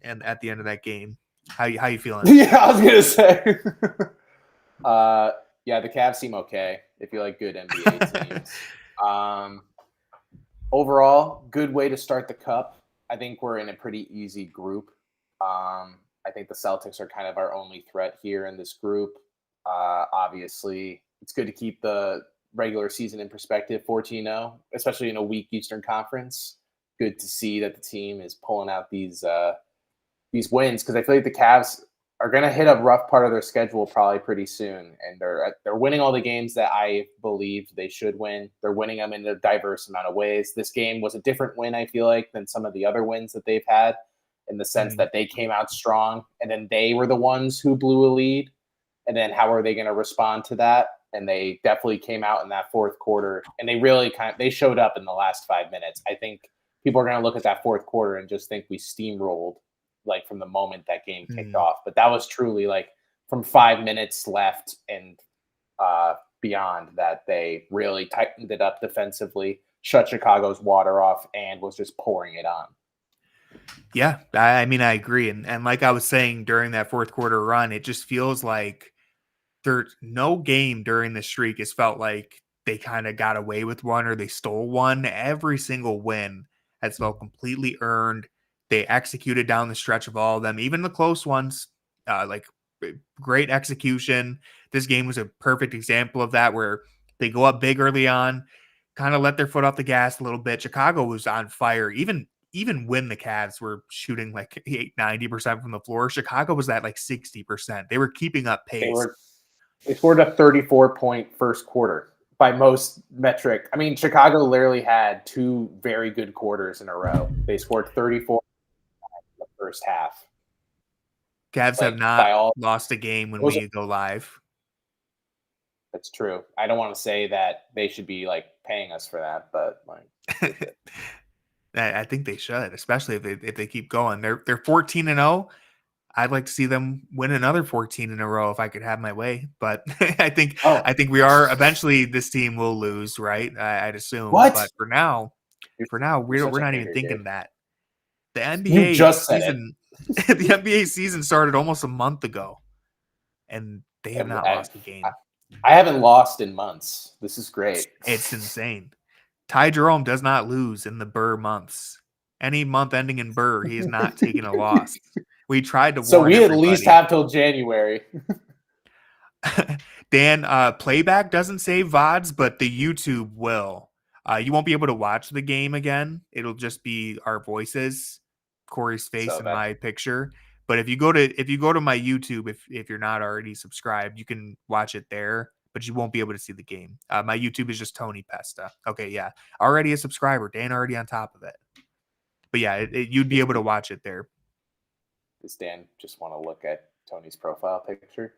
and at the end of that game, how you feeling? Yeah, I was gonna say. Yeah, the Cavs seem okay. If you like good NBA teams, overall, good way to start the cup. I think we're in a pretty easy group. I think the Celtics are kind of our only threat here in this group. Obviously, it's good to keep the regular season in perspective, 14-0, especially in a weak Eastern Conference. Good to see that the team is pulling out these wins because I feel like the Cavs are going to hit a rough part of their schedule probably pretty soon, and they're winning all the games that I believed they should win. They're winning them in a diverse amount of ways. This game was a different win, I feel like, than some of the other wins that they've had, in the sense that they came out strong and then they were the ones who blew a lead. And then how are they going to respond to that? And they definitely came out in that fourth quarter, and they really they showed up in the last 5 minutes. I think people are going to look at that fourth quarter and just think we steamrolled like from the moment that game kicked off. But that was truly like from 5 minutes left and beyond that they really tightened it up defensively, shut Chicago's water off, and was just pouring it on. Yeah, I mean, I agree. And like I was saying during that fourth quarter run, it just feels like there's no game during the streak has felt like they kind of got away with one or they stole one. Every single win has felt completely earned. They executed down the stretch of all of them, even the close ones, like great execution. This game was a perfect example of that, where they go up big early on, kind of let their foot off the gas a little bit. Chicago was on fire. Even when the Cavs were shooting like 90% from the floor, Chicago was at like 60%. They were keeping up pace. They scored a 34-point first quarter by most metric. I mean, Chicago literally had 2 very good quarters in a row. They scored 34 in the first half. Cavs have not lost a game when we go live. That's true. I don't want to say that they should be like paying us for that, but like I think they should, especially if they keep going. They're 14-0. I'd like to see them win another 14 in a row if I could have my way. But I think we are eventually. This team will lose, right? I'd assume. What? But for now, we're not even thinking that. The NBA you just season, the NBA season started almost a month ago, and they have not lost a game. I haven't lost in months. This is great. It's insane. Ty Jerome does not lose in the Burr months. Any month ending in Burr, he is not taking a loss. We tried to warn So we everybody. At least have till January. Dan, playback doesn't save VODs, but the YouTube will. You won't be able to watch the game again. It'll just be our voices, Corey's face, and my picture. But if you go to my YouTube, if you're not already subscribed, you can watch it there, but you won't be able to see the game. My YouTube is just Tony Pesta. Okay, yeah. Already a subscriber. Dan already on top of it. But yeah, you'd be able to watch it there. Does Dan just want to look at Tony's profile picture?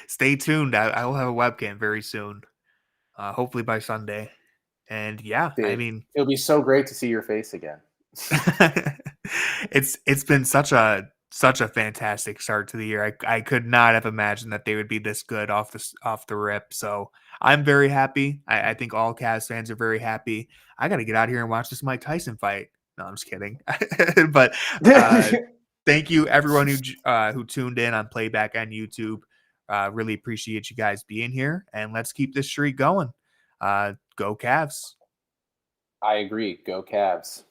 Stay tuned. I will have a webcam very soon. Hopefully by Sunday. And yeah, dude, I mean, it'll be so great to see your face again. It's been such a fantastic start to the year. I could not have imagined that they would be this good off the rip. So I'm very happy. I think all CAVS fans are very happy. I got to get out here and watch this Mike Tyson fight. No, I'm just kidding. But thank you everyone who tuned in on playback on YouTube. Really appreciate you guys being here, and let's keep this streak going. Go CAVS. I agree. Go Cavs.